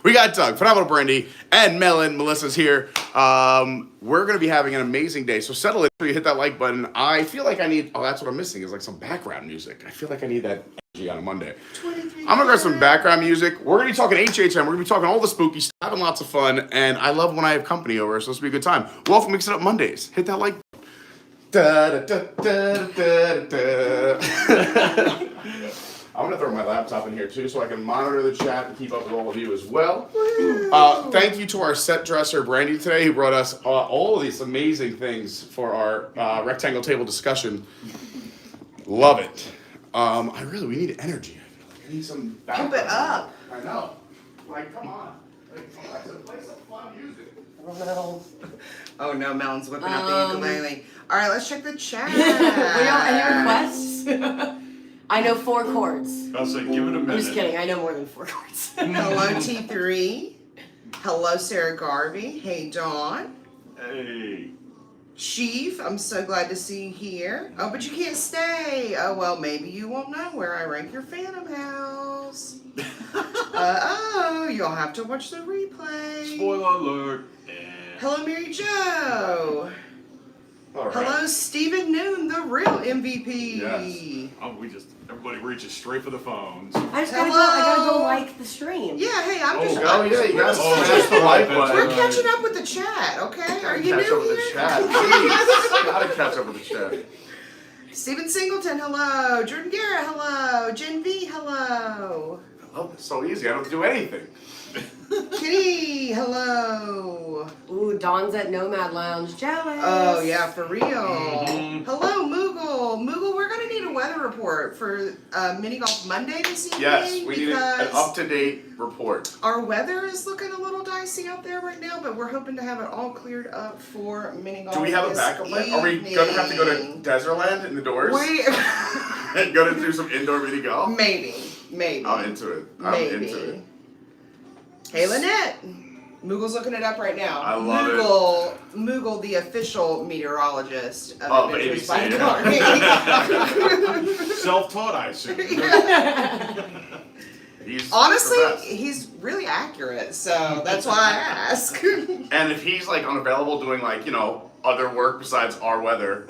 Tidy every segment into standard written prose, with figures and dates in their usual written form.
We got Doug, PhenominalBrandi, and Melissa's here. We're going to be having an amazing day. So settle in, hit that like button. I feel like I need, that's what I'm missing, is like some background music. I feel like I need that energy on a Monday. I'm going to grab some background music. We're going to be talking HHN. We're going to be talking all the spooky stuff, having lots of fun. And I love when I have company over, so this will be a good time. Welcome, Mix It Up Mondays. Hit that like button. I'm going to throw my laptop in here too so I can monitor the chat and keep up with all of you as well. Thank you to our set dresser, Brandy, today, who brought us all of these amazing things for our rectangle table discussion. Love it. We need energy. I need some Pump it up. I know. Like, come on. Play some fun music. Oh no, Melon's whipping up the ukulele. All right, let's check the chat. Any requests? I know 4 chords. I'll say, give it a minute. I'm just kidding. I know more than 4 chords. Hello, T3. Hello, Sarah Garvey. Hey, Dawn. Hey. Chief, I'm so glad to see you here. Oh, but you can't stay. Oh, well, maybe you won't know where I rank your Phantom House. You'll have to watch the replay. Spoiler alert. Hello, Mary Jo. All right. Hello, Stephen Noon, the real MVP. Yes. Everybody reaches straight for the phones. I gotta go like the stream. Yeah, hey, I'm just. You guys smash the like button. We're catching up with the chat, okay? Are you catch new up with here? the chat. Jeez. Gotta catch up with the chat. Stephen Singleton, hello. Jordan Garrett, hello. Jen V, hello. I love this. So easy. I don't have to do anything. Kitty, hello. Ooh, Dawn's at Nomad Lounge. Jealous. Oh, yeah, for real. Mm-hmm. Hello, Moogle. Moogle, we're going to need a weather report for Mini Golf Monday this evening. Yes, we need an up-to-date report. Our weather is looking a little dicey out there right now, but we're hoping to have it all cleared up for Mini Golf. Do we have a backup plan? Are we going to have to go to Desertland in the doors? And go to do some indoor mini golf? Maybe. I'm into it. I'm into it. Hey, Lynnette. Moogle's looking it up right now. I love it. Moogle, the official meteorologist of Adventures by ABC, Carney. Self-taught, I assume. He's really accurate, so that's why I ask. And if he's like unavailable doing like, other work besides our weather,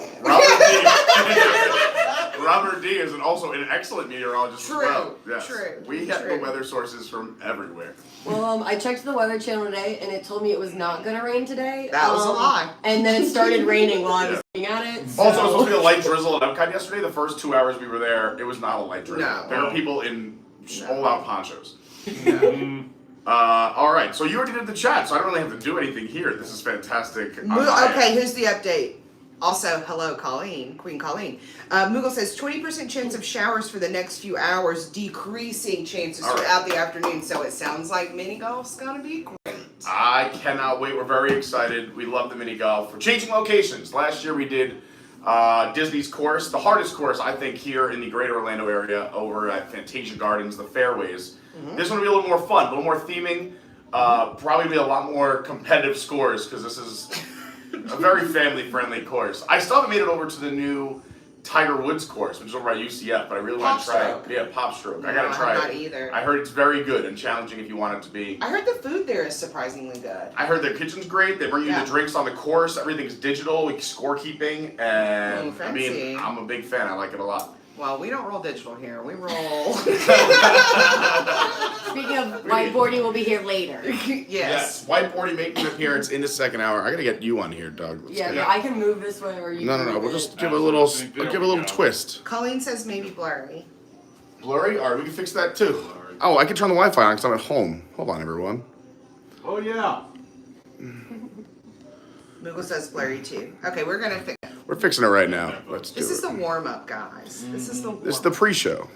Robert D is also an excellent meteorologist as well. Yes. True. We get the weather sources from everywhere. Well, I checked the Weather Channel today, and it told me it was not going to rain today. That was a lie. And then it started raining while I was looking at it. So. Also, it was supposed to be a light drizzle at Epcot yesterday. The first 2 hours we were there, it was not a light drizzle. No. There were people in all-out ponchos. All right, so you already did the chat, so I don't really have to do anything here. This is fantastic. Okay, here's the update. Also, hello, Queen Colleen. Moogle says 20% chance of showers for the next few hours, decreasing chances throughout the afternoon. So it sounds like mini golf's gonna be great. I cannot wait. We're very excited. We love the mini golf. We're changing locations. Last year we did Disney's course, the hardest course I think here in the greater Orlando area, over at Fantasia Gardens, the fairways. This one will be a little more fun, a little more theming. Probably be a lot more competitive scores because this is a very family-friendly course. I still haven't made it over to the new Tiger Woods course, which is over at UCF, but I really want to try it. Yeah, Pop Stroke. I gotta try it. Not either. I heard it's very good and challenging if you want it to be. I heard the food there is surprisingly good. I heard their kitchen's great. They bring you the drinks on the course. Everything's digital, scorekeeping, and I mean, I'm a big fan. I like it a lot. Well, we don't roll digital here. We roll. Speaking of whiteboarding, we'll be here later. Yes. Whiteboarding making an appearance in the second hour. I gotta get you on here, Doug. I can move this way or you. No. We'll just give it a little twist. Colleen says maybe blurry. Blurry? All right, we can fix that too. Oh, I can turn the Wi-Fi on because I'm at home. Hold on, everyone. Oh yeah. Moogle says blurry too. Okay, we're gonna fix. We're fixing it right now. Let's do it. This is the warm-up, guys. This is the pre-show.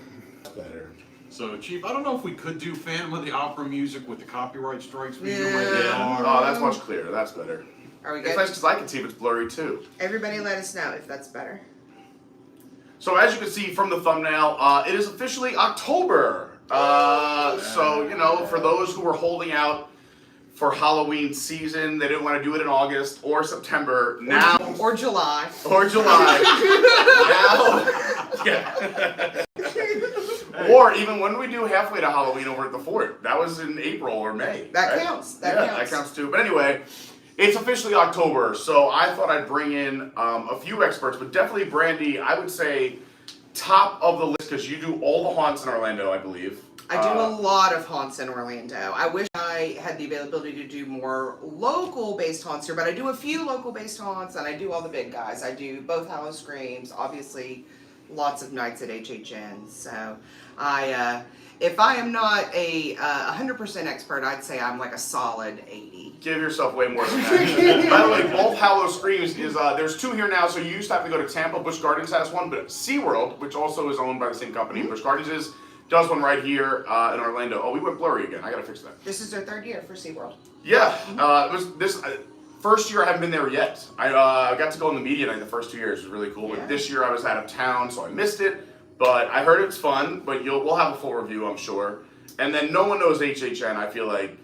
Better. So, Chief, I don't know if we could do Phantom of the Opera music with the copyright strikes being the way they are. Oh, that's much clearer. That's better. Are we good? It's nice because I can see if it's blurry too. Everybody let us know if that's better. So as you can see from the thumbnail, it is officially October. So, for those who were holding out for Halloween season, they didn't want to do it in August or September. Now or July. Now, yeah. Or even when we do halfway to Halloween over at the fort. That was in April or May. That right? counts. That counts too. But anyway, it's officially October, so I thought I'd bring in a few experts, but definitely Brandi, I would say top of the list because you do all the haunts in Orlando, I believe. I do a lot of haunts in Orlando. I wish I had the availability to do more local-based haunts here, but I do a few local-based haunts, and I do all the big guys. I do both Hallow Screams, obviously lots of nights at HHN. So if I am not a 100% expert, I'd say I'm like a solid 80. Give yourself way more than that. By the way, both Hallow Screams is, there's two here now, so you used to have to go to Tampa. Busch Gardens has one, but SeaWorld, which also is owned by the same company, Busch Gardens does one right here in Orlando. Oh, we went blurry again. I gotta fix that. This is their third year for SeaWorld. Yeah, it was this first year I haven't been there yet. I got to go in the media night the first 2 years. It was really cool. But this year I was out of town, so I missed it. But I heard it's fun. But we'll have a full review, I'm sure. And then no one knows HHN. I feel like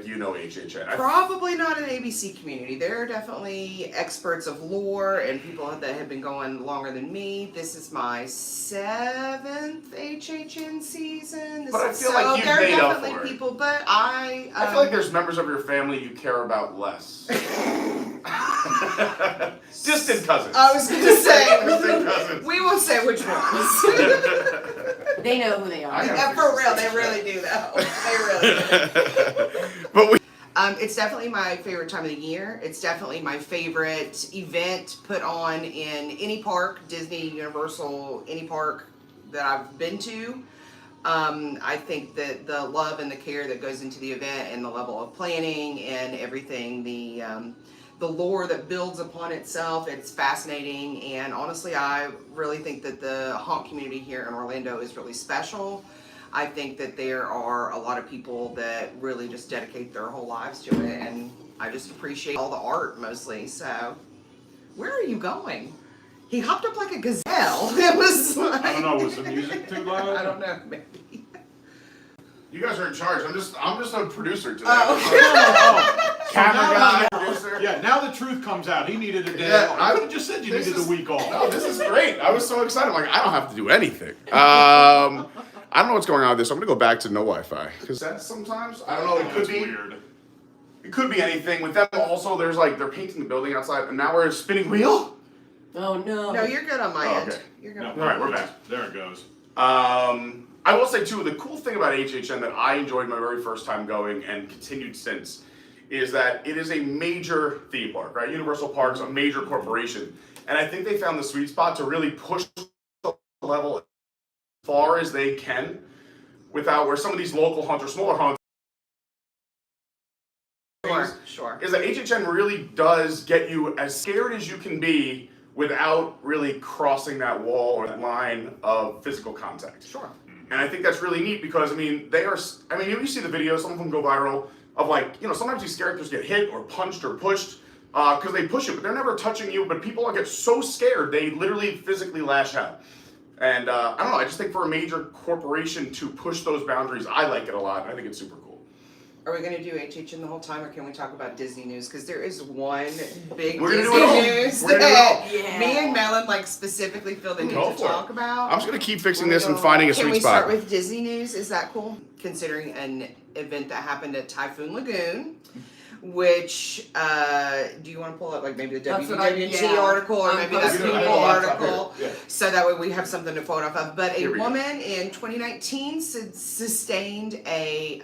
you know HHN. Probably not an ABC community. There are definitely experts of lore and people that have been going longer than me. This is my 7th HHN season. But I feel like you've made up for it. There are definitely people, but I feel like there's members of your family you care about less. Distant cousins. I was going to say, Distant cousins. we won't say which ones. They know who they are. Yeah, for real, they really do though. They really do. But it's definitely my favorite time of the year. It's definitely my favorite event put on in any park, Disney, Universal, any park that I've been to. I think that the love and the care that goes into the event and the level of planning and everything, the lore that builds upon itself, it's fascinating. And honestly, I really think that the haunt community here in Orlando is really special. I think that there are a lot of people that really just dedicate their whole lives to it, and I just appreciate all the art mostly. So, where are you going? He hopped up like a gazelle. It was like, I don't know, was the music too loud? I don't know, maybe. you guys are in charge. I'm just a producer today. Oh. Camera So guy, now- producer. Yeah, now the truth comes out. He needed a day Yeah, off. I- I could have just said you this needed is- a week off. No, this is great. I was so excited. I'm like, I don't have to do anything. I don't know what's going on with this. I'm gonna go back to no Wi-Fi because that's sometimes I don't know. It could That's be. weird. It could be anything. With them also, there's like they're painting the building outside, and now we're a spinning wheel. Oh no. No, you're good on my Oh, end. okay. You're good. No, on All my right, we're end. back. There it goes. I will say too, the cool thing about HHN that I enjoyed my very first time going and continued since is that it is a major theme park, right? Universal Parks, a major corporation, and I think they found the sweet spot to really push the level as far as they can, without where some of these local haunts or smaller haunts. Sure. Is that HHN really does get you as scared as you can be without really crossing that wall or that line of physical contact. Sure. And I think that's really neat because, you see the videos, some of them go viral, of sometimes these characters get hit or punched or pushed because they push you, but they're never touching you, but people get so scared, they literally physically lash out. And I don't know, I just think for a major corporation to push those boundaries, I like it a lot. I think it's super cool. Are we going to do HHN the whole time, or can we talk about Disney news? Because there is one big We're gonna Disney do it all. news We're gonna do it all. that Yeah. me and Melon specifically feel the need Go to for it. talk about. I'm just going to keep fixing this and finding a Can sweet we spot. start with Disney news? Is that cool? Considering an event that happened at Typhoon Lagoon, which do you want to pull up maybe the That's what I- WWT yeah. article or I'm maybe the posting People it. article, Yeah. so that way we have something to quote off of. But a Here we go. woman in 2019 sustained a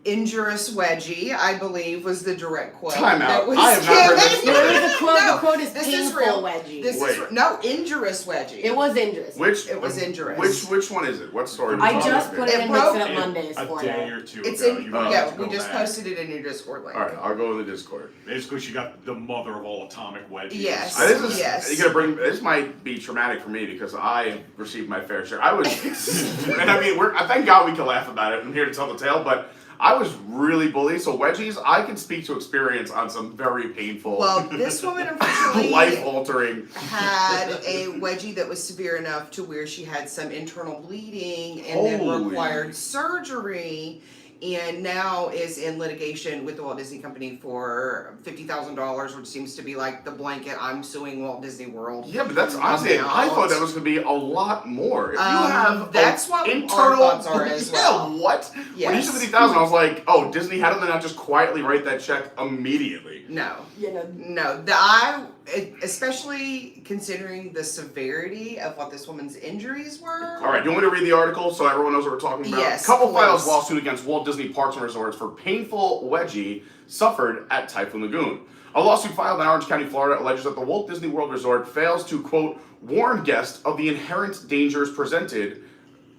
injurious wedgie, I believe was the direct quote. Time out. that was I have not heard this given. story. The quote, No, the quote is this painful is real. wedgie. This Wait. is no injurious wedgie. It was injurious. It was injurious. Which one is it? What story? I was just it? put it It in broke Mix It Up Mondays A for day you. or two It's ago. in You might yeah. have to We go just back. posted it in your Discord link. All right, I'll go in the Discord. Basically, she got the mother of all atomic wedgies. Yes. This This might be traumatic for me because I have received my fair share. I was, and thank God we can laugh about it. I'm here to tell the tale, but I was really bullied. So wedgies, I can speak to experience on some very painful, Well, this woman unfortunately life-altering. had a wedgie that was severe enough to where she had some internal bleeding and then Holy. required surgery and now is in litigation with the Walt Disney Company for $50,000, which seems to be like the blanket I'm suing Walt Disney World. Yeah, but that's honestly, I thought that was going to be a lot more. If you have that's an what internal, our thoughts are as well. Yeah, what? Yes. When you said 50,000, I was like, oh, Disney, how did they not just quietly write that check immediately? No. Yeah, No, especially considering the severity of what this woman's injuries were. All right, do you want me to read the article so everyone knows what we're talking about? Yes, Couple please. files lawsuit against Walt Disney Parks and Resorts for painful wedgie suffered at Typhoon Lagoon. A lawsuit filed in Orange County, Florida, alleges that the Walt Disney World Resort fails to, quote, warn guests of the inherent dangers presented,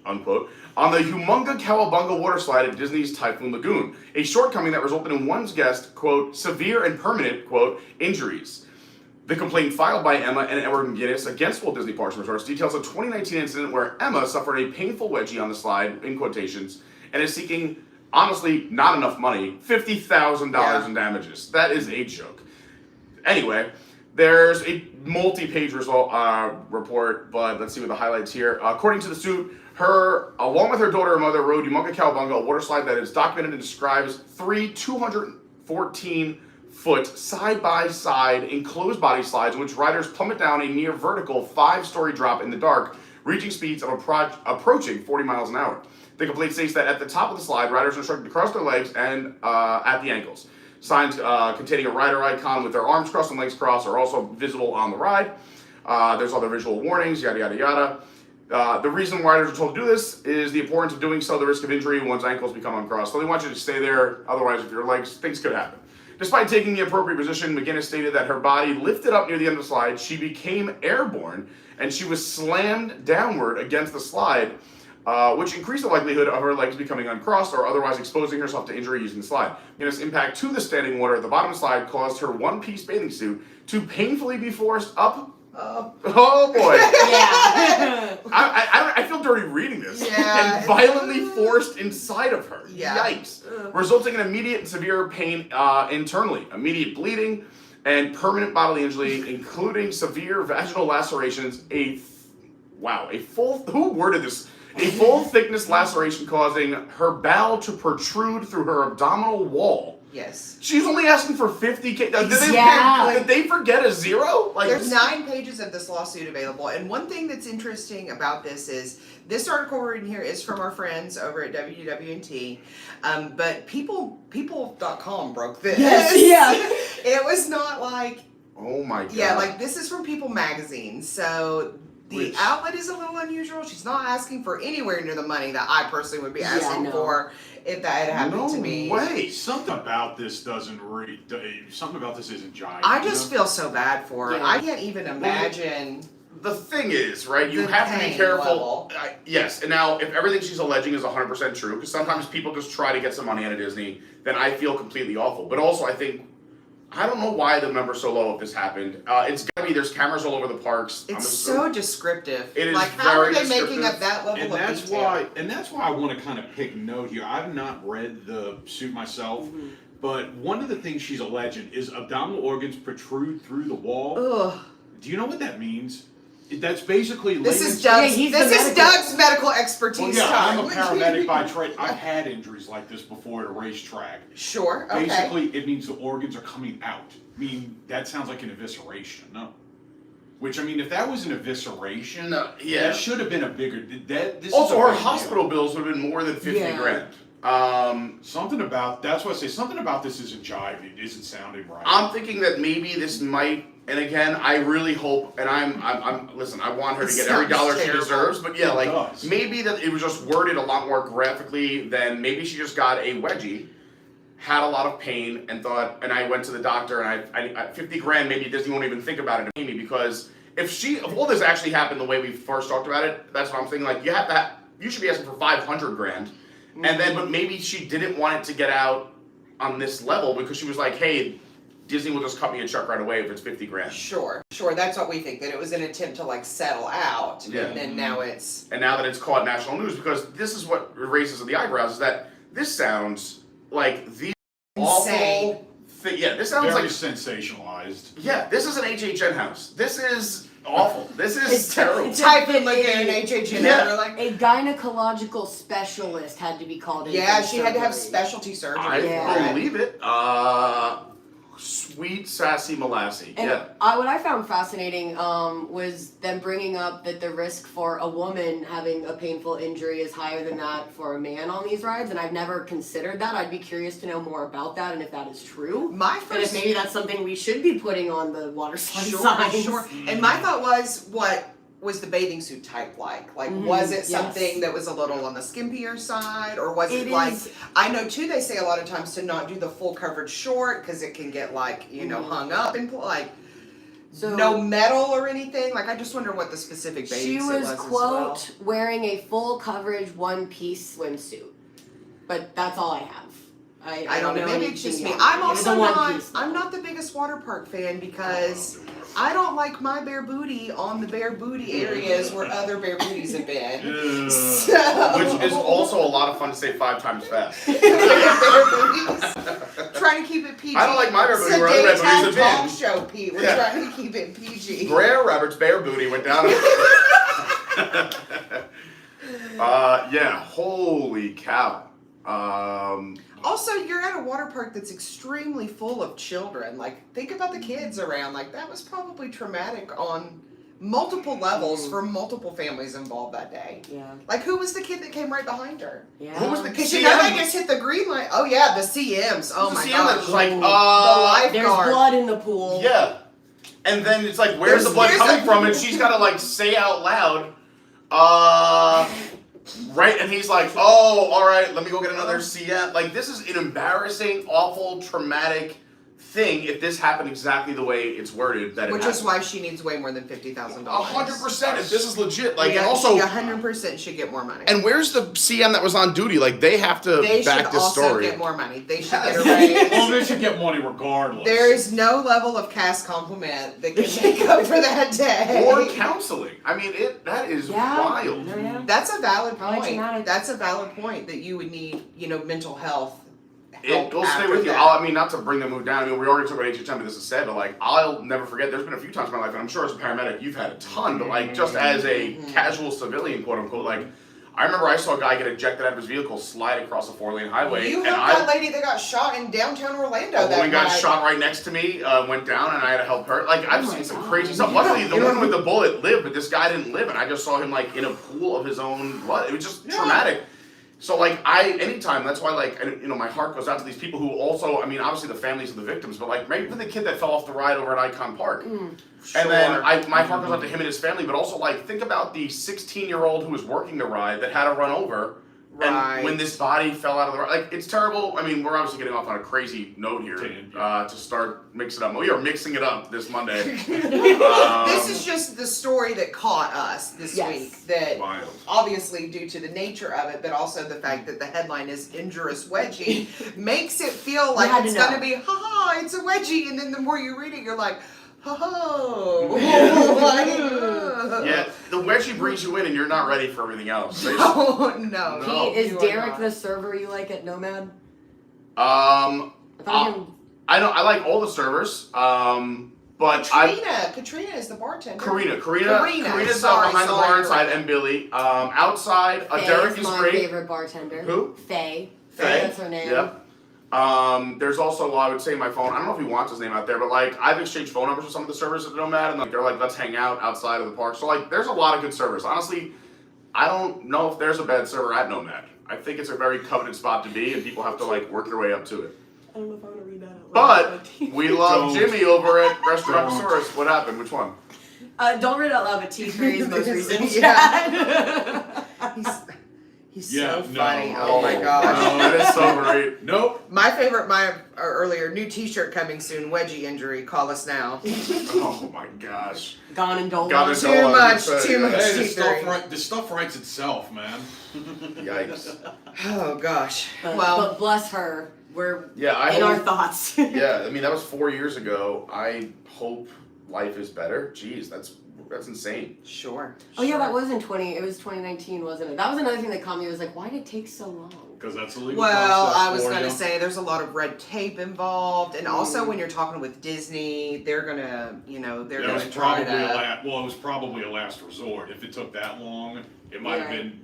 unquote, on the Humunga Cowabunga water slide at Disney's Typhoon Lagoon, a shortcoming that resulted in one's guest, quote, severe and permanent, quote, injuries. The complaint filed by Emma and Edward McGinnis against Walt Disney Parks and Resorts details a 2019 incident where Emma suffered a painful wedgie on the slide, in quotations, and is seeking, honestly, not enough money, $50,000 in damages. That is a joke. Anyway, there's a multi-page report, but let's see what the highlights here. According to the suit, her, along with her daughter and mother, rode Humunga Cowabunga, a water slide that is documented and describes three 214-foot side-by-side enclosed body slides in which riders plummet down a near vertical 5-story drop in the dark, reaching speeds of approaching 40 miles an hour. The complaint states that at the top of the slide, riders are instructed to cross their legs and at the ankles. Signs containing a rider icon with their arms crossed and legs crossed are also visible on the ride. There's other visual warnings, yada, yada, yada. The reason riders are told to do this is the importance of doing so, the risk of injury when one's ankles become uncrossed. So they want you to stay there, otherwise if your legs, things could happen. Despite taking the appropriate position, McGinnis stated that her body lifted up near the end of the slide, she became airborne, and she was slammed downward against the slide, which increased the likelihood of her legs becoming uncrossed or otherwise exposing herself to injury using the slide. McGinnis' impact to the standing water at the bottom of the slide caused her one-piece bathing suit to painfully be forced up. Oh boy. Yeah. I feel dirty reading this. Yeah, And violently forced inside of her. Yeah. Yikes. Resulting in immediate and severe pain internally, immediate bleeding, and permanent bodily injury, including severe vaginal lacerations, a full thickness laceration causing her bowel to protrude through her abdominal wall. Yes. She's only asking for $50K. Did they forget a zero? There's 9 pages of this lawsuit available, and one thing that's interesting about this is this article we're reading here is from our friends over at WWNT, but people.com broke this. Yes, yeah. It was not like, Oh my god. yeah, like this is from People Magazine, so the outlet is a little unusual. She's not asking for anywhere near the money that I personally would be asking for if that had happened to me. No way. Something about this doesn't read. Something about this isn't jiving. I just feel so bad for her. Yeah. I can't even imagine. The thing is, right, you The have to be pain careful. level. Yes, and now if everything she's alleging is 100% true, because sometimes people just try to get some money out of Disney, then I feel completely awful. But also, I don't know why the number's so low if this happened. It's gotta be, there's cameras all over the parks. It's so descriptive. It is like, how are very they making up descriptive. that level And of that's detail? that's why I want to kind of pick note here. I've not read the suit myself, but one of the things she's alleging is abdominal organs protrude through the wall. Ugh. Do you know what that means? That's basically This is layman's- Doug's. Doug's medical expertise Well, yeah, time. I'm a paramedic by trade. I've had injuries like this before at a racetrack. Sure. Okay. Basically, it means the organs are coming out. I mean, that sounds like an evisceration, no? Which, I mean, if that was an evisceration, that should have been a bigger. This Also, is a her big hospital deal. bills would have been more than 50 Yeah. grand. Something about, that's why I say, something about this isn't jiving, isn't sounding right. I'm thinking that maybe this might, and again, I really hope, and listen, I want her to It get every sounds dollar she terrible. deserves, but yeah, It like, does. maybe that it was just worded a lot more graphically than, maybe she just got a wedgie, had a lot of pain, and thought, and I went to the doctor, and I 50 grand, maybe Disney won't even think about it and pay me, because if all this actually happened the way we first talked about it, that's what I'm thinking, like, you should be asking for 500 grand, and then, but maybe she didn't want it to get out on this level, because she was like, hey, Disney will just cut me a check right away if it's 50 grand. Sure. That's what we think. That it was an attempt to like settle out, and then now it's. And now that it's caught national news, because this is what raises the eyebrows, is that this sounds like the Insane. awful thing. Yeah, this sounds Very like sensationalized. this is an HHN house. This is awful. This is terrible. Typhoon Lagoon, HHN. Yeah. Like, A gynecological specialist had to be called in. yeah, for she had to have surgery. specialty surgery. I Yeah. believe it. Sweet sassy molassy. And Yeah. what I found fascinating was them bringing up that the risk for a woman having a painful injury is higher than that for a man on these rides, and I've never considered that. I'd be curious to know more about that and if that is true. My And if first maybe that's something we should be putting on the water slide Sure, signs. sure. And my thought was, what was the bathing suit type like? Like, was it something yes. that was a little on the skimpier side, or was it, It like? is- I know too. They say a lot of times to not do the full coverage short because it can get like hung up and like So no metal or anything. Like, I just wonder what the specific bathing she suit was was as quote well. wearing a full coverage one-piece swimsuit, but that's all I have. I don't know. Maybe it's just me. anything I'm else. It was a also not. one-piece, I'm though. not the biggest water park fan because I don't like my bare booty on the bare booty areas where other bare booties have been. So, Which is also a lot of fun to say 5 times fast. bare booties. Trying to keep it PG. I don't like my bare booty It's a where other bare daytime booties have talk been. show, Pete. We're Yeah. trying to keep it PG. Brer Roberts' bare booty went down. Yeah, holy cow. Also, you're at a water park that's extremely full of children. Like, think about the kids around. Like, that was probably traumatic on multiple levels for multiple families involved that day. Yeah. Like, who was the kid that came right behind her? Yeah. Who was the Because CM? you know they just hit the green light. Oh yeah, the CMs. Oh The my CM that gosh. was like, the There's lifeguard. blood in the pool. yeah. And then it's like, where's the blood There's coming a- from? And she's got to like say out loud, right? And he's like, oh, all right, let me go get another CM. Like, this is an embarrassing, awful, traumatic thing if this happened exactly the way it's worded that Which it is why she needs way more than $50,000. 100%. If this is legit, like, Yeah, and also, she 100% should get more money. and where's the CM that was on duty? Like, they have to They should back this also story. get more money. They should Yes. get a raise. Well, they should get money regardless. There is no level of cast compliment that can make up for that day. Or counseling. I mean, that is wild. Yeah. That's a valid Probably point. traumatic. That's a valid point that you would need, mental health. It will stay after with you. that. I mean, not to bring the mood down. I mean, we already talked about HHN, but this is sad. But like, I'll never forget. There's been a few times in my life, and I'm sure as a paramedic, you've had a ton. But like, just as a casual civilian, quote unquote, like, I remember I saw a guy get ejected out of his vehicle, slide across a 4-lane highway, You and helped that lady that got shot in downtown Orlando a that woman got night. shot right next to me, went down, and I had to help her. Like, I've Oh my seen some God. crazy stuff. Luckily, the woman with the bullet lived, but this guy didn't live, and I just saw him like in a pool of his own blood. It was just traumatic. So like, anytime, that's why like, my heart goes out to these people who also, I mean, obviously the families of the victims, but like, maybe even the kid that fell off the ride over at Icon Park. And then my heart goes out to him and his family, but also like, think about the 16-year-old who was working the ride that had to run over. Right. And when this body fell out of the ride, like, it's terrible. I mean, we're obviously getting off on a crazy note here to start mixing it up. We are mixing it up this Monday. This is just the story that caught us this Yes. week. That Wild. obviously, due to the nature of it, but also the fact that the headline is "Injurious Wedgie," makes it feel like had to it's know. gonna be, ha ha, it's a wedgie, and then the more you read it, you're like, ha ho. Yeah, the wedgie brings you in and you're not ready for everything else. They just- Oh no. No. Pete, is You are Derek not. the server you like at Nomad? I I thought him. know I like all the servers, but Katrina is the bartender. Karina's Sorry, behind the bar sorry. inside and Billy. Outside, Derek is my great. favorite bartender. Who? Faye. Faye? That's her name. Yep. There's also, I would say my phone. I don't know if he wants his name out there, but like I've exchanged phone numbers with some of the servers at Nomad, and like they're like, let's hang out outside of the park. So like, there's a lot of good servers. Honestly, I don't know if there's a bad server at Nomad. I think it's a very coveted spot to be, and people have to like work their way up to it. I don't know if I want to read that out But we love Don't. Jimmy over at Restaurantosaurus. What happened? Which one? Don't read it out loud, but T Curry's most recent Yeah. chat. He's Yeah, so no. funny. Oh my gosh. No, that is so great. Nope. My favorite, earlier new T-shirt coming soon. Wedgie injury. Call us now. Oh my gosh. Gone and Dole. Got it. Too much. Hey, Too much. Hey, T3. this stuff writes itself, man. Yikes. Oh gosh. But Well, bless her. We're Yeah, I in our hope. thoughts. Yeah, I mean that was 4 years ago. I hope life is better. Jeez, that's insane. sure. Oh yeah, sure. that was in 20. It was 2019, wasn't it? That was another thing that caught me. Was like, why did it take so long? Because that's a legal Well, process I was for going to you. say there's a lot of red tape involved, and also when you're talking with Disney, they're gonna, they're It was gonna try probably to. it was probably a last resort. If it took that long, it might have been,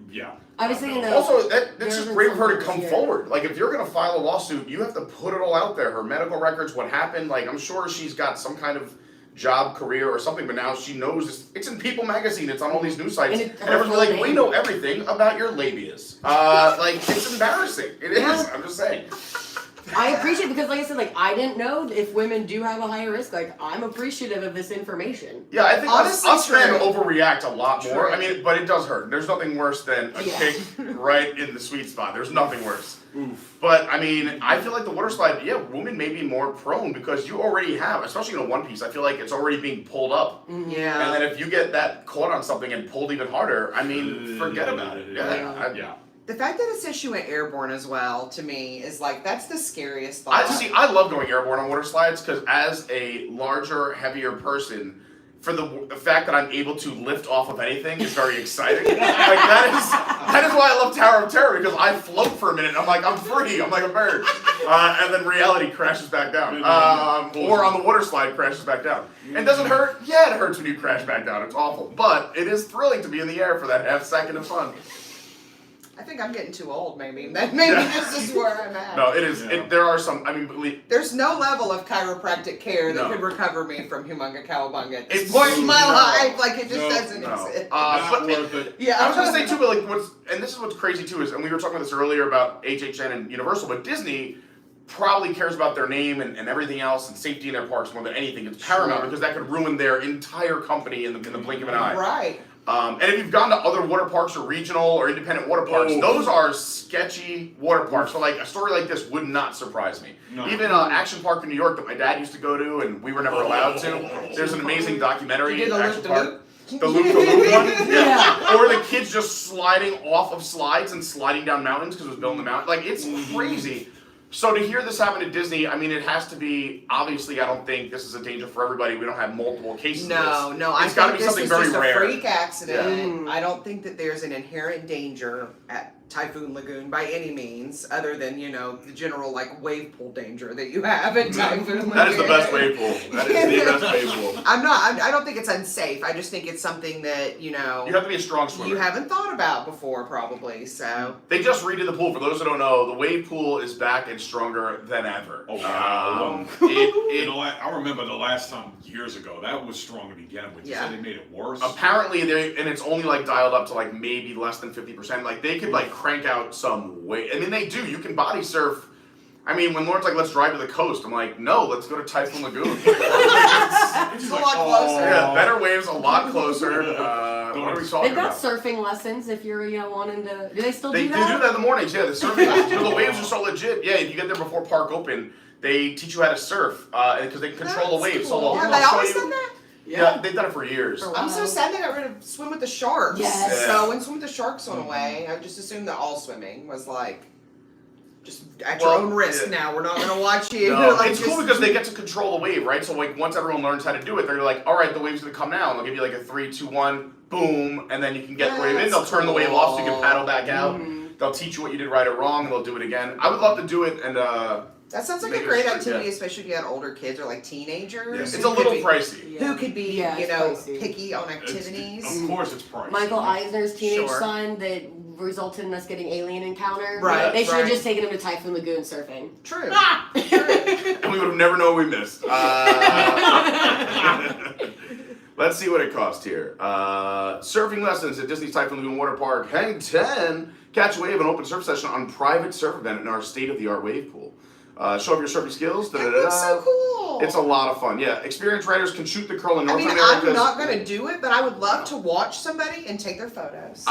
I was thinking Also, it's There's just been great of her to some come here. forward. Like, if you're gonna file a lawsuit, you have to put it all out there. Her medical records, what happened. Like, I'm sure she's got some kind of job, career, or something. But now she knows it's in People Magazine. It's on all these news sites, And and, it's everyone's like, her "We name. know everything about your labias." Like, it's embarrassing. It is. Yeah. I'm just saying. I appreciate because, like I said, I didn't know if women do have a higher risk. Like, I'm appreciative of this information. Yeah, I think Honestly, us men true. overreact a lot more. True. I mean, but it does hurt. There's nothing worse than a Yeah. kick right in the sweet spot. There's nothing worse. Oof. But I mean, I feel like the water slide, women may be more prone because you already have, especially in a one piece, I feel like it's already being pulled up. Yeah. And then if you get that caught on something and pulled even harder, I mean, forget about it. Yeah. The fact that it says she went airborne as well, to me, is like, that's the scariest thought. I love going airborne on water slides because as a larger, heavier person, for the fact that I'm able to lift off of anything is very exciting. Like that is why I love Tower of Terror, because I float for a minute and I'm like, I'm free, I'm like a bird. And then reality crashes back down. Or on the water slide crashes back down. And does it hurt? Yeah, it hurts when you crash back down. It's awful. But it is thrilling to be in the air for that half second of fun. I think I'm getting too old, maybe. This is where I'm at. No, it is. Yeah. There are some, I mean, There's no level of chiropractic care that No. could recover me from humunga cowabunga at this It's- point in my no. life. Like, it just No, doesn't no. exist. Not but worth it. Yeah, I was gonna say too, but like and this is what's crazy too is, and we were talking about this earlier about HHN and Universal, but Disney probably cares about their name and everything else and safety in their parks more than anything. It's paramount Sure. because that could ruin their entire company in the blink of an eye. Right. And if you've gone to other water parks or regional or independent water parks, Oh. those are sketchy water parks. So like a story like this would not surprise me. No. Even Action Park in New York that my dad used to go to and we were never allowed to. There's an amazing documentary. You did the Action loop-de-loop? Park. The loop one? Yeah. Or the kids just sliding off of slides and sliding down mountains because it was built in the mountain. Like, it's crazy. So to hear this happen at Disney, I mean, it has to be, obviously, I don't think this is a danger for everybody. We don't have multiple cases No, of this. no, I It's gotta think be this something is very just rare. a freak accident. Yeah. I don't think that there's an inherent danger at Typhoon Lagoon by any means, other than, the general, wave pool danger that you have at Typhoon Lagoon. That is the best wave pool. That is the best wave pool. I don't think it's unsafe. I just think it's something that, You have to be a strong swimmer. you haven't thought about before, probably, so. They just redid the pool. For those who don't know, the wave pool is back and stronger than ever. Oh, wow. I remember the last time years ago that was strong to begin with. You Yeah. said they made it worse. Apparently, and it's only dialed up to maybe less than 50%. Like they could crank out some weight. I mean, they do. You can body surf. I mean, when Lauren's like, "Let's drive to the coast," I'm like, "No, let's go to Typhoon Lagoon." It's a lot closer. Yeah, better waves, a lot closer. What are we talking They've got about? surfing lessons if you're wanting to. Do they still They do do that? that in the mornings. Yeah, the surfing. The waves are so legit. Yeah, if you get there before park open, they teach you how to surf because they can control the That's waves. cool. So they'll Have they show always you- done that? Yeah, they've done it for years. For- I'm so sad they got rid of Swim with the Sharks. Yes. Yeah. So when Swim with the Sharks went away, I just assumed that all swimming was just at your Well, own risk yeah. now. We're not going to watch you. No, it's cool because they get to control the wave, right? So once everyone learns how to do it, they're like, all right, the wave's gonna come now, and they'll give you a 3, 2, 1, boom, and then you can get the wave in. They'll turn the wave off so you can paddle back out. They'll teach you what you did right or wrong, and they'll do it again. I would love to do it, and That sounds like Make a it great strict, activity, yeah. especially if you had older kids or teenagers. it's who a little could be- pricey. Who could be, Yeah, it's pricey. picky on It's- activities. Of course, it's pricey. Michael Eisner's teenage Sure. son that resulted in us getting Alien Encounter. Right, They should have right. just taken him to Typhoon Lagoon surfing. True. And we would have never known we missed. Let's see what it cost here. Surfing lessons at Disney's Typhoon Lagoon Water Park. Hang 10. Catch a wave and open surf session on private surf event in our state-of-the-art wave pool. Show off your surfing skills. That looks so cool. It's a lot of fun. Yeah, experienced riders can shoot the curl in I North mean, America. I'm not going to do it, but I would love to watch somebody and take their photos.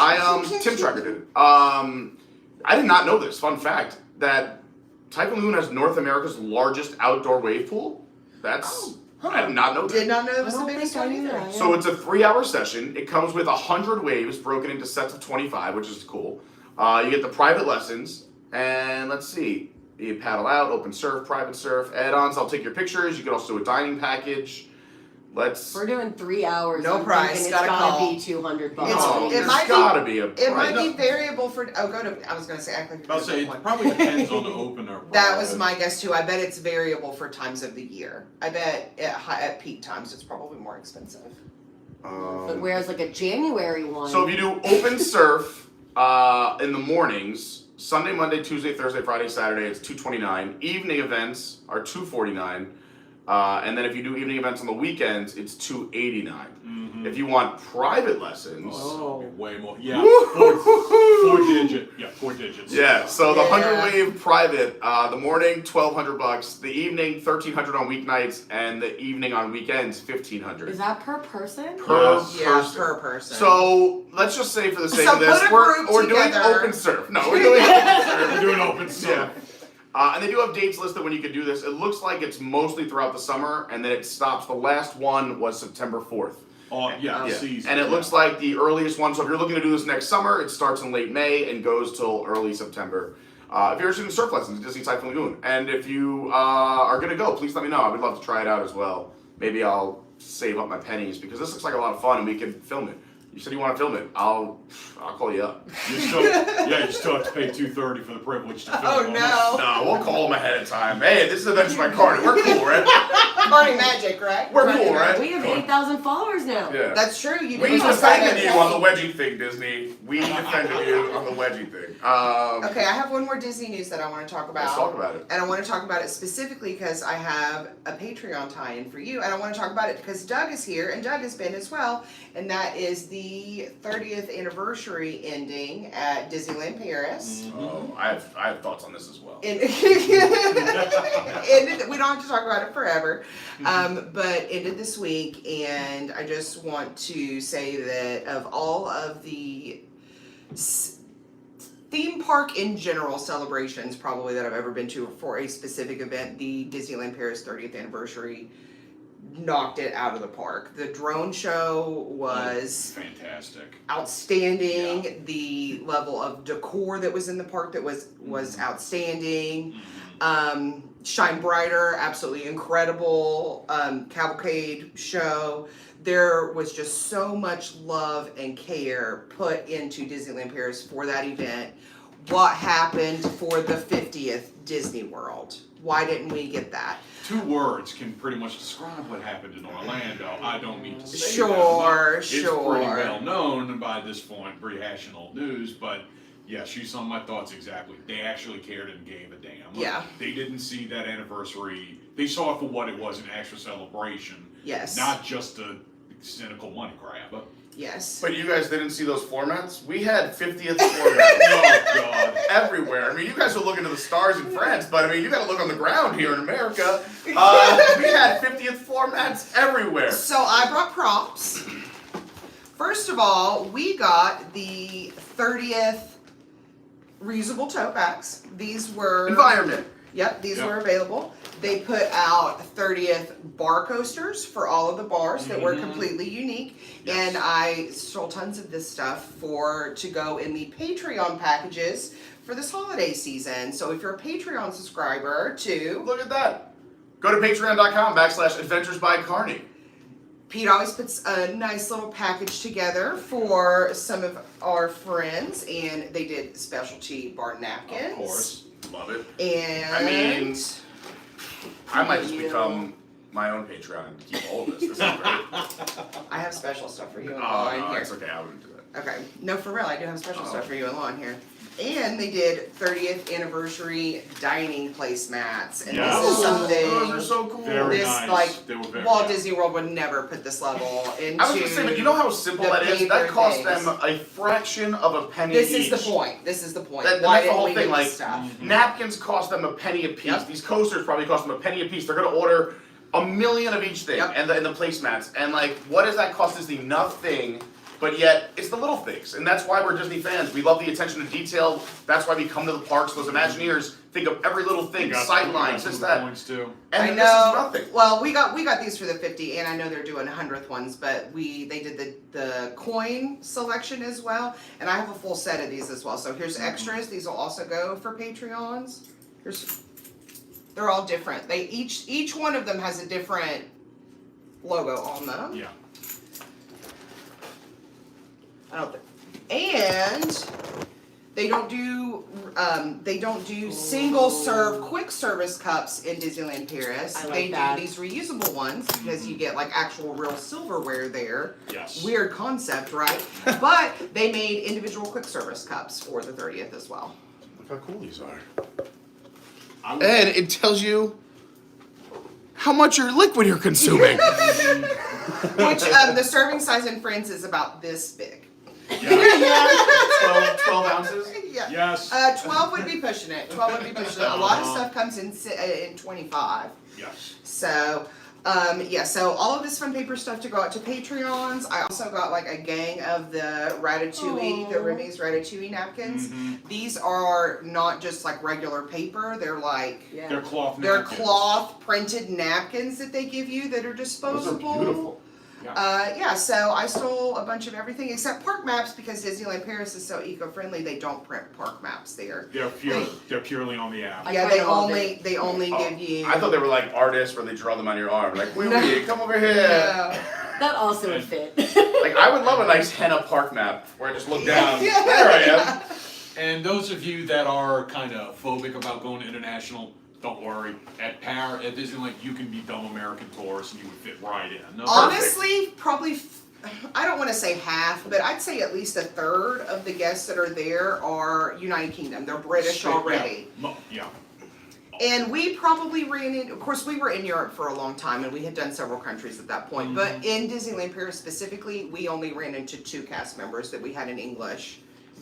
Tim Tracker did it. I did not know this. Fun fact that Typhoon Lagoon has North America's largest outdoor wave pool. That's I did not know that. Did not know it was I the don't biggest think I one knew either. that. So it's a 3-hour session. It comes with 100 waves broken into sets of 25, which is cool. You get the private lessons, and let's see. You paddle out, open surf, private surf, add-ons. I'll take your pictures. You can also do a dining package. Let's. We're doing 3 hours. No I'm price, thinking gotta it's gotta call. be $200. No, it there's might be- gotta be a It might price. be variable for. Oh, go to. I was gonna say act like. I'll say it probably depends on the opener. That was my guess too. I bet it's variable for times of the year. I bet at peak times it's probably more expensive. But whereas like a January one. So if you do open surf in the mornings, Sunday, Monday, Tuesday, Thursday, Friday, Saturday, it's $229. Evening events are $249. And then if you do evening events on the weekends, it's $289. If you want privite lessons, way more. Yeah, four digits. Yeah, so the Yeah. 100 wave private, the morning $1,200, the evening $1,300 on weeknights, and the evening on weekends $1,500 Is that per person? per Yeah, person. per person. So let's just say for the sake So of this, put a we're group doing together. open surf. No, we're doing open surf. We're doing open surf. Yeah. And they do have dates listed when you can do this. It looks like it's mostly throughout the summer, and then it stops. The last one was September 4th. Oh, yeah, Yeah. season. And it looks like the earliest one, so if you're looking to do this next summer, it starts in late May and goes till early September. If you're interested in surf lessons at Disney Typhoon Lagoon, and if you are going to go, please let me know. I would love to try it out as well. Maybe I'll save up my pennies, because this looks like a lot of fun, and we can film it. You said you want to film it. I'll call you up. You still have to pay $230 for the privilege to film. Oh it. no. No, we'll call them ahead of time. Hey, this is Adventures by Carney. We're cool, right? Carney magic, right? We're cool, right? We have 8,000 followers now. Yeah. That's true. You We did just defended say you that. on the wedgie thing, Disney. We defended you on the wedgie thing. Okay, I have one more Disney news that I want to talk about. Let's talk about it. And I want to talk about it specifically because I have a Patreon tie-in for you, and I want to talk about it because Doug is here, and Doug has been as well, and that is the 30th anniversary ending at Disneyland Paris. Oh, I have thoughts on this as well. And we don't have to talk about it forever, but ended this week, and I just want to say that of all of the theme park in general celebrations probably that I've ever been to for a specific event, the Disneyland Paris 30th anniversary knocked it out of the park. The drone show was fantastic. outstanding. Yeah. The level of decor that was in the park that was outstanding. Shine Brighter, absolutely incredible. Cavalcade show. There was just so much love and care put into Disneyland Paris for that event. What happened for the 50th Disney World? Why didn't we get that? 2 words can pretty much describe what happened in Orlando. I don't mean to say Sure, that. It's pretty well known by this point, rehashing old news, but yes, you saw my thoughts exactly. They actually cared and gave a damn. Yeah. They didn't see that anniversary. They saw it for what it was, an actual celebration. Yes. Not just a cynical money grab. Yes. But you guys didn't see those floor mats? We had 50th floor mats Oh, God. everywhere. I mean, you guys are looking to the stars in France, but I mean, you got to look on the ground here in America. We had 50th floor mats everywhere. So I brought props. First of all, we got the 30th reusable tote bags. These were Environment. Yep, these Yep. were available. They put out 30th bar coasters for all of the bars that were completely unique. Yes. And I stole tons of this stuff to go in the Patreon packages for this holiday season. So if you're a Patreon subscriber Look at that. Go to patreon.com/Adventures by Carney. Pete always puts a nice little package together for some of our friends, and they did specialty bar napkins. Of course. Love it. And I mean, I might just become my own Patreon to keep all of this. This is great. I have special stuff for you in Oh, law in no, here. it's okay. I wouldn't do that. Okay, no, for real, I do have special Oh. stuff for you in law in here. And they did 30th anniversary dining placemats, and Yeah. this is Those are something so cool. Very this nice. like They were very Walt nice. Disney World would never put this level into. I was gonna say, but you know how simple the that is? That paper cost things. them a fraction of a penny This each. is the point. This is the point. That- Why that's the didn't whole we thing, get like, this stuff? Napkins cost them a penny a piece. Yep. These coasters probably cost them a penny a piece. They're gonna order a million of each thing, Yep. and the placemats. And like, what does that cost Disney? Nothing. But yet, it's the little things, and that's why we're Disney fans. We love the attention to detail. That's why we come to the parks. Those Imagineers think of every little thing, sight lines, this, that. Points too. And I this know. is nothing. Well, we got these for the 50, and I know they're doing 100th ones, but they did the coin selection as well, and I have a full set of these as well. So here's extras. These will also go for Patreons. They're all different. They each one of them has a different logo on them. Yeah. I don't think, and they don't do single serve quick service cups in Disneyland Paris. I like they that. do these reusable ones because you get like actual real silverware there. Yes. Weird concept, right? But they made individual quick service cups for the 30th as well. Look how cool these are. I would- And it tells you how much your liquid you're consuming. Which the serving size in France is about this big. Yeah. 12 ounces? Yeah. Yes. 12 would be pushing it. 12 would be pushing it. A lot of stuff comes in 25. Yes. So, so all of this fun paper stuff to go out to Patreons. I also got like a gang of the Ratatouille, the Remy's Ratatouille napkins. These are not just like regular paper. They're like, Yeah. They're cloth they're napkins. cloth printed napkins that they give you that are Those disposable. are beautiful. So I stole a bunch of everything except park maps because Disneyland Paris is so eco-friendly. They don't print park maps there. They're purely on the app. I Yeah, kinda love it. they only give you. I thought they were like artists where they draw them on your arm. Like, wee wee, come over here. No. That also would fit. Like, I would love a nice henna park map where I just look down. Yeah. There I am. And those of you that are kind of phobic about going international, don't worry. At Disneyland, you can be dumb American tourists and you would fit right in. No, Honestly, probably, I don't want to say half, but I'd say at least a third of the guests that are there are United Kingdom. They're British Straight- already. Yeah. And we probably ran in, of course, we were in Europe for a long time and we had done several countries at that point. But in Disneyland Paris specifically, we only ran into 2 cast members that we had an English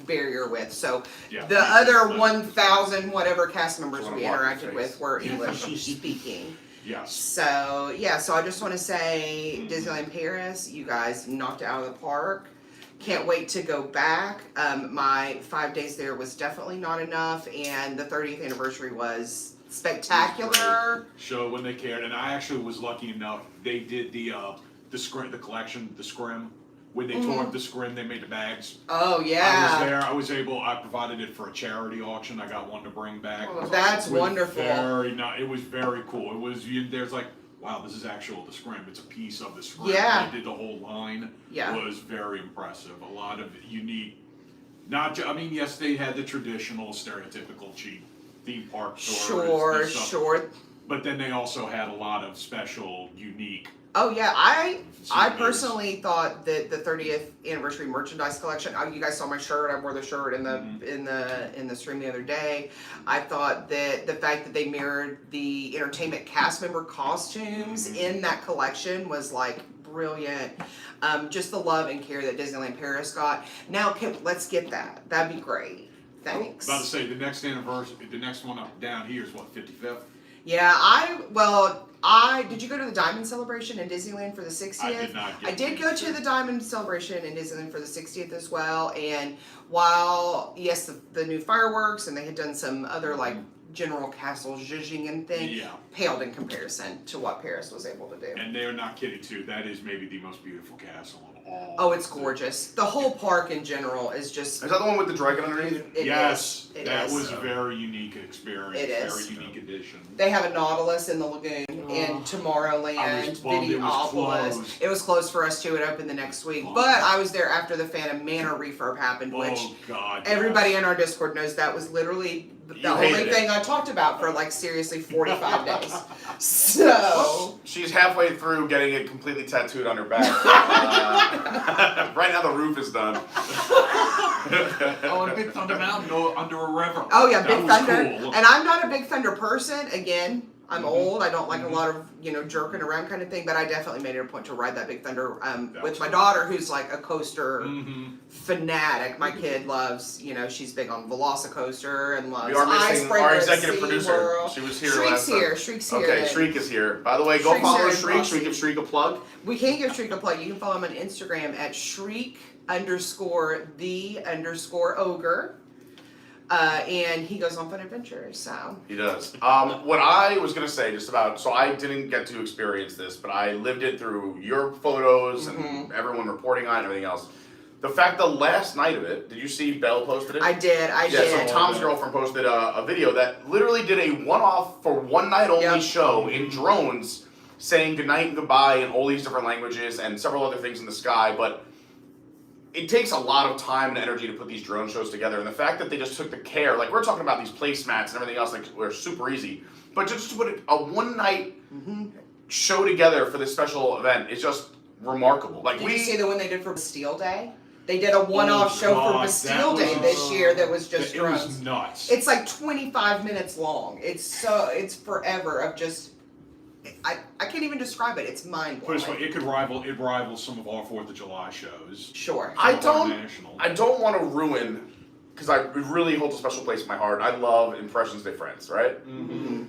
barrier with. So Yeah. the other 1,000 whatever cast members Just we wanna walk interacted your with face. were English speaking. Yes. So so I just want to say Disneyland Paris, you guys knocked it out of the park. Can't wait to go back. My 5 days there was definitely not enough, and the 30th anniversary was spectacular. Show when they cared, and I actually was lucky enough. They did the scrim, the collection, the scrim. When they tore up the scrim, they made the bags. Oh I was yeah, there. I provided it for a charity auction. I got one to bring back. Oh, that's It was wonderful. It was very cool. It was, there's like, wow, this is actual the scrim. It's a piece of the scrim. Yeah. They did the whole line. Yeah. It was very impressive. A lot of unique, yes, they had the traditional, stereotypical cheap theme park tours and stuff, Sure. but then they also had a lot of special, unique. Oh yeah, I souvenirs. personally thought that the 30th anniversary merchandise collection. You guys saw my shirt. I wore the shirt in the stream the other day. I thought that the fact that they mirrored the entertainment cast member costumes in that collection was like brilliant. Just the love and care that Disneyland Paris got. Now let's get that. That'd be great. Thanks. About to say the next anniversary, the next one up down here is what, 55th? Yeah, did you go to the Diamond Celebration in Disneyland for the 60th? I did not. I did go to the Diamond Celebration in Disneyland for the 60th as well, and while, yes, the new fireworks, and they had done some other, like, general castle zhuzhing and thing, paled in comparison to what Paris was able to do. And they're not kidding, too. That is maybe the most beautiful castle of all. Oh, it's gorgeous. The whole park in general is just... Is that the one with the dragon underneath? Yes, It that is. was a very unique experience. It is. Very unique addition. They have a Nautilus in the lagoon in I Tomorrowland, was bummed it was closed. It was closed for us too. It opened the next week, but I was there after the Phantom Manor refurb happened, which Oh, God. everybody yes. in our Discord knows that was literally the You only hated it. thing I talked about for like seriously 45 days. So She's halfway through getting it completely tattooed on her back. Right now the roof is done. Oh, and Big Thunder Mountain under a river. oh yeah, That Big was Thunder, cool. and I'm not a Big Thunder person. Again, I'm old. I don't like a lot of jerking around kind of thing. But I definitely made it a point to ride that Big Thunder with my daughter, who's like a coaster fanatic. My kid loves, she's big on Velocicoaster and loves We are missing Icebreaker our at executive producer. SeaWorld. She was here Shriek's last here. time. Shriek's here. Okay, Shriek is here. By the way, go Shriek's follow here in Shriek. Posse. Shriek, give Shriek a plug. We can't give Shriek a plug. You can follow him on Instagram at Shriek_the_ogre. And he goes on fun adventures, so. He does. What I was gonna say so I didn't get to experience this, but I lived it through your photos and everyone reporting on it and everything else. The fact the last night of it, did you see Belle posted it? I did. So Tom's girlfriend posted a video that literally did a one-off for one night only show in drones, saying goodnight and goodbye in all these different languages and several other things in the sky, but it takes a lot of time and energy to put these drone shows together, and the fact that they just took the care, like we're talking about these placemats and everything else, like were super easy, but just to put a one-night show together for this special event is just remarkable. Like Did you see the one they did for Bastille Day? They did a one-off show for Bastille Day this year that was just drones. It was nuts. It's like 25 minutes long. It's forever of just. I can't even describe it. It's mind blowing. Put it this way, it rivals some of our 4th of July shows. Sure. I don't want to ruin, because it really holds a special place in my heart. I love Impressions de France, right? Mm-hmm.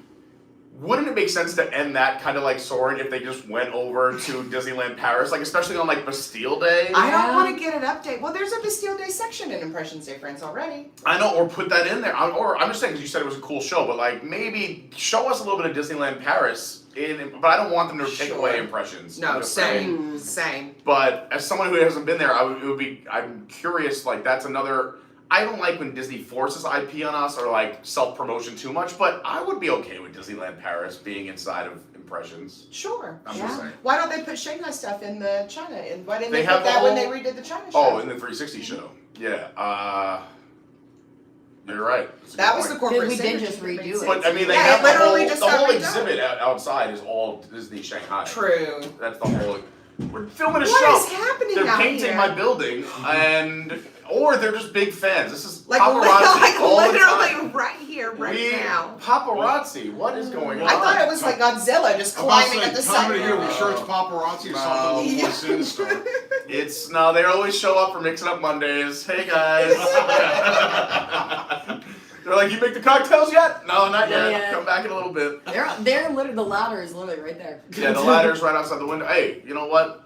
Wouldn't it make sense to end that kind of like Soarin' if they just went over to Disneyland Paris, like especially on like Bastille Day? I don't want to get an update. Well, there's a Bastille Day section in Impressions de France already. I know, or put that in there. I'm just saying because you said it was a cool show, but like maybe show us a little bit of Disneyland Paris. But I don't want them to take away Impressions. No, same. But as someone who hasn't been there, I'm curious. Like that's another. I don't like when Disney forces IP on us or like self-promotion too much, but I would be okay with Disneyland Paris being inside of Impressions. Sure. I'm just saying. Why don't they put Shanghai stuff in the China? And why didn't They they have put the that when they whole- redid the China show? Oh, in the 360 show. Yeah. You're right. That's a That good was the point. corporate We did synergy just that made redo it. sense. But I mean, they Yeah, have it literally the just whole, the got whole redone. exhibit outside is all Disney Shanghai. True. That's the whole. We're filming a What show. is happening They're out painting here? my building, or they're just big fans. This is Like, paparazzi like all the literally time. right here, right now. Paparazzi. What is going on? I thought it was like Godzilla just climbing at the time side. of year, we sure it's paparazzi or something a little more sinister. It's no. They always show up for Mixing Up Mondays. Hey guys. They're like, you make the cocktails yet? No, not yet. yet. Come back in a little bit. They're literally, the ladder is literally right there. Yeah, the ladder's right outside the window. Hey, you know what?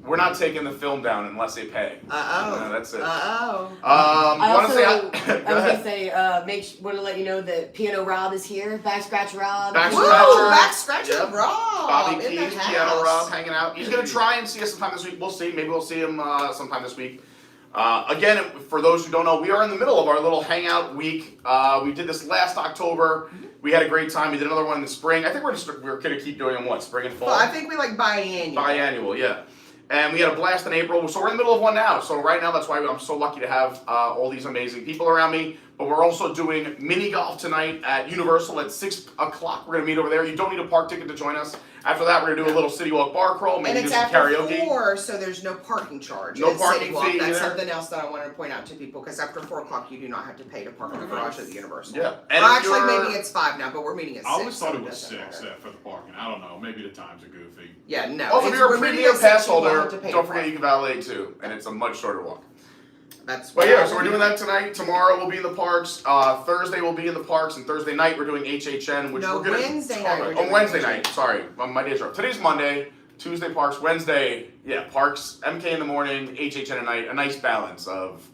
We're not taking the film down unless they pay. That's it. Uh-oh. I want to also, say, I was gonna say, want to let you know that Piano Rob is here. Back Scratch Rob. Back Woo! Scratcher. Back Scratcher Yep. Rob. Bobby in the Keys, house. Piano Rob hanging out. He's gonna try and see us sometime this week. We'll see. Maybe we'll see him sometime this week. Again, for those who don't know, we are in the middle of our little hangout week. We did this last October. We had a great time. We did another one in the spring. I think we're gonna keep doing them. Spring and fall. Well, I think we like biannual. Biannual, yeah. And we had a blast in April, so we're in the middle of one now. So right now, that's why I'm so lucky to have all these amazing people around me. But we're also doing mini golf tonight at Universal at 6 o'clock. We're gonna meet over there. You don't need a park ticket to join us. After that, we're gonna do a little City Walk bar crawl, maybe And do it's some after karaoke. 4, so there's no parking charge. No at parking City Walk. fee That's either. something else that I wanted to point out to people, because after 4 o'clock, you do not have to pay to park in the garage at the Universal. Yeah. Or And if actually, you're- maybe it's 5 now, but we're meeting at 6. I always thought so it was doesn't 6 matter. for the parking. I don't know. Maybe the times are goofy. Yeah, no. Also, if it's- you're a we're meeting premier at 6, pass you will holder, have to pay don't to forget park. you can valet too, and it's a much shorter walk. That's But why yeah, I so we're will doing be- that tonight. Tomorrow we'll be in the parks. Thursday we'll be in the parks, and Thursday night we're doing HHN, which No, we're gonna Wednesday talk night we're about. doing Wednesday HHN. night. Sorry, my days are up. Today's Monday. Tuesday parks. Wednesday, parks. MK in the morning. HHN at night. A nice balance of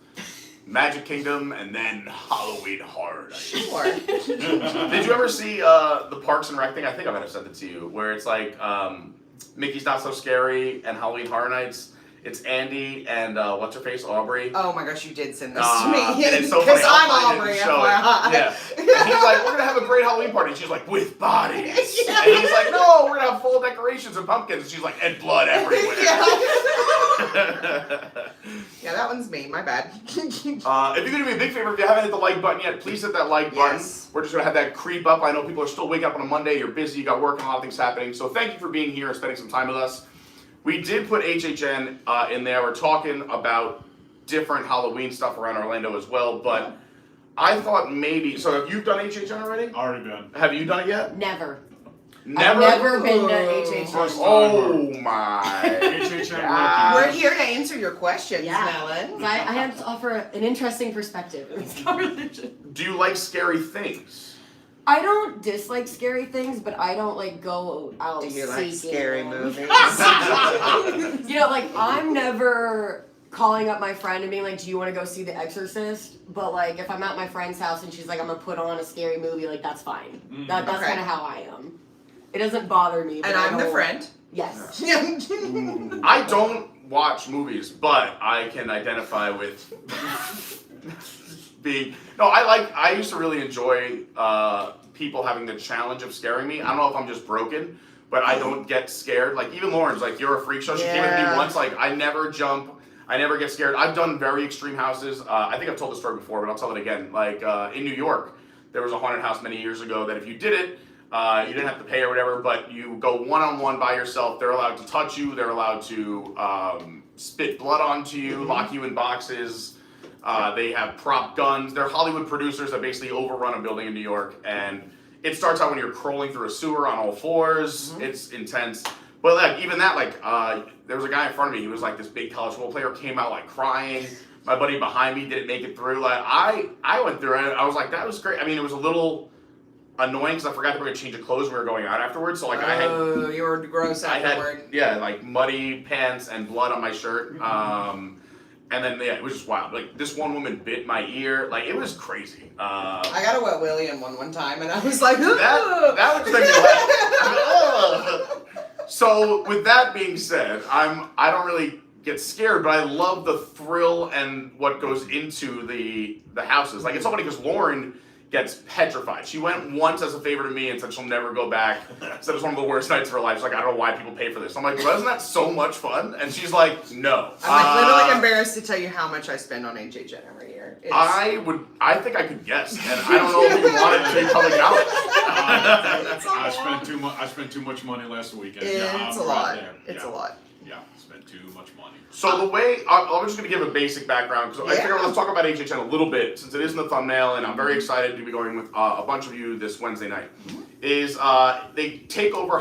Magic Kingdom and then Halloween Horror Night. Sure. Did you ever see the Parks and Rec thing? I think I might have sent it to you, where it's like Mickey's Not So Scary and Halloween Horror Nights. It's Andy and what's her face, Aubrey. Oh my gosh, you did send this to me. And it's so funny. Because I'm I'll find it Aubrey, and show it. FYI. Yeah. And he's like, we're gonna have a great Halloween party. And she's like, with bodies. Yeah. And he's like, no, we're gonna have full decorations and pumpkins. And she's like, and blood everywhere. Yeah, that one's me. My bad. If you're gonna do me a big favor, if you haven't hit the like button yet, please hit that like button. Yes. We're just gonna have that creep up. I know people are still waking up on a Monday. You're busy. You got work and a lot of things happening. So thank you for being here and spending some time with us. We did put HHN in there. We're talking about different Halloween stuff around Orlando as well. But I thought maybe. So have you done HHN already? Already done. Have you done it yet? Never. Never. I've never been to HHN. First time. Oh my. HHN God. We're rookies. here to answer your questions, Yeah. Melon. I have to offer an interesting perspective in this conversation. Do you like scary things? I don't dislike scary things, but I don't like go out Do you like seeking scary them. movies? You know, like I'm never calling up my friend and being like, "Do you want to go see The Exorcist?" But like, if I'm at my friend's house and she's like, "I'm gonna put on a scary movie," like that's fine. That's Okay. kind of how I am. It doesn't bother me. But And I I'm the don't- friend. Yes. I don't watch movies, but I can identify with being. No, I used to really enjoy people having the challenge of scaring me. I don't know if I'm just broken, but I don't get scared. Like even Lauren's like, you're a freak show. She came with me once. Like I never jump. I never get scared. I've done very extreme houses. I think I've told the story before, but I'll tell it again. Like in New York, there was a haunted house many years ago that if you did it, you didn't have to pay or whatever, but you go one-on-one by yourself. They're allowed to touch you. They're allowed to spit blood onto you, lock you in boxes. They have prop guns. They're Hollywood producers that basically overrun a building in New York. And it starts out when you're crawling through a sewer on all fours. It's intense. But like even that, like there was a guy in front of me. He was like this big college football player. Came out like crying. My buddy behind me didn't make it through. Like I went through it. I was like, that was great. I mean, it was a little annoying because I forgot that we were gonna change of clothes when we were going out afterwards. So like I had. Oh, you were gross afterward. Like muddy pants and blood on my shirt. And then it was just wild. Like this one woman bit my ear. Like it was crazy. I got a wet willy in one time, and I was like, that would make me laugh. So with that being said, I don't really get scared, but I love the thrill and what goes into the houses. Like it's so funny because Lauren gets petrified. She went once as a favor to me and said she'll never go back. Said it was one of the worst nights of her life. She's like, I don't know why people pay for this. I'm like, well, isn't that so much fun? And she's like, no. I'm like literally embarrassed to tell you how much I spend on HHN every year. I think I could guess, and I don't know if you want it to be public knowledge. I spent too much money last weekend. It's a lot. It's a lot. Yeah, spent too much money. So the way, I'm just going to give a basic background, because I figured let's talk about HHN a little bit, since it is in the thumbnail, and I'm very excited to be going with a bunch of you this Wednesday night. Is they take over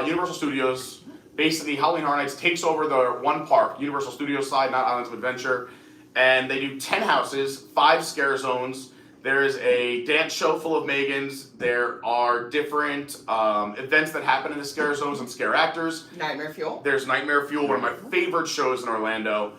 Universal Studios, basically Halloween Horror Nights takes over the one park, Universal Studios side, not Islands of Adventure, and they do 10 houses, 5 scare zones. There is a dance show full of Megans. There are different events that happen in the scare zones and scare actors. Nightmare Fuel. There's Nightmare Fuel, one of my favorite shows in Orlando.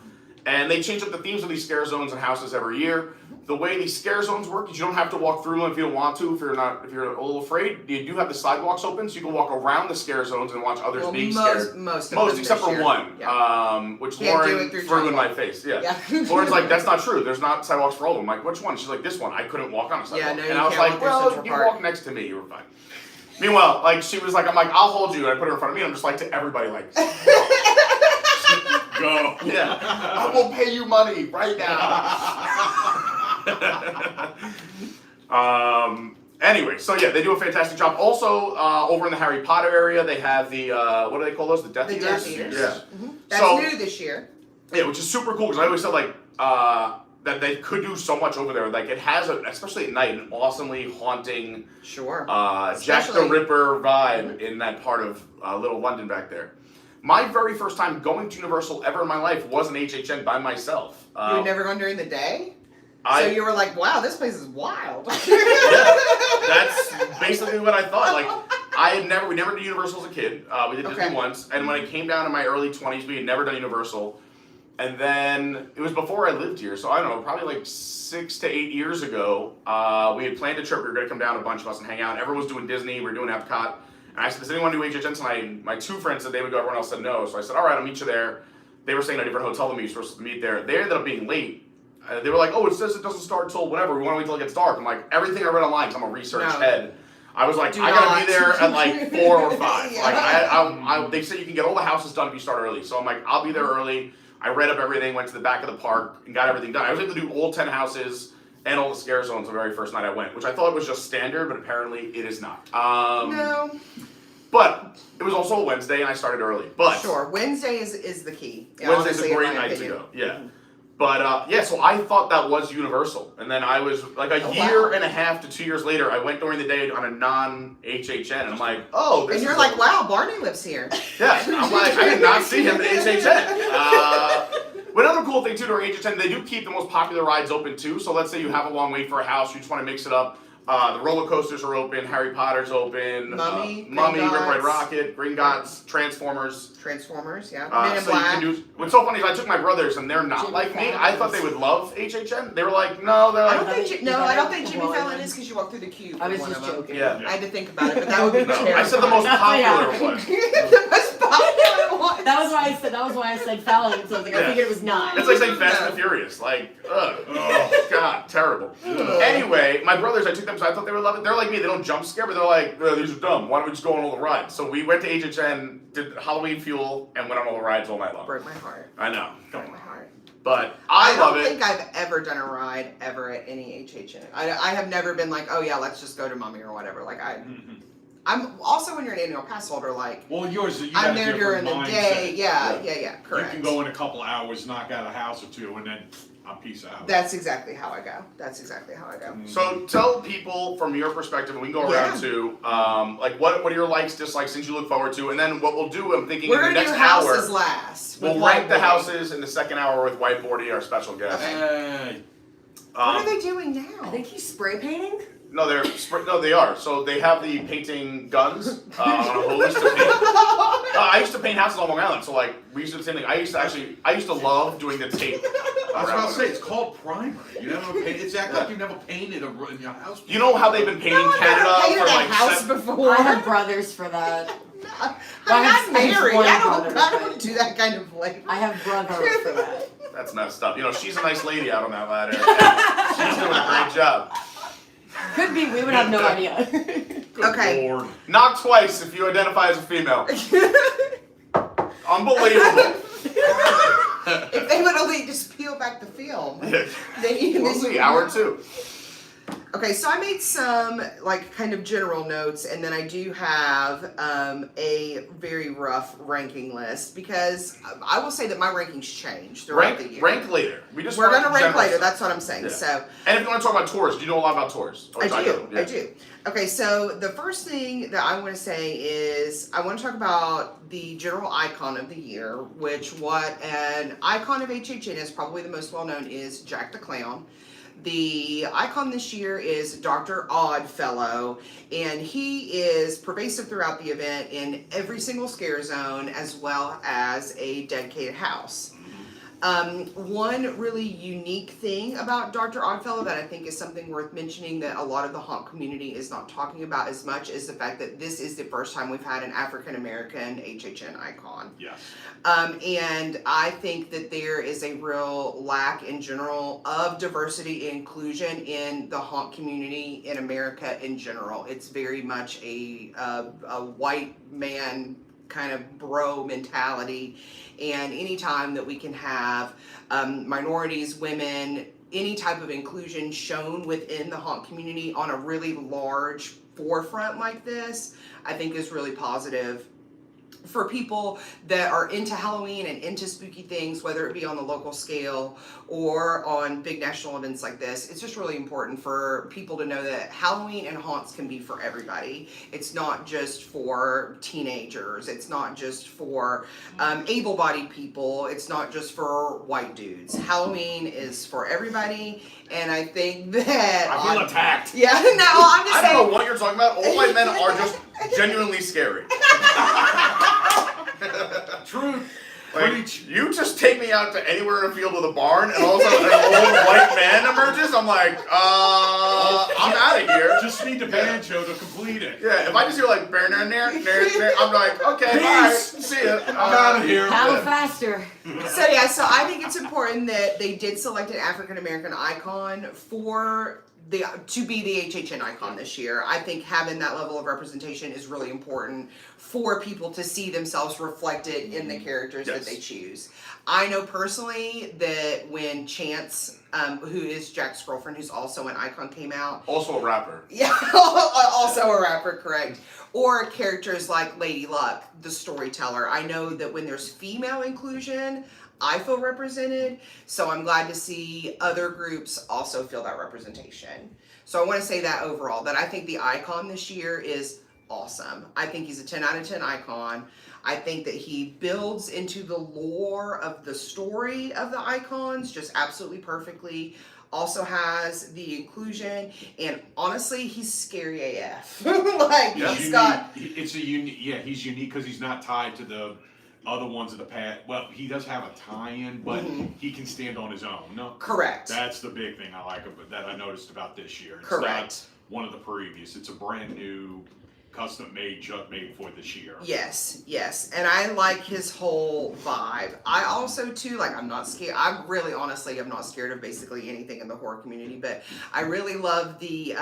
And they change up the themes of these scare zones and houses every year. The way these scare zones work is you don't have to walk through them if you don't want to, if you're a little afraid. You do have the sidewalks open, so you can walk around the scare zones and watch others being scared. Most except for one, which Lauren threw in my face. Yeah. Lauren's like, that's not true. There's not sidewalks for all of them. I'm like, which one? She's like, this one. I couldn't walk on a sidewalk. And I was like, well, you walk next to me, you were fine. Meanwhile, like she was like, I'm like, I'll hold you, and I put her in front of me, and I'm just like to everybody like, go. Yeah. I will pay you money right now. Anyway, so yeah, they do a fantastic job. Also, over in the Harry Potter area, they have the what do they call those? The Death Eaters. Death Eaters. Yeah. That's new this year. Yeah, which is super cool because I always said like that they could do so much over there. Like it has, especially at night, an awesomely haunting, Jack the Ripper vibe in that part of Little London back there. My very first time going to Universal ever in my life was an HHN by myself. You had never gone during the day? So you were like, wow, this place is wild. Yeah, that's basically what I thought. Like, we never did Universal as a kid. We did Disney once, and when it came down in my early 20s, we had never done Universal. And then, it was before I lived here, so I don't know, probably like 6 to 8 years ago, we had planned a trip. We were going to come down, a bunch of us, and hang out. Everyone was doing Disney, we were doing Epcot. And I said, does anyone do HHN tonight? And my 2 friends said they would go, everyone else said no. So I said, all right, I'll meet you there. They were staying at a different hotel than me, so we were supposed to meet there. They ended up being late. They were like, oh, it says it doesn't start till whatever. We want to wait till it gets dark. I'm like, everything I read online, because I'm a research head. I was like, I gotta be there at like 4 or 5. Like, they said you can get all the houses done if you start early. So I'm like, I'll be there early. I read up everything, went to the back of the park, and got everything done. I was able to do all 10 houses and all the scare zones the very first night I went, which I thought was just standard, but apparently it is not. No. But it was also a Wednesday, and I started early. But sure, Wednesday is the key. Wednesday's a great night to go. Yeah. But so I thought that was Universal, and then I was like a year and a half to 2 years later. I went during the day on a non-HHN, and I'm like, oh, this and is you're like, wow, Barney lives here. Yeah, I'm like, I did not see him at HHN. But another cool thing too during HHN, they do keep the most popular rides open too. So let's say you have a long wait for a house, you just want to mix it up. The roller coasters are open, Harry Potter's open, Mummy, Rip Ride Rocket, Gringotts, Transformers, yeah. Men in Black. What's so funny is I took my brothers and they're not like me. I thought they would love HHN. They were like, no, they're like. I don't think Jimmy Fallon is because you walk through the queue. I was just joking. Yeah. I had to think about it, but that would be terrible. I said the most popular one. The most popular one. That was why I said that was why I said Fallon. So I was like, I figured it was not. It's like saying Fast and the Furious. Like, ugh. Oh, God, terrible. Anyway, my brothers, I took them, so I thought they would love it. They're like me, they don't jump scare, but they're like, these are dumb. Why don't we just go on all the rides? So we went to HHN, did Halloween Fuel, and went on all the rides all night long. Broke my heart. I know. Broke my heart. But I love it. I don't think I've ever done a ride ever at any HHN. I have never been like, oh yeah, let's just go to Mommy or whatever. Like I'm also, when you're an annual pass holder, like, well, yours, you I'm got a there during different the mindset. day. Yeah, correct. You can go in a couple hours, knock out a house or two, and then I'm peace out. That's exactly how I go. So tell people from your perspective, and we can go around to, like what are your likes, dislikes, things you look forward to, and then what we'll do, I'm thinking We're in the gonna next do hour, houses last. we'll rank the houses in the second hour with Whiteboardy, our special guest. What are they doing now? I think he's spray painting. No, they are. So they have the painting guns on a whole list of paint. I used to paint houses on Long Island, so like we used to do the same thing. I used to love doing the tape. I was about to say, it's called primer. You never paint. It's act like you've never painted in your house before. You know how they've been painting Canada I've for never painted like a house before. I have brothers for that. I'm not married. one I brother, don't do that kind of labor. I have brothers for that. That's messed up. You know, she's a nice lady out on that ladder. She's doing a great job. Could be. We would have no idea. Okay. Lord. Knock twice if you identify as a female. Unbelievable. If they would only just peel back the film, then you We'll see, hour 2. Okay, so I made some like kind of general notes, and then I do have a very rough ranking list because I will say that my rankings change throughout the year. Rank later. We're gonna rank later. That's what I'm saying. Yeah. So, and if you want to talk about tours, do you know a lot about tours? I do. Okay, so the first thing that I want to say is I want to talk about the general icon of the year, which what an icon of HHN is probably the most well known is Jack the Clown. The icon this year is Dr. Oddfellow, and he is pervasive throughout the event in every single scare zone as well as a dedicated house. One really unique thing about Dr. Oddfellow that I think is something worth mentioning that a lot of the haunt community is not talking about as much is the fact that this is the first time we've had an African American HHN icon. Yes. And I think that there is a real lack in general of diversity and inclusion in the haunt community in America in general. It's very much a white man kind of bro mentality, and anytime that we can have minorities, women, any type of inclusion shown within the haunt community on a really large forefront like this, I think is really positive for people that are into Halloween and into spooky things, whether it be on the local scale or on big national events like this. It's just really important for people to know that Halloween and haunts can be for everybody. It's not just for teenagers. It's not just for able-bodied people. It's not just for white dudes. Halloween is for everybody, and I think that... I feel attacked. Yeah, no, I'm just saying... I don't know what you're talking about. All white men are just genuinely scary. Truth. Like, you just take me out to anywhere in a field with a barn, and all of a sudden an old white man emerges. I'm like, I'm out of here. Just need the banjo to complete it. Yeah, if I just hear like, I'm like, okay, bye, see ya. I'm out of here. Paddle faster. So yeah, so I think it's important that they did select an African American icon to be the HHN icon this year. I think having that level of representation is really important for people to see themselves reflected in the characters that they choose. I know personally that when Chance, who is Jack's girlfriend, who's also an icon, came out. Also a rapper. Yeah, also a rapper, correct. Or characters like Lady Luck, the storyteller. I know that when there's female inclusion, I feel represented, so I'm glad to see other groups also feel that representation. So I want to say that overall, that I think the icon this year is awesome. I think he's a 10 out of 10 icon. I think that he builds into the lore of the story of the icons just absolutely perfectly. Also has the inclusion, and honestly, he's scary AF. Like, he's got... It's a unique, he's unique because he's not tied to the other ones in the past. Well, he does have a tie-in, but he can stand on his own. No, correct. That's the big thing I like that I noticed about this year. It's correct. not one of the previous. It's a brand new custom made, just made for this year. Yes, yes. And I like his whole vibe. I also too, like, I'm not scared. I really honestly am not scared of basically anything in the horror community, but I really love the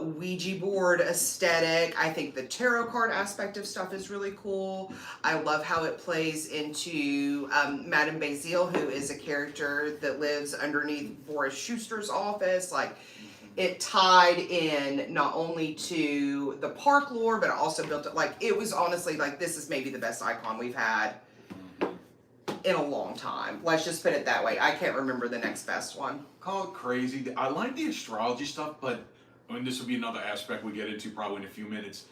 Ouija board aesthetic. I think the tarot card aspect of stuff is really cool. I love how it plays into Madame Bazile, who is a character that lives underneath Boris Schuster's office. Like, it tied in not only to the park lore, but it also built it, like, it was honestly, like, this is maybe the best icon we've had in a long time. Let's just put it that way. I can't remember the next best one. Call it crazy. I like the astrology stuff, but and this will be another aspect we get into probably in a few minutes.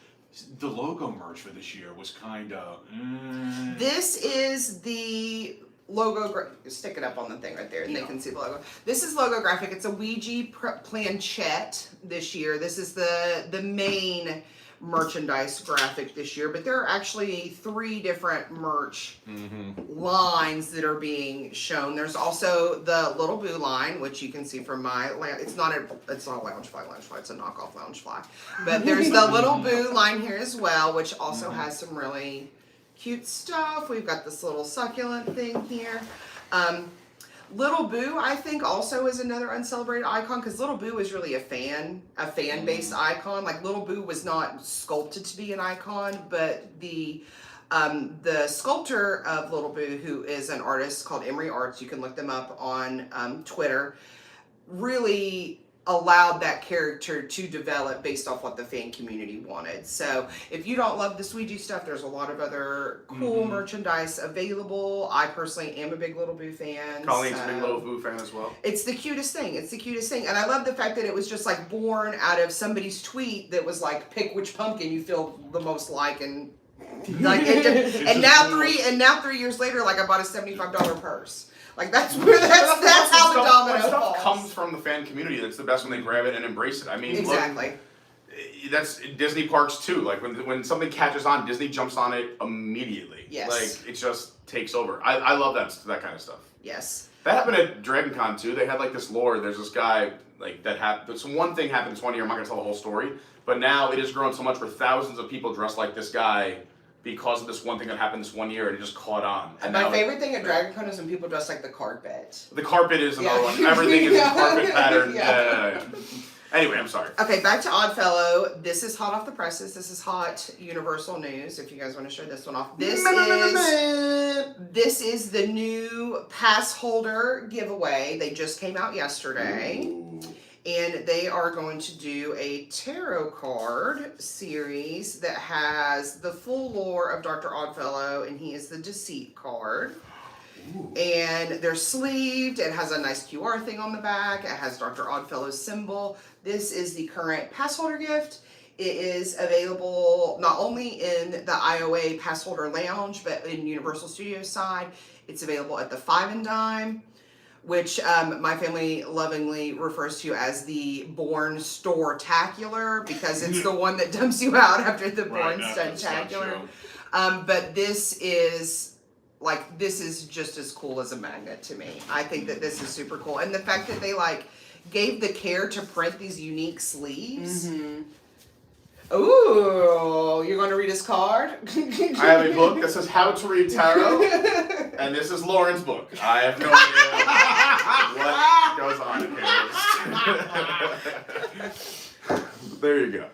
The logo merch for this year was kind of. This is the logo. Stick it up on the thing right there, and they can see the logo. This is logo graphic. It's a Ouija planchette this year. This is the main merchandise graphic this year, but there are actually 3 different merch lines that are being shown. There's also the Little Boo line, which you can see from my it's not a Loungefly, it's a knockoff Loungefly. But there's the Little Boo line here as well, which also has some really cute stuff. We've got this little succulent thing here. Little Boo, I think, also is another uncelebrated icon, because Little Boo is really a fan-based icon. Like, Little Boo was not sculpted to be an icon, but the sculptor of Little Boo, who is an artist called Emery Arts, you can look them up on Twitter, really allowed that character to develop based off what the fan community wanted. So if you don't love the Ouija stuff, there's a lot of other cool merchandise available. I personally am a big Little Boo fan. Colleen's a big Little Boo fan as well. It's the cutest thing. It's the cutest thing. And I love the fact that it was just like born out of somebody's tweet that was like, pick which pumpkin you feel the most like, and like and now 3 years later, like, I bought a $75 purse. Like, that's where that's how the domino stuff falls. comes from the fan community. That's the best when they grab it and embrace it. I mean, Exactly. Look, that's Disney parks too. Like, when something catches on, Disney jumps on it immediately. Yes. Like, it just takes over. I love that kind of stuff. Yes. That happened at Dragon Con too. They had like this lore. There's this guy like that happened. So one thing happened this one year. I'm not gonna tell the whole story, but now it has grown so much where thousands of people dress like this guy because of this one thing that happened this one year, and it just caught on. And my favorite thing at Dragon Con is when people dress like the carpet. The carpet is another one. Everything is a carpet pattern. Yeah. Anyway, I'm sorry. Okay, back to Oddfellow. This is hot off the presses. This is hot Universal news. If you guys want to show this one off, this is the new pass holder giveaway. They just came out yesterday. Ooh. And they are going to do a tarot card series that has the full lore of Dr. Oddfellow, and he is the Deceit card. Ooh. And they're sleeved. It has a nice QR thing on the back. It has Dr. Oddfellow's symbol. This is the current pass holder gift. It is available not only in the IOA pass holder lounge, but in Universal Studios side. It's available at the 5 and Dime, which my family lovingly refers to as the Born Store-tacular, because it's the one that dumps you out after the Born Stuntacular. But this is just as cool as a magnet to me. I think that this is super cool. And the fact that they gave the care to print these unique sleeves. Ooh, you're going to read his card? I have a book that says How to Read Tarot, and this is Lauren's book. I have no idea what goes on here. There you go.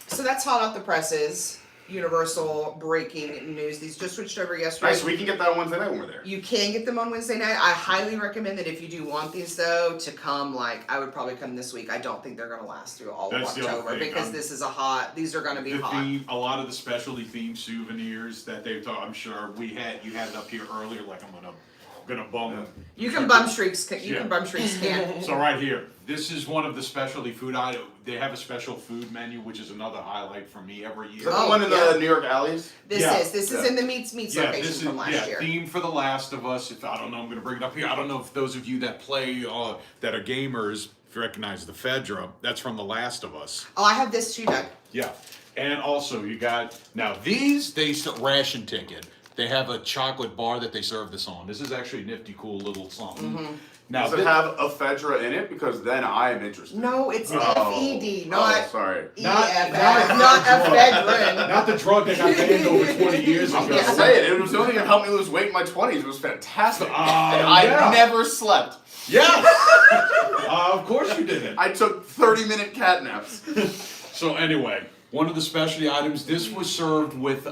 So that's hot off the presses. Universal breaking news. These just switched over yesterday. Nice, we can get that on Wednesday night when we're there. You can get them on Wednesday night. I highly recommend that if you do want these, though, to come, I would probably come this week. I don't think they're going to last through all of October, because this is these are going to be hot. A lot of the specialty themed souvenirs that they've taught, I'm sure you had it up here earlier, like I'm gonna bum. You can bum shrieks. You can bum shrieks. So right here, this is one of the specialty food items. They have a special food menu, which is another highlight for me every year. Is that the one in the New York alleys? This is in the Meats location from last year. Theme for The Last of Us. If I don't know, I'm gonna bring it up here. I don't know if those of you that play that are gamers, if you recognize the Fedra, that's from The Last of Us. Oh, I have this too, Doug. Yeah, and also you got these. They ration ticket. They have a chocolate bar that they serve this on. This is actually a nifty, cool little something. Now, Does it have ephedra in it? Because then I am interested. No, it's FED, not sorry. Not ephedrine. Not the drug that got banned over 20 years ago. I'm just saying, it was the only thing that helped me lose weight in my 20s. It was fantastic. And yeah. I never slept. Yeah. Of course you didn't. I took 30-minute cat naps. So anyway, one of the specialty items, this was served with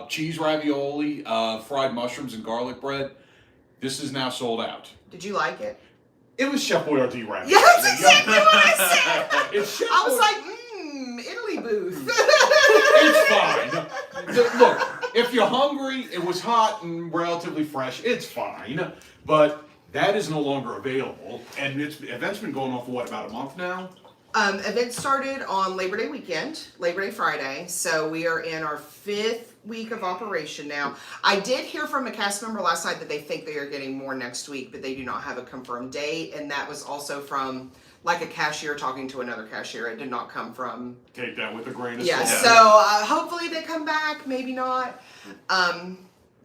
cheese ravioli, fried mushrooms, and garlic bread. This is now sold out. Did you like it? It was Chef Boyardee ravioli. Yeah, that's exactly what I said. It's Chef I was like, Italy booth. It's fine. Look, if you're hungry, it was hot and relatively fresh. It's fine. But that is no longer available. And event's been going on for what, about a month now? Event started on Labor Day weekend, Labor Day Friday, so we are in our 5th week of operation now. I did hear from a cast member last night that they think they are getting more next week, but they do not have a confirmed date, and that was also from like a cashier talking to another cashier. It did not come from... Take that with a grain of Yeah, salt. so hopefully they come back, maybe not.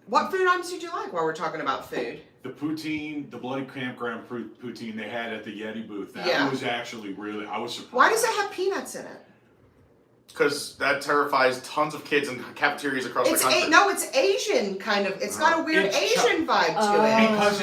What food items did you like while we're talking about food? The poutine, the bloody campground poutine they had at the Yeti booth. That was actually really, I was surprised. Why does it have peanuts in it? Because that terrifies tons of kids in cafeterias across the country. No, it's Asian kind of. It's got a weird Asian vibe to it. Because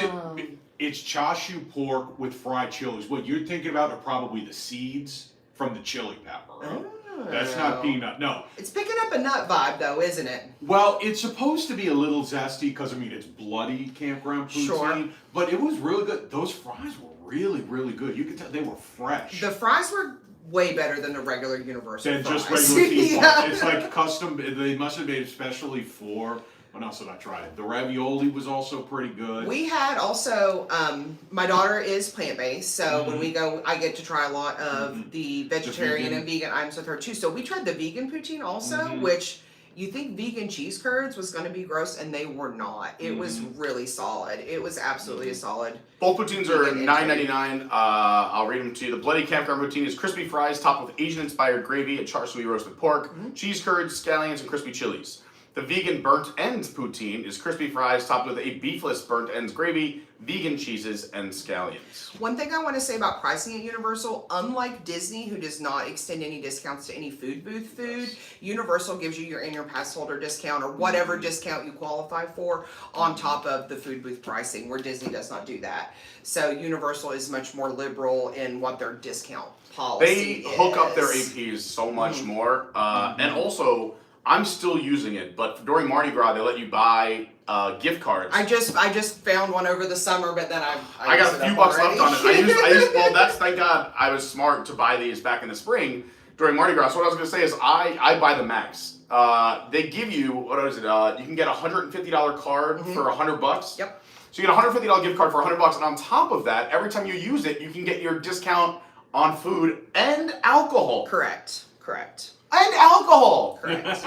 it's chashu pork with fried chilies. What you're thinking about are probably the seeds from the chili pepper. Oh. That's not peanut, no. It's picking up a nut vibe though, isn't it? Well, it's supposed to be a little zesty because, I mean, it's bloody campground poutine. Sure. But it was really good. Those fries were really, really good. You could tell they were fresh. The fries were way better than the regular Universal Than fries. just regular theme Yeah. park. It's like custom, they must have made it especially for, what else did I try? The ravioli was also pretty good. We had also, my daughter is plant-based, so when we go, I get to try a lot of the vegetarian and vegan items with her too. So we tried the vegan poutine also, which you think vegan cheese curds was going to be gross, and they were not. It was really solid. It was absolutely a solid. Both poutines are Vegan $9.99. I'll read them to you. The bloody campground poutine is crispy fries topped with Asian-inspired gravy and char siu roasted pork, cheese curds, scallions, and crispy chilies. The vegan burnt ends poutine is crispy fries topped with a beefless burnt ends gravy, vegan cheeses, and scallions. One thing I want to say about pricing at Universal, unlike Disney, who does not extend any discounts to any food booth food, Universal gives you your in-your pass holder discount or whatever discount you qualify for on top of the food booth pricing, where Disney does not do that. So Universal is much more liberal in what their discount policy They hook up their is. APs so much more. And also, I'm still using it, but during Mardi Gras, they let you buy gift cards. I just found one over the summer, but then I got a few bucks left on it. Well, that's, thank God I was smart to buy these back in the spring during Mardi Gras. So what I was going to say is I buy the max. They give you, what is it, you can get a $150 card for $100. Yep. So you get a $150 gift card for $100, and on top of that, every time you use it, you can get your discount on food and alcohol. Correct. And alcohol. Correct.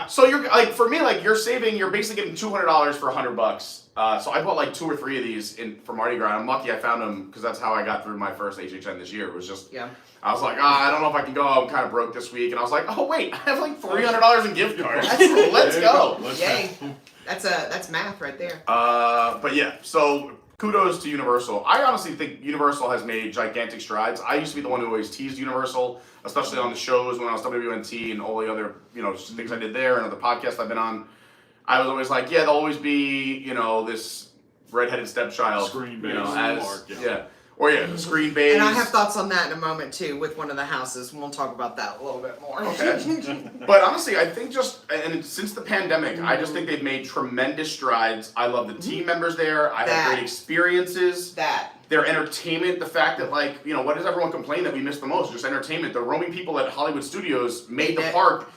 So you're like, for me, like you're basically getting $200 for $100. So I bought like 2 or 3 of these for Mardi Gras. I'm lucky I found them because that's how I got through my first HHN this year. It was just, I was like, I don't know if I can go. I'm kind of broke this week, and I was like, oh wait, I have like $300 in gift cards. Let's go. Yay. That's math right there. But yeah, so kudos to Universal. I honestly think Universal has made gigantic strides. I used to be the one who always teased Universal, especially on the shows when I was WNT and all the other, things I did there and other podcasts I've been on. I was always like, they'll always be, this redheaded stepchild. Screen-based. Screen-based. And I have thoughts on that in a moment too with one of the houses, and we'll talk about that a little bit more. Okay. But honestly, I think since the pandemic, I just think they've made tremendous strides. I love the team members there. I've had great experiences. Their entertainment, the fact that what does everyone complain that we miss the most? Just entertainment. The roaming people at Hollywood Studios made the park.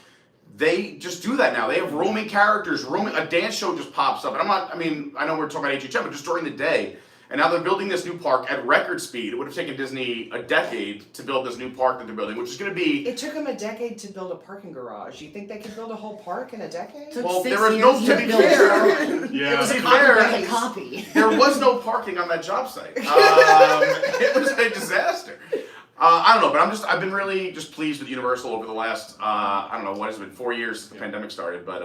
They just do that now. They have roaming characters, a dance show just pops up. And I know we're talking about HHN, but just during the day. And now they're building this new park at record speed. It would have taken Disney a decade to build this new park that they're building, which is going to be... It took them a decade to build a parking garage. You think they could build a whole park in a decade? Well, there was no... To be fair, it was a copy. There was no parking on that job site. It was a disaster. I don't know, but I've been really just pleased with Universal over the last, what has it been, 4 years since the pandemic started, but...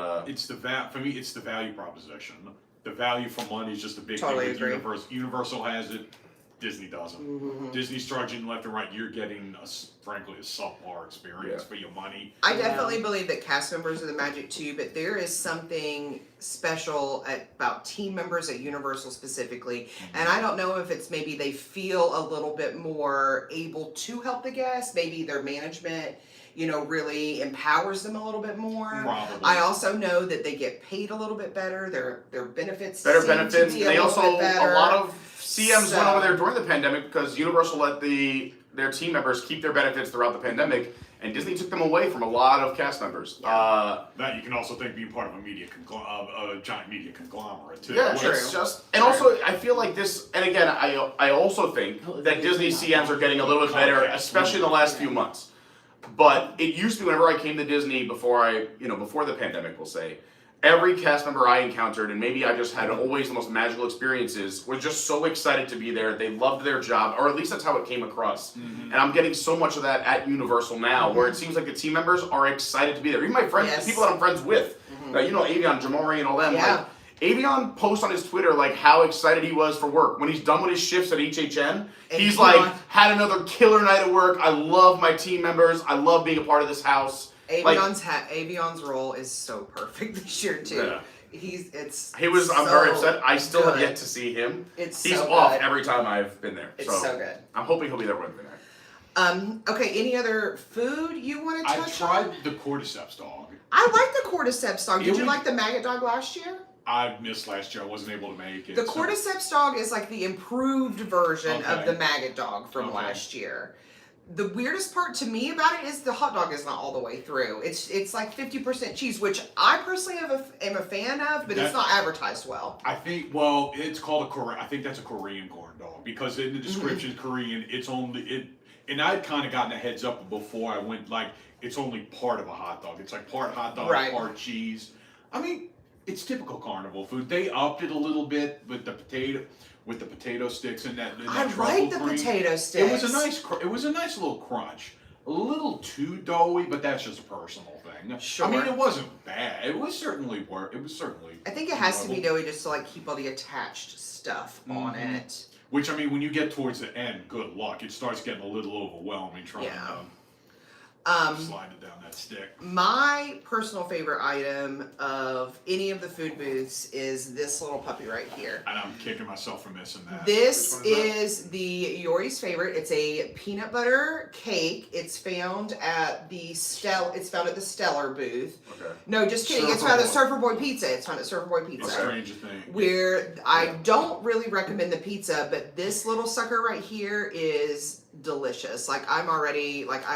For me, it's the value proposition. The value for money is just a big Totally thing with agree. Universal. Universal has it. Disney doesn't. Disney's charging left and right. You're getting, frankly, a subpar experience for your money. I definitely believe that cast members are the magic too, but there is something special about team members at Universal specifically, and I don't know if it's maybe they feel a little bit more able to help the guests, maybe their management really empowers them a little bit more. Probably. I also know that they get paid a little bit better. Their benefits Better seem benefits. to be They a also little bit better. a lot of CMs So- went over there during the pandemic because Universal let their team members keep their benefits throughout the pandemic, and Disney took them away from a lot of cast members. That you can also think being part of a giant media conglomerate too. Yeah, True. it's just, and also I feel like this, and again, I also think that Disney CMs are getting a little bit better, especially in the last few months. But it used to be whenever I came to Disney before the pandemic, we'll say, every cast member I encountered, and maybe I just had always the most magical experiences, was just so excited to be there. They loved their job, or at least that's how it came across. And I'm getting so much of that at Universal now, where it seems like the team members are excited to be there. Even my friends, the people that I'm friends with, Avion, Jamori, and all them. Yeah. Like, Avion posts on his Twitter like how excited he was for work. When he's done with his shifts at HHN, he's like, had another killer night at work. I love my team members. I love being a part of this house. Avion's role is so perfect this year too. Yeah. I'm very upset. I still have yet to see him. He's so off good. every time I've been there. It's so good. I'm hoping he'll be there when I'm there. Okay, any other food you want to touch on? I tried the cordyceps dog. I like the cordyceps dog. Did you was- like the maggot dog last year? I missed last year. I wasn't able to make it. The cordyceps dog is like the improved version of Okay. the maggot dog from last year. The weirdest part to me about it is the hot dog is not all the way through. It's like 50% cheese, which I personally am a fan of, but it's not advertised well. I think, it's called I think that's a Korean corn dog, because in the description, Korean, and I'd kind of gotten a heads up before I went, like, it's only part of a hot dog. It's like part hot dog, Right. part cheese. I mean, it's typical carnival food. They upped it a little bit with the potato sticks and that. I truffle like the cream. potato sticks. It was a nice little crunch. A little too doughy, but that's just a personal thing. Sure. I mean, it wasn't bad. It was certainly. I think it has to be doughy just to like keep all the attached stuff on it. Which, I mean, when you get towards the end, good luck. It starts getting a little overwhelming trying to slide it down that stick. My personal favorite item of any of the food booths is this little puppy right here. And I'm kicking myself for missing that. This is the Yori's favorite. It's a peanut butter cake. It's found at the Stellar booth. Okay. No, just kidding. It's found at Surfer Boy Pizza. It's found at Surfer Boy Pizza. It's Stranger Thing. Where I don't really recommend the pizza, but this little sucker right here is delicious. Like I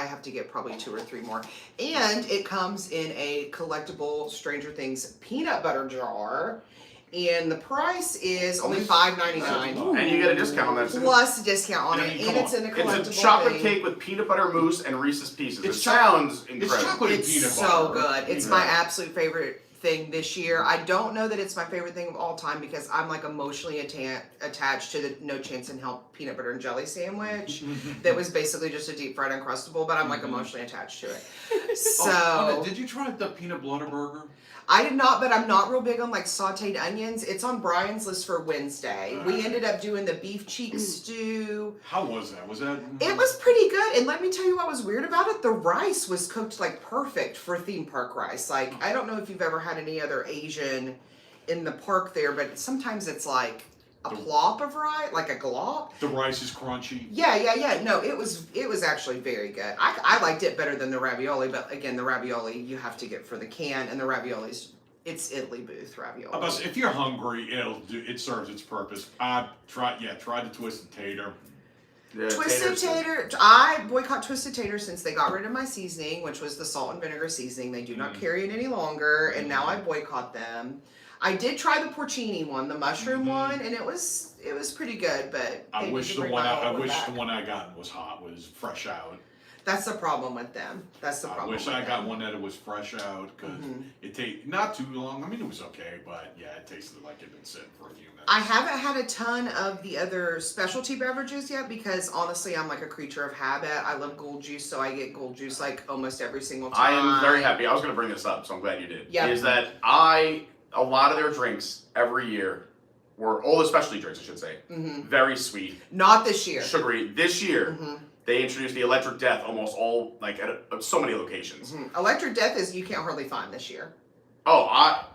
have to get probably 2 or 3 more. And it comes in a collectible Stranger Things peanut butter jar. And the price is only $5.99. And you get a discount on that too. Plus a discount on I it. mean, And come it's on. in a collectible It's a chocolate thing. cake with peanut butter mousse and Reese's Pieces. It's It sounds It's incredible. chocolate and It's peanut so butter. good. It's my absolute favorite thing this year. I don't know that it's my favorite thing of all time because I'm like emotionally attached to the No Chance in Hell peanut butter and jelly sandwich that was basically just a deep fried Uncrustable, but I'm like emotionally attached to it. So Did you try the peanut butter burger? I did not, but I'm not real big on like sauteed onions. It's on Brian's list for Wednesday. We ended up doing the beef cheek stew. How was that? Was that? It was pretty good, and let me tell you what was weird about it. The rice was cooked like perfect for theme park rice. Like, I don't know if you've ever had any other Asian in the park there, but sometimes it's like a plop of rice, like a glop. The rice is crunchy. Yeah. No, it was actually very good. I liked it better than the ravioli, but again, the ravioli you have to get for the can, and the raviolis, it's Italy booth ravioli. If you're hungry, it serves its purpose. I tried the twisted tater. Yeah, Twisted tater. I boycott Twisted Tater since they got rid of my seasoning, which was the salt and vinegar seasoning. They do not carry it any longer, and now I boycott them. I did try the porcini one, the mushroom one, and it was pretty good. But I they wish need to the bring one my I old wish back. the one I got was fresh out. That's the problem with them. That's the I problem. wish with I got them. one that it was fresh out because it tasted not too long. I mean, it was okay, but yeah, it tasted like it had been sitting for a few minutes. I haven't had a ton of the other specialty beverages yet because honestly, I'm like a creature of habit. I love gold juice, so I get gold juice like almost every single I time. am very happy. I was going to bring this up, so I'm glad you did. Yep. Is that a lot of their drinks every year were all the specialty drinks, I should say. Very sweet, Not this year. sugary. This year, they introduced the Electric Death almost all, like, at so many locations. Electric Death is you can't hardly find this year. Oh,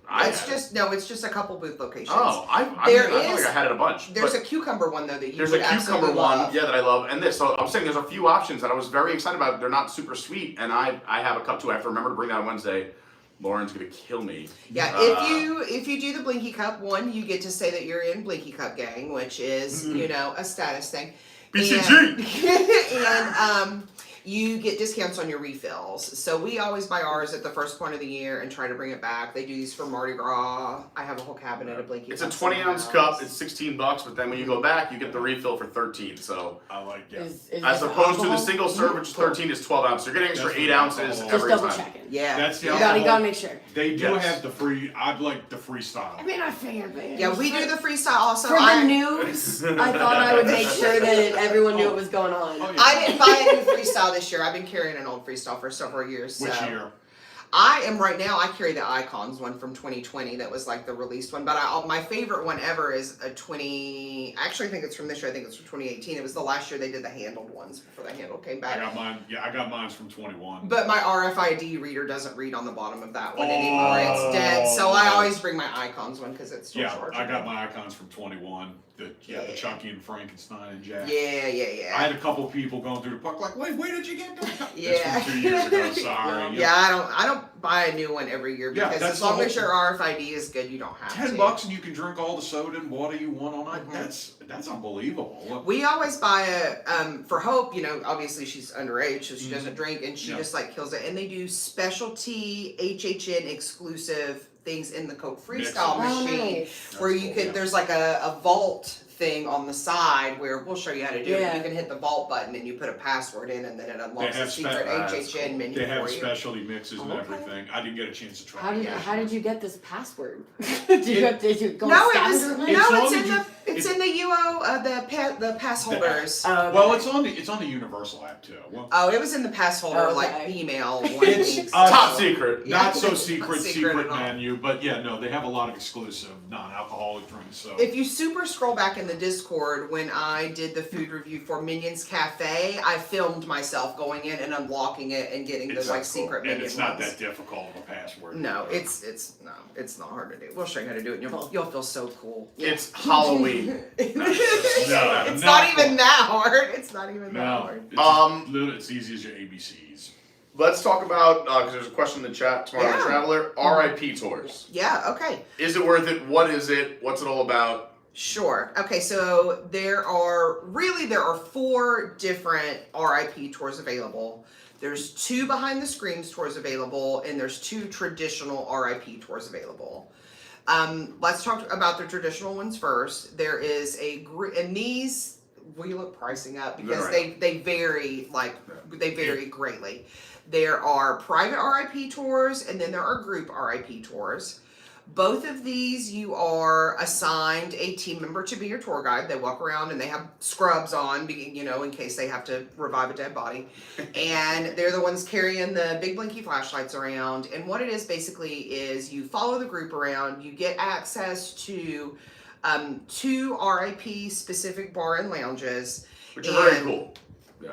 It's just a couple booth locations. Oh, I There feel like is- I had it a bunch. There's but a cucumber one though that you there's would a cucumber absolutely one, love. yeah, that I love, and this. So I'm saying there's a few options that I was very excited about. They're not super sweet, and I have a cup too. I have to remember to bring that on Wednesday. Lauren's gonna kill me. Yeah, if you do the Blinky Cup one, you get to say that you're in Blinky Cup gang, which is a status thing. BCG. And you get discounts on your refills. So we always buy ours at the first point of the year and try to bring it back. They do these for Mardi Gras. I have a whole cabinet of Blinky It's a Cups 20-ounce in my cup. house. It's $16, but then when you go back, you get the refill for $13. So I like that. Is as this opposed to the alcohol? single serve, which is 13, is 12 ounces. You're getting extra That's 8 the ounces alcohol. Just every double time. checking. Yeah. That's the You alcohol. gotta make sure. They do Yes. have the free. I'd like the freestyle. I mean, I figured, but Yeah, we do the freestyle also. For the I noobs, I thought I would make sure that everyone knew what was going on. Oh, yeah. I didn't buy a new freestyle this year. I've been carrying an old freestyle for several years. Which so. year? I am right now. I carry the Icons one from 2020. That was like the released one. But my favorite one ever is a 20. Actually, I think it's from this year. I think it's from 2018. It was the last year they did the handled ones before the handled came I back. got mine. Yeah, I got mine from 21. But my RFID reader doesn't read on the bottom of that one anymore. It's dead. So I always bring my Icons one because it's still Yeah, short. I got my icons from 21. The Chunky and Frankenstein and Jack. Yeah. I had a couple people going through the park like, wait, where did you get that? Yeah. That's from 2 years ago. Sorry. Yeah, I don't buy a new one every year Yeah, because that's as long the as whole- your RFID is good, you don't have to. $10 and you can drink all the soda and water you want all night. Mhm. That's unbelievable. We always buy for Hope, obviously she's underage, so she doesn't drink, and she Yeah. just like kills it. And they do specialty HHN exclusive things in the Coke Freestyle Oh, machine nice. where That's you cool, could, yeah. there's like a vault thing on the side where we'll show you how to do it. Yeah. You can hit the vault button and you put a password in and then it They unlocks a have secret that's HHN cool. menu They have for you. specialty mixes and Okay. everything. I didn't get a chance to try How it. did you get this password? did you go No, on it was scavenger no, hunt? it's in the UO the pass holders. Okay. Well, it's on the Universal app too. Well, Oh, it was in the pass holder like Okay. email one It's, week. Top secret. Yeah. not so Not secret secret at all. menu, but yeah, no, they have a lot of exclusive non-alcoholic drinks. So If you super scroll back in the Discord, when I did the food review for Minions Cafe, I filmed myself going in and unlocking it and getting It's the like that cool. secret and minion it's not ones. that difficult of a password. No, it's not hard to do. We'll show you how to do it, and you'll feel so cool. It's Halloween. It's No, not even that hard. It's not even that No, hard. it's easy as your ABCs. Let's talk about because there's a question in the chat. Tomorrowland Yeah. Traveler. RIP tours. Yeah. Okay. Is it worth it? What is it? What's it all about? Sure. Okay, so there are 4 different RIP tours available. There's 2 behind the screens tours available, and there's 2 traditional RIP tours available. Let's talk about the traditional ones first. There is a group, and these we look pricing up because Right. they vary greatly. There are private RIP tours, and then there are group RIP tours. Both of these, you are assigned a team member to be your tour guide. They walk around and they have scrubs on, in case they have to revive a dead body. And they're the ones carrying the big blinky flashlights around. And what it is basically is you follow the group around, you get access to 2 RIP specific bar and lounges. Which is very And- cool. Yeah.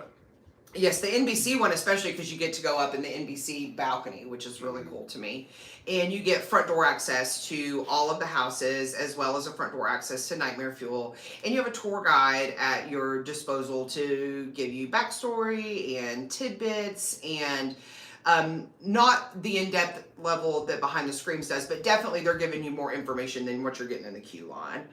Yes, the NBC one, especially because you get to go up in the NBC balcony, which is really cool to me. And you get front door access to all of the houses, as well as a front door access to Nightmare Fuel. And you have a tour guide at your disposal to give you backstory and tidbits and not the in-depth level that Behind the Screams does, but definitely they're giving you more information than what you're getting in the queue line.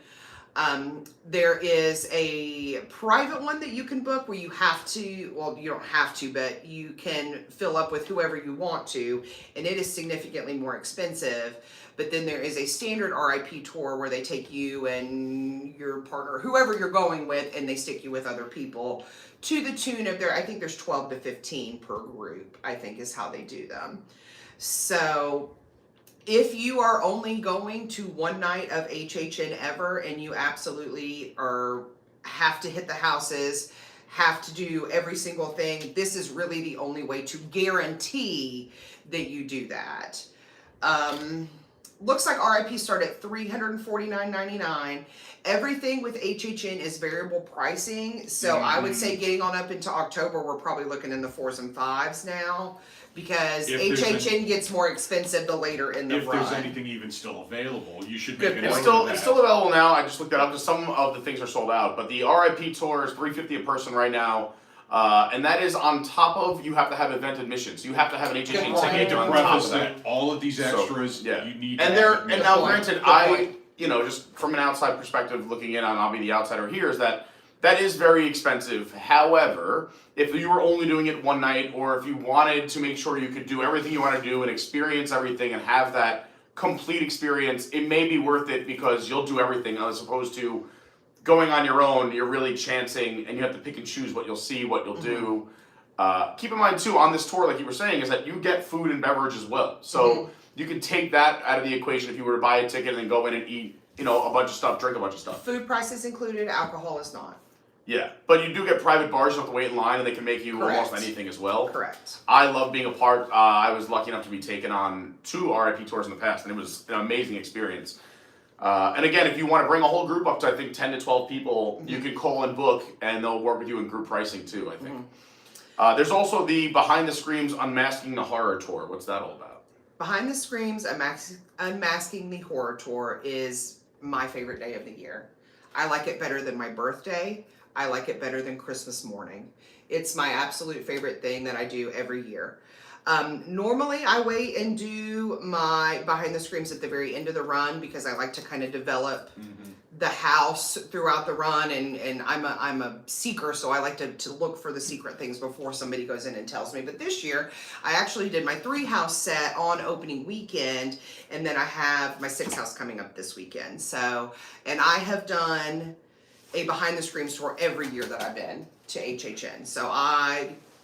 There is a private one that you can book where you have to, well, you don't have to, but you can fill up with whoever you want to, and it is significantly more expensive. But then there is a standard RIP tour where they take you and your partner, whoever you're going with, and they stick you with other people to the tune of I think there's 12 to 15 per group, I think is how they do them. So if you are only going to one night of HHN ever and you absolutely have to hit the houses, have to do every single thing, this is really the only way to guarantee that you do that. looks like RIP start at $349.99. Everything with HHN is variable pricing, so I would say getting on up into October, we're probably looking in the 4s and 5s now, because If there's HHN gets more expensive the later in the If run. there's anything even still available, you should Good make an It's point. effort still of that. it's still available now. I just looked it up. Just some of the things are sold out, but the RIP tour is $350 a person right now, and that is on top of you have to have event admission. So you have to have an HHN Good ticket point. I need to on top preface of that. that all of these So, extras, yeah. you need to And have there, admission. and now point. granted, Good point. just from an outside perspective looking in, and I'll be the outsider here, is that is very expensive. However, if you were only doing it one night, or if you wanted to make sure you could do everything you want to do and experience everything and have that complete experience, it may be worth it because you'll do everything as opposed to going on your own. You're really chancing, and you have to pick and choose what you'll see, what you'll do. Keep in mind too, on this tour, like you were saying, is that you get food and beverage as well. So you can take that out of the equation if you were to buy a ticket and then go in and eat, a bunch of stuff, drink a bunch of stuff. Food prices included, alcohol is not. Yeah, but you do get private bars. You don't have to wait in line, and they can make you almost Correct. anything as well. Correct. I love being a part. I was lucky enough to be taken on 2 RIP tours in the past, and it was an amazing experience. And again, if you want to bring a whole group up to, I think, 10 to 12 people, you can call and book, and they'll work with you in group pricing too, I think. There's also the Behind the Screams Unmasking the Horror Tour. What's that all about? Behind the Screams Unmasking the Horror Tour is my favorite day of the year. I like it better than my birthday. I like it better than Christmas morning. It's my absolute favorite thing that I do every year. Normally I wait and do my Behind the Screams at the very end of the run because I like to kind of develop the house throughout the run, and I'm a seeker, so I like to look for the secret things before somebody goes in and tells me. But this year I actually did my 3 house set on opening weekend, and then I have my 6 house coming up this weekend. So, and I have done a Behind the Screams tour every year that I've been to HHN. So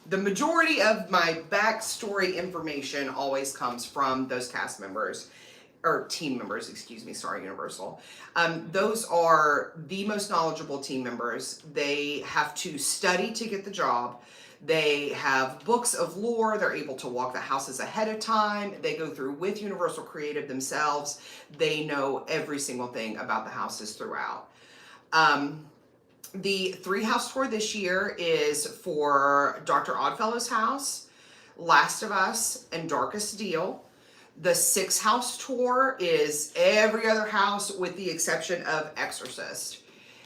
the majority of my backstory information always comes from those cast members, or team members, excuse me, sorry, Universal. Those are the most knowledgeable team members. They have to study to get the job. They have books of lore. They're able to walk the houses ahead of time. They go through with Universal Creative themselves. They know every single thing about the houses throughout. The 3 house tour this year is for Dr. Oddfellow's house, Last of Us, and Darkest Deal. The 6 house tour is every other house with the exception of Exorcist.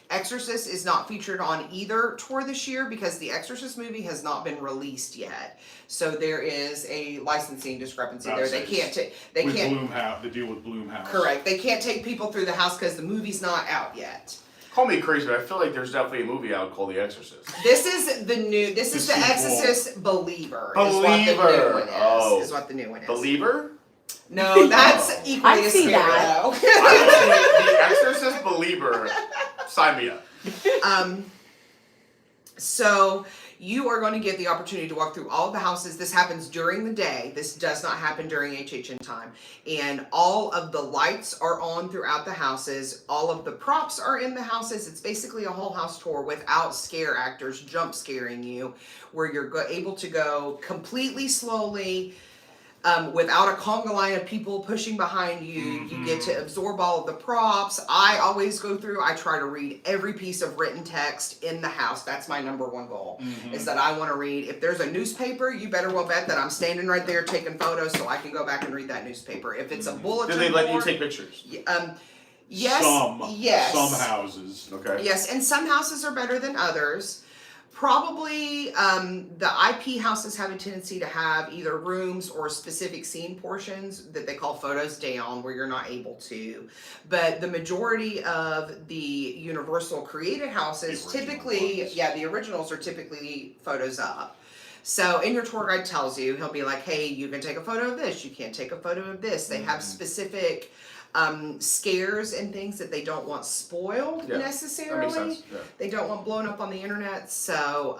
Exorcist is not featured on either tour this year because the Exorcist movie has not been released yet. So there is a licensing discrepancy there. They can't take, they with can't, Bloomhouse, the deal with Bloomhouse. correct. They can't take people through the house because the movie's not out yet. Call me crazy, but I feel like there's definitely a movie out called The Exorcist. This is the new, this is the sequel. Exorcist Believer. Believer. Is what the new one is. Believer? No, that's Oh. equally I've as seen scary that. though. The Exorcist Believer. Sign me up. So you are going to get the opportunity to walk through all of the houses. This happens during the day. This does not happen during HHN time. And all of the lights are on throughout the houses. All of the props are in the houses. It's basically a whole house tour without scare actors jump scaring you, where you're able to go completely slowly, without a conga line of people pushing behind you. You get to absorb all of the props. I always go through, I try to read every piece of written text in the house. That's my number one goal, is that I want to read. If there's a newspaper, you better well bet that I'm standing right there taking photos so I can go back and read that newspaper. If it's a bulletin Did they let you board, take pictures? yes, yes. Some houses. Okay. Yes, and some houses are better than others. Probably the IP houses have a tendency to have either rooms or specific scene portions that they call photos down where you're not able to. But the majority of the Universal created houses The original typically, ones. the originals are typically photos up. So in your tour guide tells you, he'll be like, hey, you can take a photo of this, you can't take a photo of this. They have specific scares and things that they don't want spoiled Yeah, necessarily. That makes sense. Yeah. They don't want blown up on the internet, so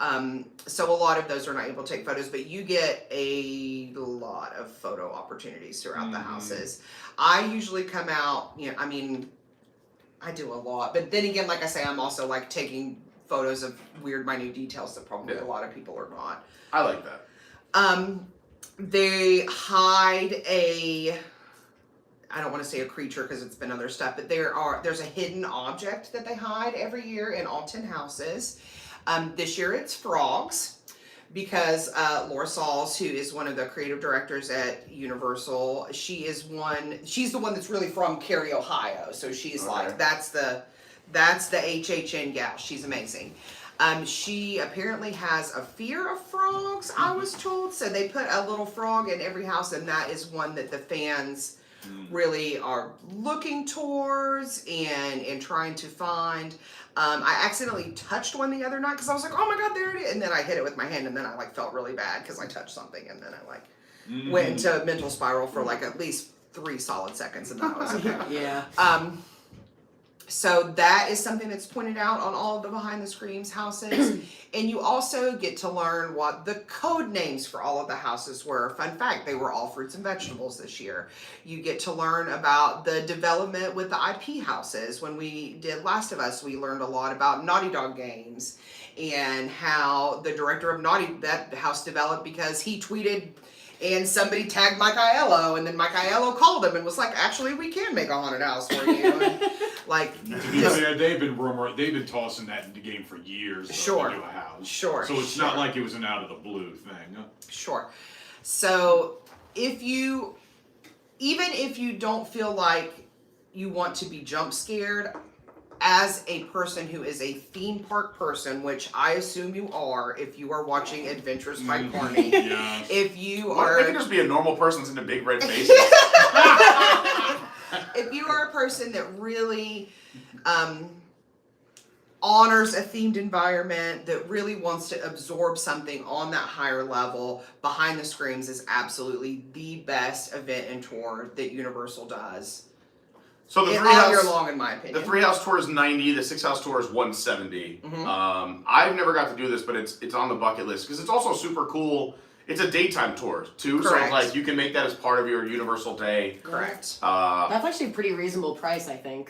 so a lot of those are not able to take photos, but you get a lot of photo opportunities throughout the houses. I usually come out, I mean, I do a lot, but then again, like I say, I'm also like taking photos of weird minute details that probably a lot of people are not. I like that. They hide I don't want to say a creature because it's been other stuff, but there's a hidden object that they hide every year in all 10 houses. This year it's frogs. Because Laura Sauls, who is one of the creative directors at Universal, she's the one that's really from Cary, Ohio. So she's like, that's the HHN gal. She's amazing. She apparently has a fear of frogs, I was told. So they put a little frog in every house, and that is one that the fans really are looking towards and trying to find. I accidentally touched one the other night because I was like, oh my God, there it is. And then I hit it with my hand, and then I like felt really bad because I touched something, and then I like went into a mental spiral for like at least 3 solid seconds, and that was okay. Yeah. So that is something that's pointed out on all of the Behind the Screams houses. And you also get to learn what the code names for all of the houses were. Fun fact, they were all fruits and vegetables this year. You get to learn about the development with the IP houses. When we did Last of Us, we learned a lot about Naughty Dog games and how the director of that house developed because he tweeted and somebody tagged Mike Aiello, and then Mike Aiello called him and was like, actually, we can make a haunted house for you. And, like, they've been tossing that into game for years. Sure. To do a house. Sure. So it's not like it was an out of the blue thing. Sure. So even if you don't feel like you want to be jump scared, as a person who is a theme park person, which I assume you are if you are watching Adventures by Carney. Yes. If you Why are... don't they just be a normal person into big red faces? If you are a person that really honors a themed environment, that really wants to absorb something on that higher level, Behind the Screams is absolutely the best event and tour that Universal does. So the all year long, in my opinion. The 3-house tour is 90. The 6-house tour is 170. Mm-hmm. I've never got to do this, but it's on the bucket list because it's also super cool. It's a daytime tour too, Correct. so like you can make that as part of your Universal day. Correct. That's actually a pretty reasable price, I think.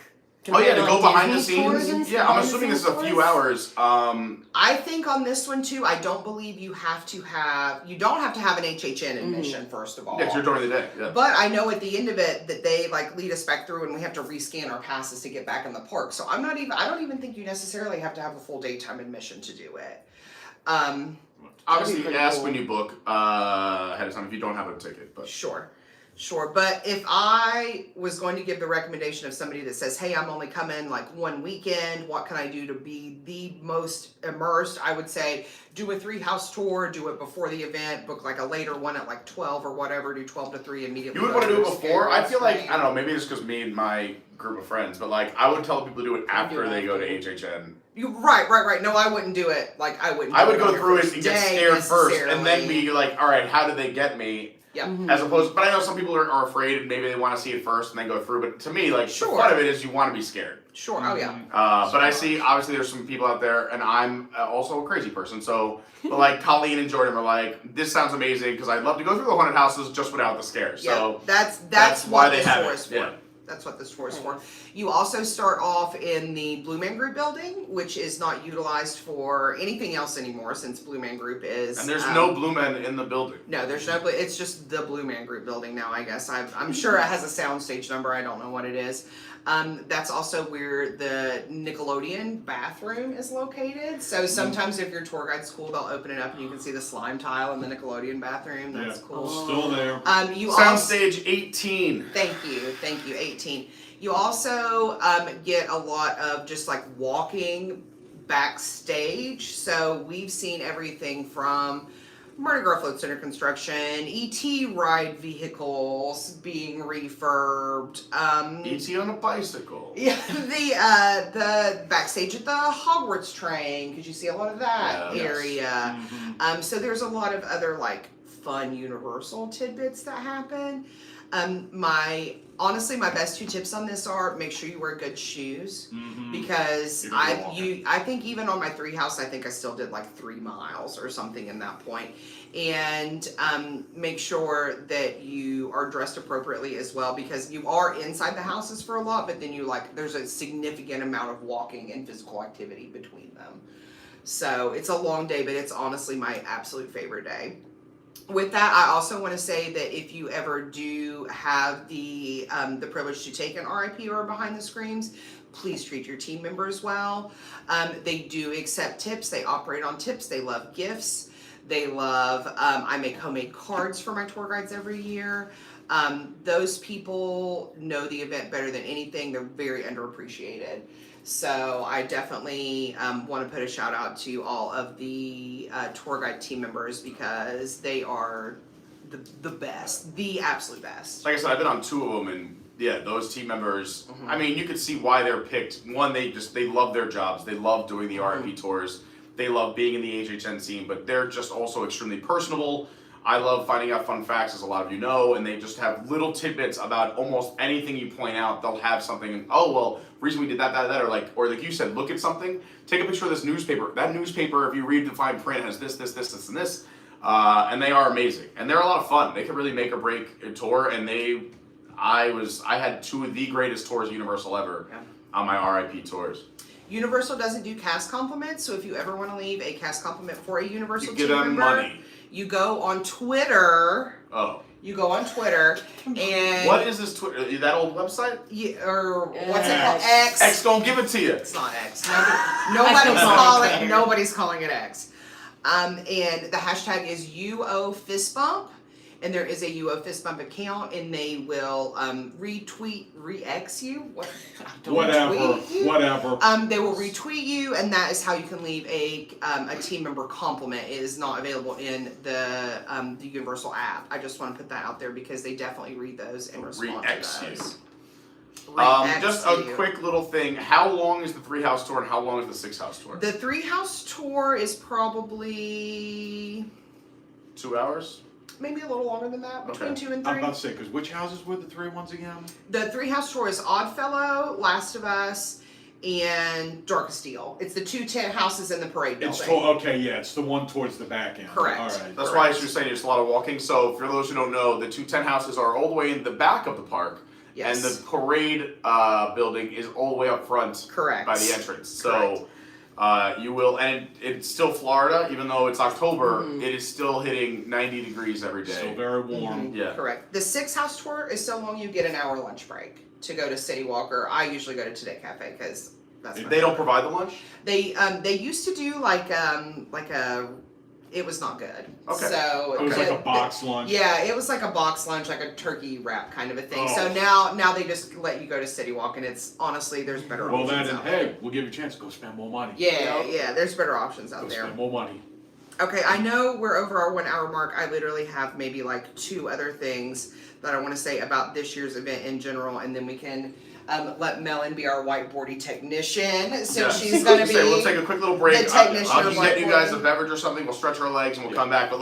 Oh yeah, to Compared go like behind the Disney tours and scenes. stuff, Yeah, I'm assuming this is a few hours. I think on this one too, I don't believe you don't have to have an HHN admission, first of all. Yeah, 'cause you're during the day. Yeah. But I know at the end of it that they like lead us back through and we have to rescan our passes to get back in the park. So I don't even think you necessarily have to have a full daytime admission to do it. Obviously, pretty ask cool. when you book ahead of time if you don't have a ticket. But Sure, but if I was going to give the recommendation of somebody that says, hey, I'm only coming like one weekend, what can I do to be the most immersed? I would say do a 3-house tour, do it before the event, book like a later one at like 12 or whatever, do 12 to 3 immediately. you would want to do it before. I feel like, I don't know, maybe it's because me and my group of friends, but like I would tell people to do it after they go to HHN. Right. No, I wouldn't do it. Like I wouldn't. I would do go it through on it your and get first day scared first, and then necessarily. be like, all right, how did they get me? Yeah. As opposed, but I know some people are afraid and maybe they want to see it first and then go through. But to me, like Sure. the fun of it is you want to be scared. Sure. Oh yeah. But I see obviously there's some people out there, and I'm also a crazy person. So, but like Colleen and Jordan are like, this sounds amazing because I'd love to go through the haunted houses just without the scares. Yeah. So That's why what they this have tour it. is for. Yeah. That's what this tour is for. You also start off in the Blue Man Group building, which is not utilized for anything else anymore since Blue Man Group is. And there's no Blue Men in the building. No, there's no. It's just the Blue Man Group building now. I guess I'm sure it has a soundstage number. I don't know what it is. That's also where the Nickelodeon bathroom is located. So sometimes if your tour guide's cool, they'll open it up and you can see the slime tile in the Nickelodeon bathroom. That's cool. Still there. You also, Soundstage 18. Thank you, 18. You also get a lot of just like walking backstage. So we've seen everything from Mardi Gras floats under construction, ET ride vehicles being refurbed. E.T. on a bicycle. Yeah, the backstage at the Hogwarts train, because you see a lot of that Yeah, yes. area. So there's a lot of other like fun Universal tidbits that happen. Honestly, my best 2 tips on this are make sure you wear good shoes because You're gonna go walking. I think even on my 3-house, I think I still did like 3 miles or something in that point. And make sure that you are dressed appropriately as well because you are inside the houses for a lot, but then there's a significant amount of walking and physical activity between them. So it's a long day, but it's honestly my absolute favorite day. With that, I also want to say that if you ever do have the privilege to take an RIP or behind the screens, please treat your team members well. They do accept tips. They operate on tips. They love gifts. They love, I make homemade cards for my tour guides every year. Those people know the event better than anything. They're very underappreciated. So I definitely want to put a shout out to all of the tour guide team members because they are the best, the absolute best. Like I said, I've been on 2 of them, and yeah, those team members. I mean, you could see why they're picked. One, they love their jobs. They love doing the RIP tours. They love being in the HHN scene, but they're just also extremely personable. I love finding out fun facts, as a lot of you know, and they just have little tidbits about almost anything you point out. They'll have something, oh, well, reason we did that, or like you said, look at something, take a picture of this newspaper. That newspaper, if you read the fine print, has this, and this, and they are amazing. And they're a lot of fun. They can really make or break a tour, and I had 2 of the greatest tours of Universal ever on my RIP tours. Universal doesn't do cast compliments, so if you ever want to leave a cast compliment for a Universal You team give them member, money. you go on Twitter. Oh. You go on Twitter and What is this Twitter? That old website? or what's it called? X. X. Don't give it to you. It's not X. Twitter. Nobody's calling it X. And the hashtag is UO Fist Bump. And there is a UO Fist Bump account, and they will re-X you. Whatever. They will retweet you, and that is how you can leave a team member compliment. It is not available in the Universal app. I just want to put that out there because they definitely read those and respond Re-X to those. Just a quick little thing. How long is the 3-house tour, and how long is the 6-house tour? The 3-house tour is probably 2 hours? maybe a little longer than that, between 2 and 3. I'm about to say, because which houses were the 3 ones again? The 3-house tour is Oddfellow, Last of Us, and Darkest Steel. It's the 2 tent houses in the parade building. It's the one towards the back end. Correct. All right. That's why she was saying there's a lot of walking. So for those who don't know, the 2 tent houses are all the way in the back of the park. Yes. And the parade building is all the way up front. Correct. By the entrance. So you will, and it's still Florida, even though it's October, it is still hitting 90 degrees every day. Still very warm. Yeah. Correct. The 6-house tour is so long you get an hour lunch break to go to City Walker. I usually go to Today Cafe because that's my They don't provide the lunch? They used to do like a it was not good. Okay. So It was like a box lunch. Yeah, it was like a box lunch, like a turkey wrap kind of a thing. Oh. So now they just let you go to City Walk, and it's honestly there's better Well, options then, out there. hey, we'll give you a chance to go spend more money. Yeah, there's better options out Go there. spend more money. Okay, I know we're over our 1 hour mark. I literally have maybe like 2 other things that I want to say about this year's event in general, and then we can let Melon be our whiteboarding technician, since she's going to be. We'll take a quick little break. the technician I'll of just get you guys a whiteboarding. beverage or something. We'll stretch our legs and we'll come back. But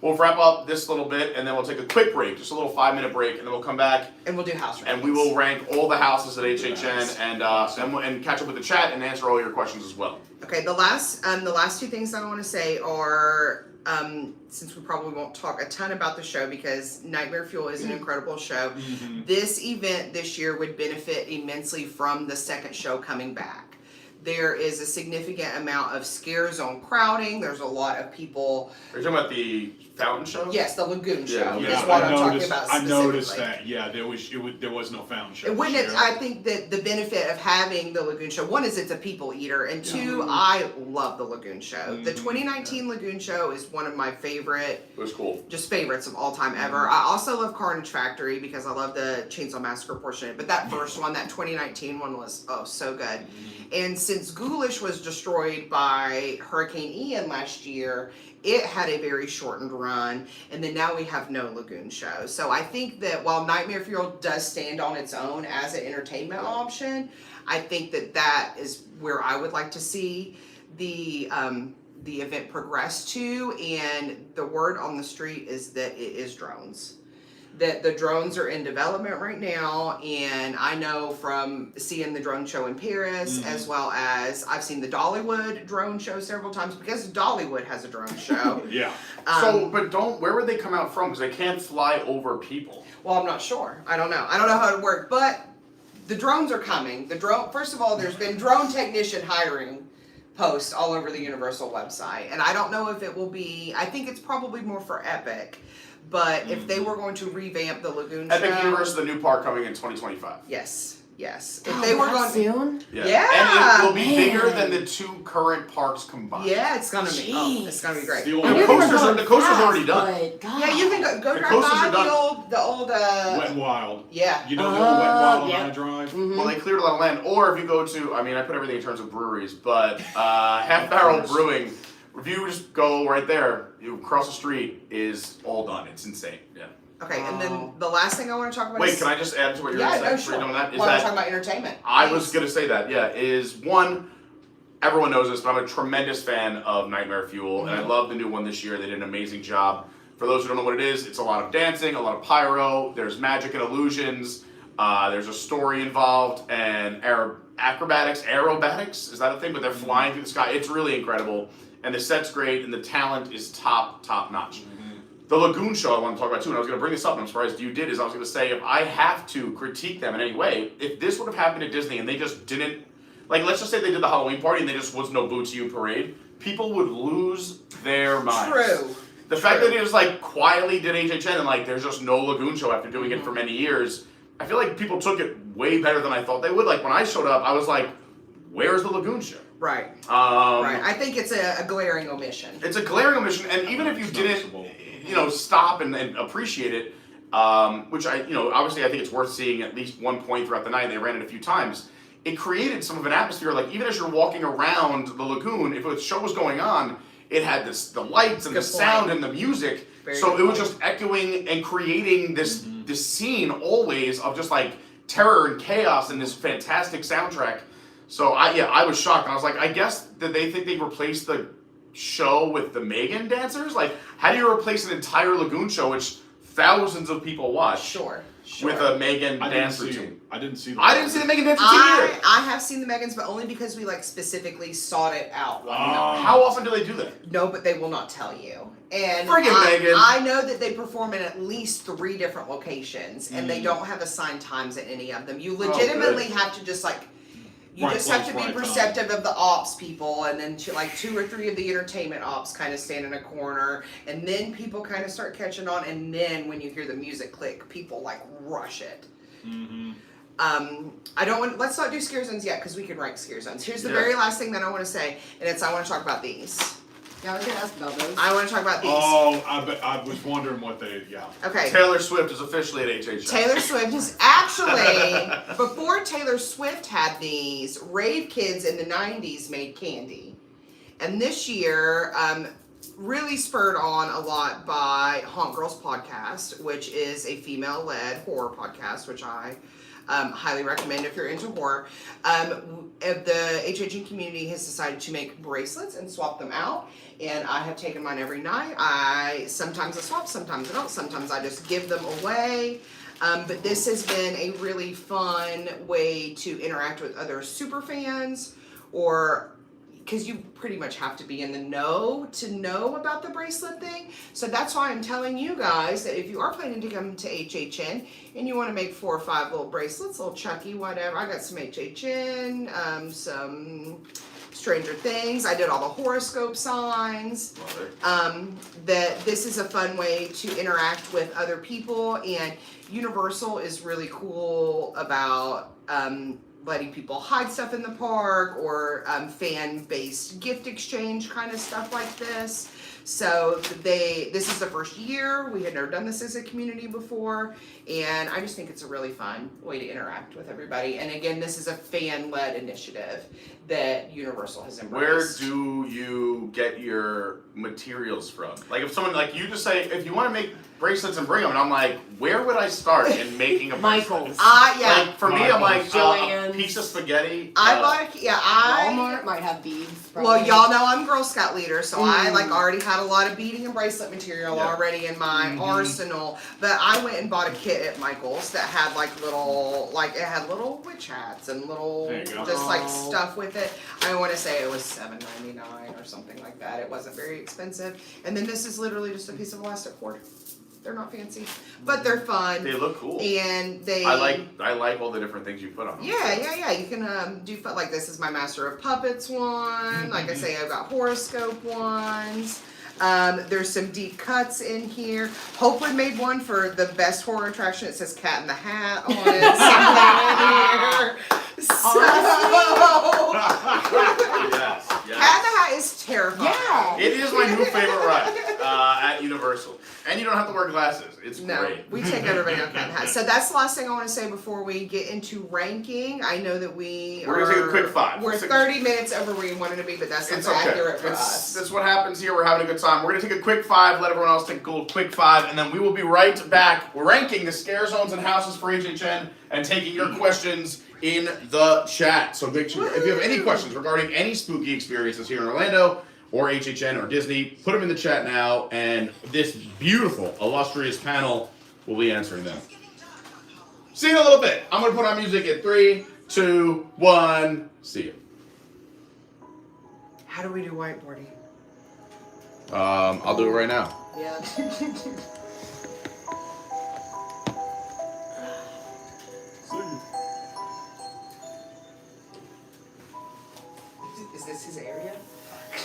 we'll wrap up this little bit and then we'll take a quick break, just a little 5-minute break, and then we'll come back And we'll do house rankings. and we will rank all the houses at HHN and catch up with the chat and answer all your questions as well. Okay, the last 2 things that I want to say are, since we probably won't talk a ton about the show because Nightmare Fuel is an incredible show, this event this year would benefit immensely from the second show coming back. There is a significant amount of scare zone crowding. There's a lot of people. Are you talking about the fountain show? Yes, the Lagoon show is Yeah, what I'm talking about I specifically. noticed that. Yeah, there was no fountain show. And when this it's, year. I think that the benefit of having the Lagoon Show, one is it's a people eater, and 2, I love the Lagoon Show. The 2019 Lagoon Show is one of my favorite, It was cool. just favorites of all time ever. I also love Carnage Factory because I love the Chainsaw Massacre portion of it, but that first one, that 2019 one was, so good. And since Ghoulish was destroyed by Hurricane Ian last year, it had a very shortened run, and then now we have no Lagoon Show. So I think that while Nightmare Fuel does stand on its own as an entertainment option, I think that is where I would like to see the event progress to, and the word on the street is that it is drones. That the drones are in development right now, and I know from seeing the drone show in Paris, as well as I've seen the Dollywood drone show several times because Dollywood has a drone show. Yeah. Where would they come out from? Because they can't fly over people. Well, I'm not sure. I don't know how it would work, but the drones are coming. First of all, there's been drone technician hiring post all over the Universal website. And I don't know if it will be, I think it's probably more for Epic, but if they were going to revamp the Lagoon Epic show. Universe, the new park coming in 2025. Yes. If Oh, they were that going soon. Yeah, and it will be bigger man. than the 2 current parks combined. Yeah, it's gonna be. Oh, it's gonna be great. The The only coaster's already done. But God. Yeah, you can go The drive coasters by are done. the old Wet and Wild. yeah. You know the old Wet and Wild on yeah. High Drive? Well, they cleared a lot of land. Or if you go to, I mean, I put everything in terms of breweries, but Half Barrel Brewing, if you just go right there, you cross the street, is all done. It's insane. Yeah. Okay, and then the last thing I want to talk about Wait, is can I just add to what you're yeah, saying? no, before sure. you doing that? Is While we're that talking about entertainment. I was gonna say that. Yeah, is one. Everyone knows this, but I'm a tremendous fan of Nightmare Fuel, and I love the new one this year. They did an amazing job. For those who don't know what it is, it's a lot of dancing, a lot of pyro. There's magic and illusions. There's a story involved, and aerobatics. Is that a thing? But they're flying through the sky. It's really incredible, and the set's great, and the talent is top notch. The Lagoon show I want to talk about too, and I was going to bring this up, and I'm surprised you did, is I was going to say, if I have to critique them in any way, if this would have happened at Disney and they just didn't, like, let's just say they did the Halloween party and there just was no Boo to You parade, people would lose their minds. True. The fact that he just, like, quietly did HHN and, like, there's just no Lagoon show after doing it for many years, I feel like people took it way better than I thought they would. Like, when I showed up, I was like, where's the Lagoon show? Right. Right. I think it's a glaring omission. It's a glaring omission, and even if you It's didn't, noticeable. stop and appreciate it, which obviously I think it's worth seeing at least one point throughout the night. They ran it a few times. It created some of an atmosphere, like even as you're walking around the lagoon, if a show was going on, it had the lights and Good the point. sound and the music, Very so good it was point. just echoing and creating this scene always of just like terror and chaos and this fantastic soundtrack. So I was shocked. And I was like, I guess that they think they replaced the show with the Megan dancers? Like, how do you replace an entire Lagoon show, which thousands of people watch, Sure. with a Megan I didn't dance see routine? I didn't see I didn't see the Megan dance routine either. I have seen the Megans, but only because we like specifically sought it out. One night. How often do they do that? No, but they will not tell you. And Friggin' Megan. I know that they perform in at least 3 different locations, and they don't have assigned times at any of them. You legitimately have to just like. You Right just have to place, be right perceptive of the ops people, and then 2 or 3 of the entertainment ops kind of stand in a corner, and then people kind of start catching on, and then when you hear the music click, people like rush it. Let's not do scare zones yet, because we can rank scare zones. Here's the very last thing that I want to say, and I want to talk about these. Yeah, I was gonna ask about those. I want to talk about these. Oh, I was wondering what Okay. Taylor Swift is officially at HHN. Taylor Swift is actually, before Taylor Swift had these, rave kids in the 90s made candy. And this year, really spurred on a lot by Haunt Girls Podcast, which is a female-led horror podcast, which I highly recommend if you're into horror. The HHN community has decided to make bracelets and swap them out, and I have taken mine every night. Sometimes I swap, sometimes I don't, sometimes I just give them away. But this has been a really fun way to interact with other super fans, or because you pretty much have to be in the know to know about the bracelet thing. So that's why I'm telling you guys that if you are planning to come to HHN and you want to make 4 or 5 little bracelets, little Chucky, whatever. I got some HHN, some Stranger Things. I did all the horoscope signs. That this is a fun way to interact with other people, and Universal is really cool about letting people hide stuff in the park, or fan-based gift exchange kind of stuff like this. So this is the first year. We had never done this as a community before, and I just think it's a really fun way to interact with everybody. And again, this is a fan-led initiative that Universal has embraced. Where do you get your materials from? Like, if someone, like, you just say, if you want to make bracelets and bring them, and I'm like, where would I start in making a bracelet? Michael's. Yeah. Like, for me, I'm like, a Joann's. piece of spaghetti. I bought Walmart might have beads. Well, probably. y'all know I'm Girl Scout leader, so I like already had a lot of beading and bracelet material already in my arsenal. But I went and bought a kit at Michael's that had it had little witch hats and little There you go. just like stuff with it. I want to say it was $7.99 or something like that. It wasn't very expensive. And then this is literally just a piece of elastic cord. They're not fancy, but they're fun. They look cool. And they. I like all the different things you put on them. Yeah. You can do fun. Like this is my Master of Puppets one. Like I say, I've got horoscope ones. There's some deep cuts in here. Hopewood made one for the best horror attraction. It says Cat in the Hat on it. Somewhere in here. So, Yes. Cat in the Hat is terrifying. Yeah. It is my new favorite ride at Universal. And you don't have to wear glasses. It's No, great. we take everybody on Cat in the Hat. So that's the last thing I want to say before we get into ranking. I know that We're gonna take a quick 5. We're 30 minutes over where you wanted to be, but that's not It's okay. accurate for us. That's what happens here. We're having a good time. We're gonna take a quick 5. Let everyone else take a little quick 5, and then we will be right back. We're ranking the scare zones and houses for HHN and taking your questions in the chat. So make sure if you have any questions regarding any spooky experiences here in Orlando or HHN or Disney, put them in the chat now, and this beautiful, illustrious panel will be answering them. See you in a little bit. I'm gonna put on music at 3, 2, 1. See you. How do we do whiteboarding? I'll do it right now. Yeah. Is this his area?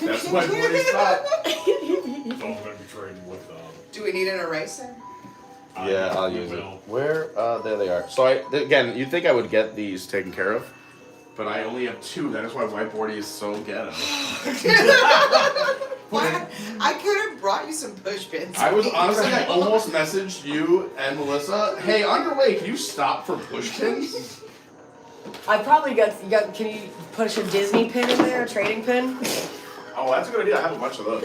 That's my boarding spot. So I'm gonna be trading with Do we need an eraser? Yeah, I'll use it. Where? There they are. So again, you'd think I would get these taken care of, but I only have 2. That is why whiteboarding is so ghetto. Why? I could have brought you some push pins. I was honestly, I almost messaged you and Melissa. Hey, on your way, can you stop for push pins? I probably got. Can you push a Disney pin in there, a trading pin? Oh, that's a good idea. I have a bunch of those.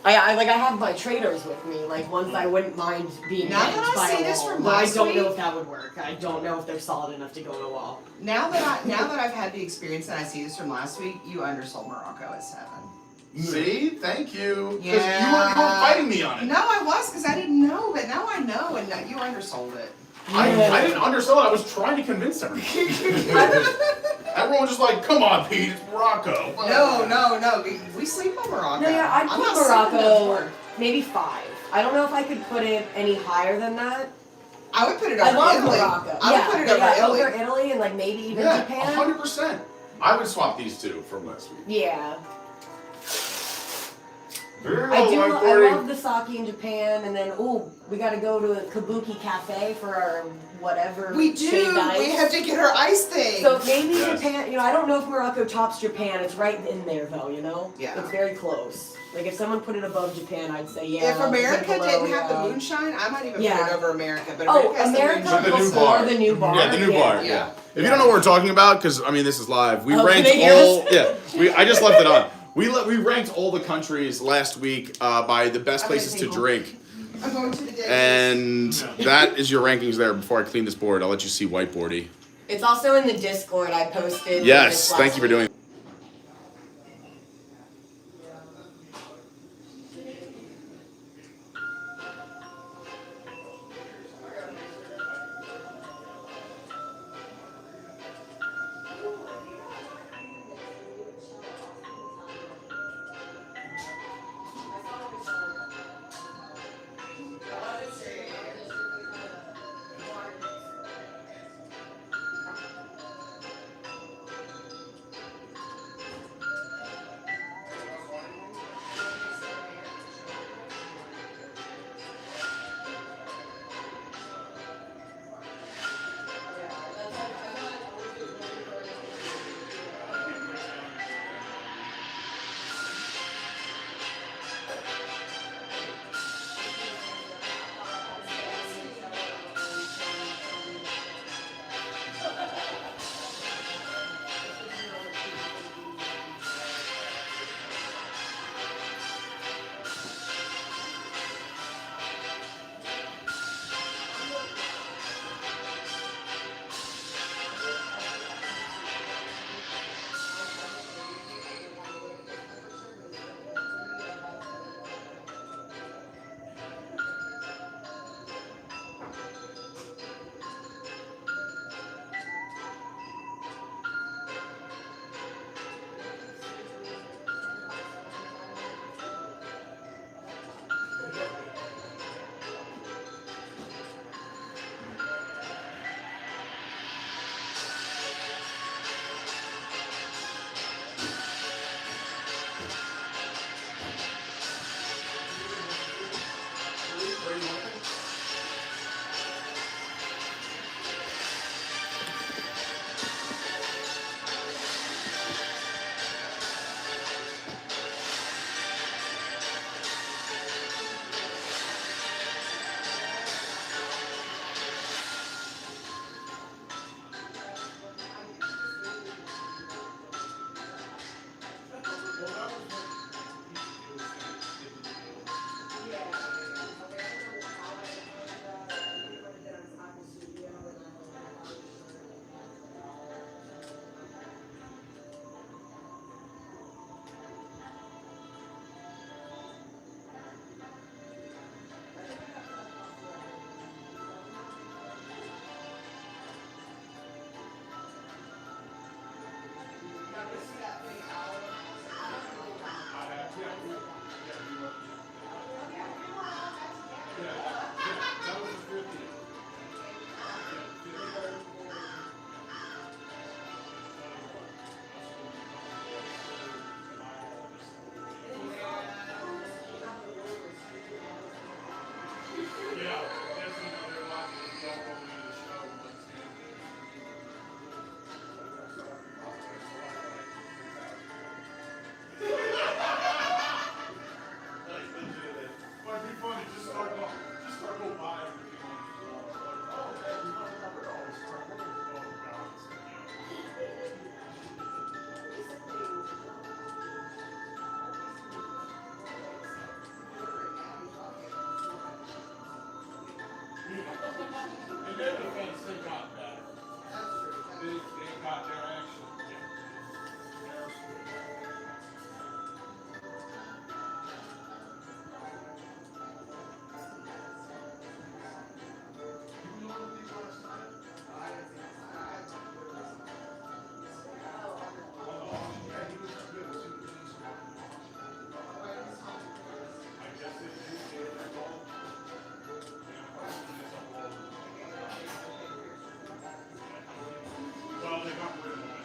I have my traders with me, like ones I wouldn't mind being Now that hanged I by see a this wall, from but I last don't know week- if that would work. I don't know if they're solid enough to go on a wall. Now that I've had the experience and I see this from last week, you undersold Morocco at 7. See? Thank you. Because Yeah. you were fighting me on it. No, I was because I didn't know, but now I know, and now you undersold it. I didn't undersell it. I was trying to convince everyone. Everyone was just like, come on, Pete, it's Morocco. No. We sleep on Morocco. No, yeah, I'd I'm put not sleeping on Morocco board. maybe 5. I don't know if I could put it any higher than that. I would put it I over love Italy. Morocco. I would put it over Italy. Italy and like maybe even Yeah, Japan. 100%. I would swap these 2 from last week. Yeah. Very I well, I Corey. love the sake in Japan, and then we got to go to a Kabuki Cafe for our whatever. We do. shaved ice. We have to get our ice thing. So maybe Yes. Japan. I don't know if Morocco tops Japan. It's right in there though. Yeah. It's very close. Like if someone put it above Japan, I'd say yeah. if America below, didn't have yeah. the moonshine, I might even Yeah. put it over America. But Oh, America has America the moonshine. The new before bar. the new bar. Yeah, the new bar. Yeah. If you don't know what we're talking about, because I mean this is live, we Oh, can ranked they hear all. us? Yeah, I just left it on. We ranked all the countries last week by the best Okay, places to thank you. drink, I'm going to the dentist. and that is your rankings there. Before I clean this board, I'll let you see whiteboardy. It's also in the Discord I posted. Yes, this thank last you for week. doing. got there actually. Well, they got rid of them.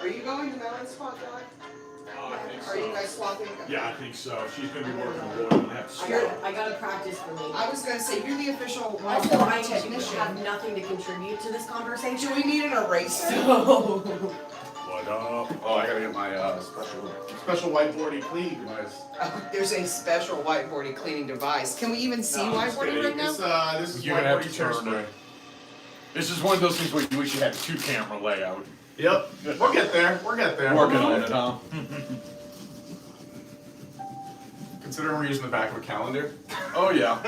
Are you going to Melon's spot, John? I think Are you guys swapping? Yeah, I think so. She's gonna be working with Lloyd. We'll have to swap. I gotta practice for me. I was gonna say, you're the official Also, I technician. have nothing to contribute to this conversation. Do we need an eraser? So, What up? Oh, I gotta get my special whiteboardy cleaning device. Oh, there's a special whiteboardy cleaning device. Can we even see No, I'm just whiteboarding kidding. right now? This is You're gonna have whiteboardy to chair turn spray. it. This is one of those things where you wish you had a 2-camera layout. Yep. We'll get there. We'll get there. Working on it, huh? Considering we're using the back of a calendar Oh yeah.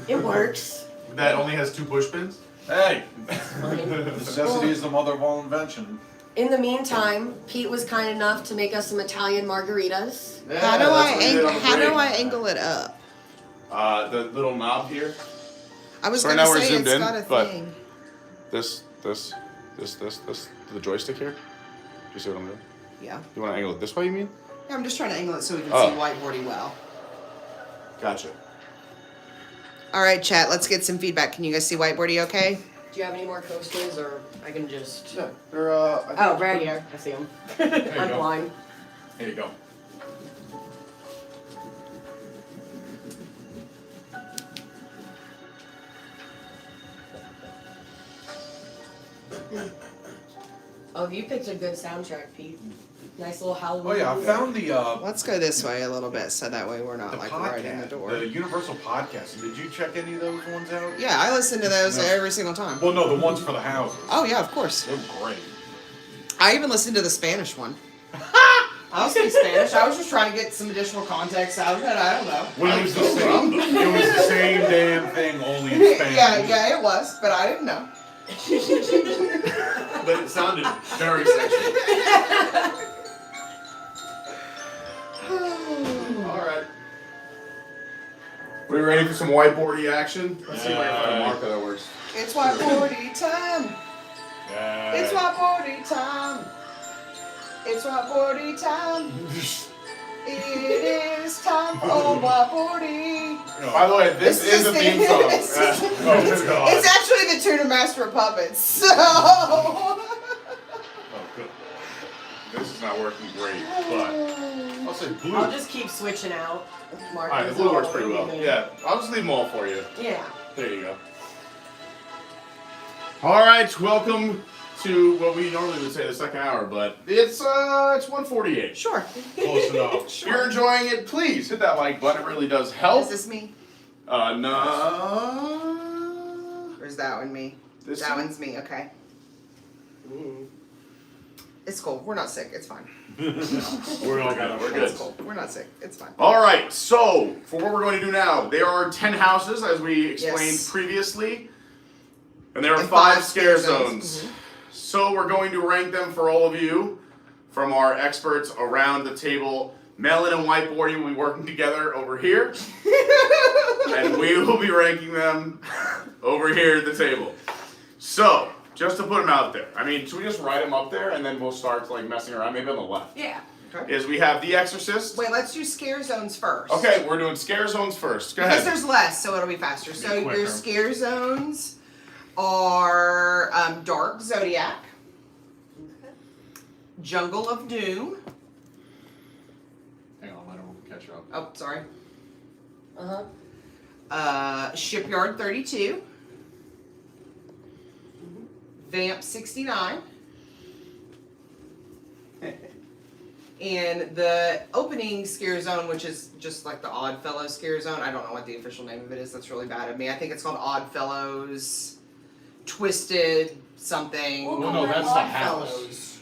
it works. that only has 2 push pins. Hey, necessity is the mother of all invention. In the meantime, Pete was kind enough to make us some Italian margaritas. Yeah, How do that's what we did on the break. I angle it up? The little knob here. I was Sorry, gonna now we're say zoomed it's in, got a but- thing. This, the joystick here. Do you see what I'm doing? Yeah. You want to angle it this way, you mean? Yeah, I'm just trying to angle it so we can Oh. see whiteboarding well. Gotcha. All right, chat. Let's get some feedback. Can you guys see whiteboarding? Okay. Do you have any more coasters, or I can just? Yeah, they're Oh, right here. I see them. you I'm go. blind. Here you go. Oh, you picked a good soundtrack, Pete. Nice little Halloween. Oh yeah, I found the Let's go this way a little bit so that way we're not like right in the door. the Universal podcast. Did you check any of those ones out? Yeah, I listen to those No. every single time. Well, no, the ones for the houses. Oh yeah, of course. They're great. I even listened to the Spanish one. I don't speak Spanish. I was just trying to get some additional context out of it. I don't know. Well, it was the same. It was the same damn thing, only in Spanish. yeah, it was, but I didn't know. But it sounded very sexual. Alright. We ready for some whiteboardy action? Let's see if I can find a marker that works. It's whiteboarding time. It's whiteboarding time. It's whiteboarding time. It is time for whiteboarding. By the way, this is a theme song. It's Oh, God. It's actually the Tuna Master of Puppets. So. Oh, good. This is not working great, but I'll say blue. I'll just keep switching out. alright, the blue works pretty well. Yeah, I'll just leave them all for you. Yeah. There you go. Alright, welcome to what we normally would say the second hour, but it's 1:48. Sure. Close enough. If you're enjoying it, please hit that like button. It really does help. Is this me? No. Or is that one me? This That one? one's me, okay. It's cool. We're not sick. It's fine. We're all good. We're It's good. cool. We're not sick. It's fine. Alright, so for what we're going to do now, there are 10 houses as we explained Yes. previously. And there are And 5 five scare scare zones. zones. So we're going to rank them for all of you from our experts around the table. Melon and whiteboarding will be working together over here. And we will be ranking them over here at the table. So, just to put them out there. I mean, should we just write them up there and then we'll start like messing around? Maybe on the left. Yeah. Is we have The Exorcist. Wait, let's do scare zones first. Okay, we're doing scare zones first. Go Because ahead. there's less, so it'll be faster. So quicker. your scare zones are Dark Zodiac, Jungle of Doom. Hang on, I don't catch up. Oh, sorry. Uh-huh. Shipyard 32. Vamp 69. And the opening scare zone, which is just like the Oddfellows scare zone. I don't know what the official name of it is. That's really bad of me. I think it's called Oddfellows, Twisted something. We'll Well, call no, that that's the Oddfellows.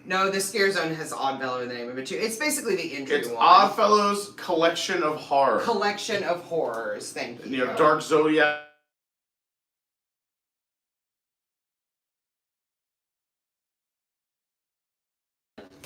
No, the scare zone has Oddfellow in the name of it too. It's basically the entry It's one. Oddfellows Collection of Horror. Collection of horrors. Thank you. You have Dark Zodiac.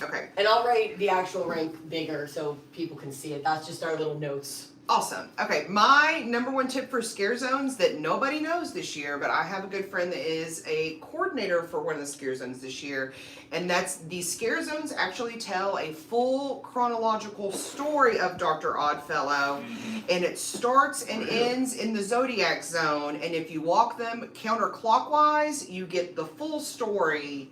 Okay. And I'll write the actual rank bigger so people can see it. That's just our little notes. Awesome. Okay, my number one tip for scare zones that nobody knows this year, but I have a good friend that is a coordinator for one of the scare zones this year, and that's the scare zones actually tell a full chronological story of Dr. Oddfellow, and it starts and ends in the Zodiac zone, and if you walk them counterclockwise, you get the full story.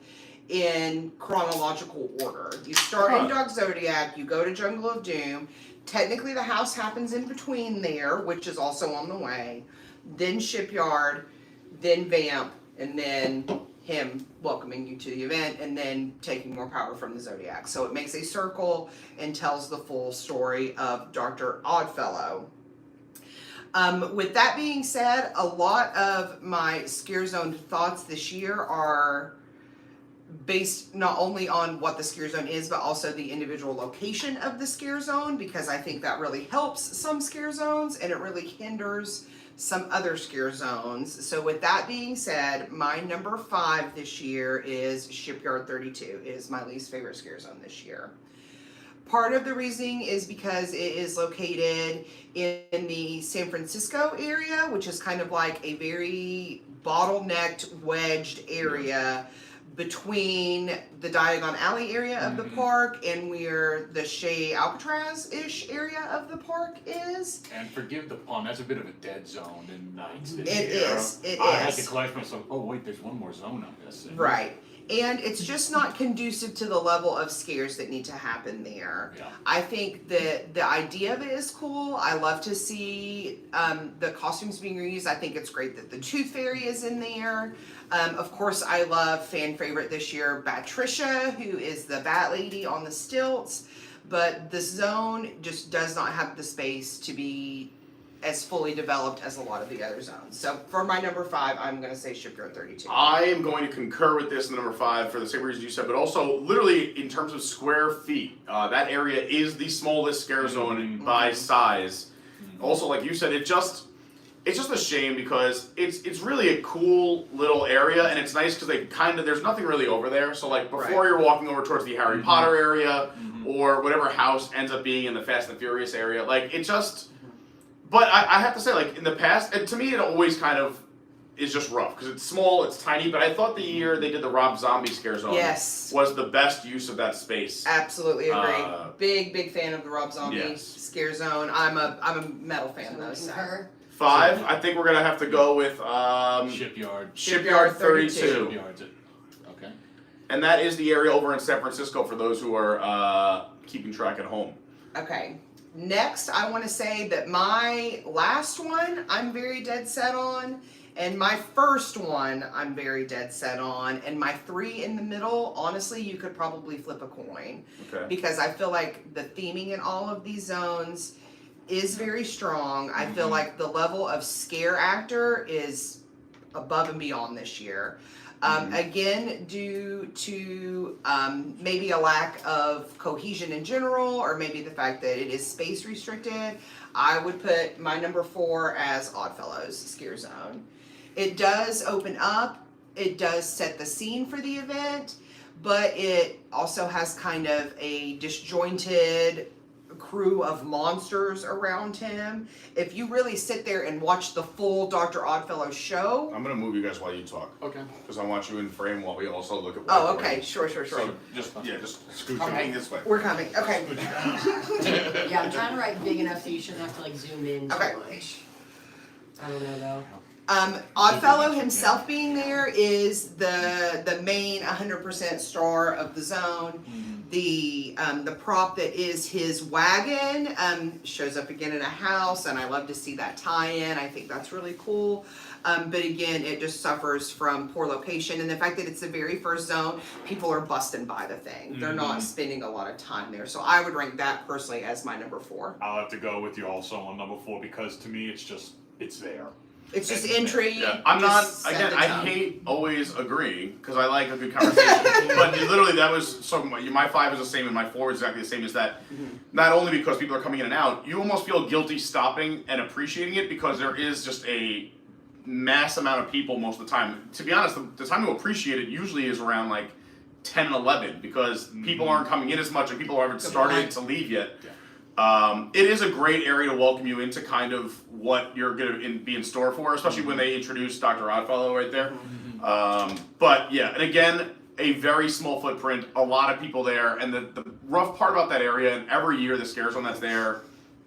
in chronological order. You start in Dog Zodiac, you go to Jungle of Doom. Technically, the house happens in between there, which is also on the way. Then Shipyard, then Vamp, and then him welcoming you to the event, and then taking more power from the Zodiac. So it makes a circle and tells the full story of Dr. Oddfellow. With that being said, a lot of my Scare Zone thoughts this year are based not only on what the Scare Zone is, but also the individual location of the Scare Zone, because I think that really helps some Scare Zones and it really hinders some other Scare Zones. So with that being said, my number 5 this year is Shipyard 32. It is my least favorite Scare Zone this year. Part of the reasoning is because it is located in the San Francisco area, which is kind of like a very bottlenecked, wedged area between the Diagon Alley area of the park and where the Shea Alcatraz-ish area of the park is. And forgive the pun, that's a bit of a dead zone in nights. It is. I had to collect myself, oh wait, there's one more zone I'm missing. Right. And it's just not conducive to the level of scares that need to happen there. Yeah. I think that the idea of it is cool. I love to see the costumes being reused. I think it's great that the Tooth Fairy is in there. Of course, I love fan favorite this year, Batricia, who is the Bat Lady on the stilts. But the zone just does not have the space to be as fully developed as a lot of the other zones. So for my number 5, I'm going to say Shipyard 32. I am going to concur with this in the number 5 for the same reason you said, but also literally in terms of square feet, that area is the smallest Scare Zone by size. Also, like you said, it's just a shame because it's really a cool little area, and it's nice because they there's nothing really over there. So like before you're walking over towards the Harry Potter area or whatever house ends up being in the Fast and the Furious area, like it just. But I have to say, like, in the past, to me it always kind of is just rough, because it's small, it's tiny, but I thought the year they did the Rob Zombie Scare Zone was the best use of that space. Absolutely agree. Big fan of the Rob Zombie Scare Zone. I'm a metal fan, though, so. 5, I think we're going to have to go with Shipyard 32. Shipyard's it. Okay. And that is the area over in San Francisco for those who are keeping track at home. Okay. Next, I want to say that my last one I'm very dead set on, and my first one I'm very dead set on, and my 3 in the middle, honestly, you could probably flip a coin. Okay. Because I feel like the theming in all of these zones is very strong. I feel like the level of scare actor is above and beyond this year. Again, due to maybe a lack of cohesion in general, or maybe the fact that it is space restricted, I would put my number 4 as Oddfellows Scare Zone. It does open up, it does set the scene for the event, but it also has kind of a disjointed crew of monsters around him. If you really sit there and watch the full Dr. Oddfellow show. I'm going to move you guys while you talk. Okay. Because I want you in frame while we also look at what Oh, okay. Sure. So just scoot Okay. this way. We're coming. Okay. Yeah, I'm trying to write big enough so you shouldn't have to like zoom in Okay. too much. I don't know though. Oddfellow himself being there is the main 100% star of the zone. The prop that is his wagon shows up again in a house, and I love to see that tie-in. I think that's really cool. But again, it just suffers from poor location, and the fact that it's the very first zone, people are busting by the thing. They're not spending a lot of time there. So I would rank that personally as my number 4. I'll have to go with you also on number 4 because to me it's there. It's just entry. Yeah, I'm not, again, I hate always agreeing, because I like a good conversation, but literally that was, so my 5 is the same and my 4 is exactly the same as that. Not only because people are coming in and out, you almost feel guilty stopping and appreciating it because there is just a mass amount of people most of the time. To be honest, the time to appreciate it usually is around like 10 and 11 because people aren't coming in as much and people haven't started to leave yet. It is a great area to welcome you into kind of what you're going to be in store for, especially when they introduce Dr. Oddfellow right there. But yeah, and again, a very small footprint, a lot of people there, and the rough part about that area, and every year the Scare Zone that's there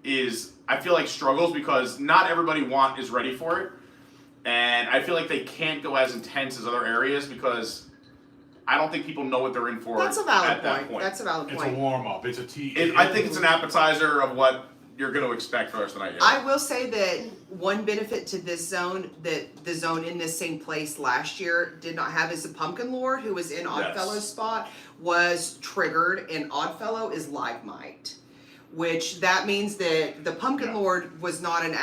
is, I feel like struggles because not everybody is ready for it, and I feel like they can't go as intense as other areas because I don't think people know what they're in for. That's a valid at that point. point. That's a valid It's a point. warm up. It's a tea. I think it's an appetizer of what you're going to expect for the rest of the night. Yeah. I will say that one benefit to this zone that the zone in this same place last year did not have is the Pumpkin Lord, who was in Oddfellow's spot, was triggered, and Oddfellow is live might. Which that means that the Pumpkin Lord was not an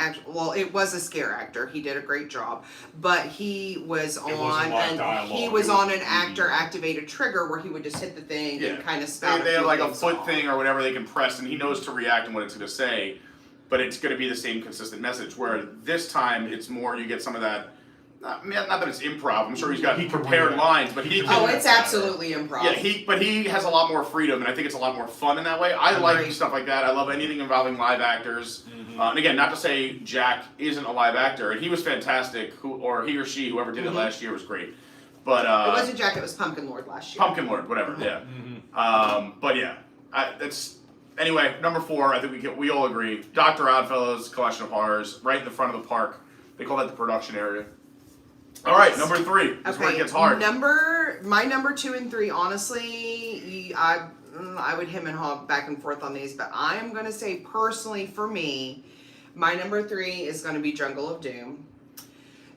it was a scare actor. He did a great job, but he was on an actor activated trigger where he would just hit the thing and kind of spout. They have like a foot thing or whatever they can press, and he knows to react and what it's going to say, but it's going to be the same consistent message. Where this time it's more you get some of that. Not that it's improv. I'm sure he's got prepared lines, but he. Oh, it's absolutely improv. Yeah, but he has a lot more freedom, and I think it's a lot more fun in that way. I like stuff like that. I love anything involving live actors. And again, not to say Jack isn't a live actor, and he was fantastic. He or she, whoever did it last year, was great. But it wasn't Jack; it was Pumpkin Lord last year. Pumpkin Lord, whatever. Yeah. But yeah, that's anyway. Number 4, I think we all agree. Dr. Oddfellow's Collection of Horrors, right in the front of the park. They call that the production area. All right, number 3. That's where it gets hard. My number 2 and 3, honestly, I would hem and haw back and forth on these, but I am going to say personally for me, my number 3 is going to be Jungle of Doom.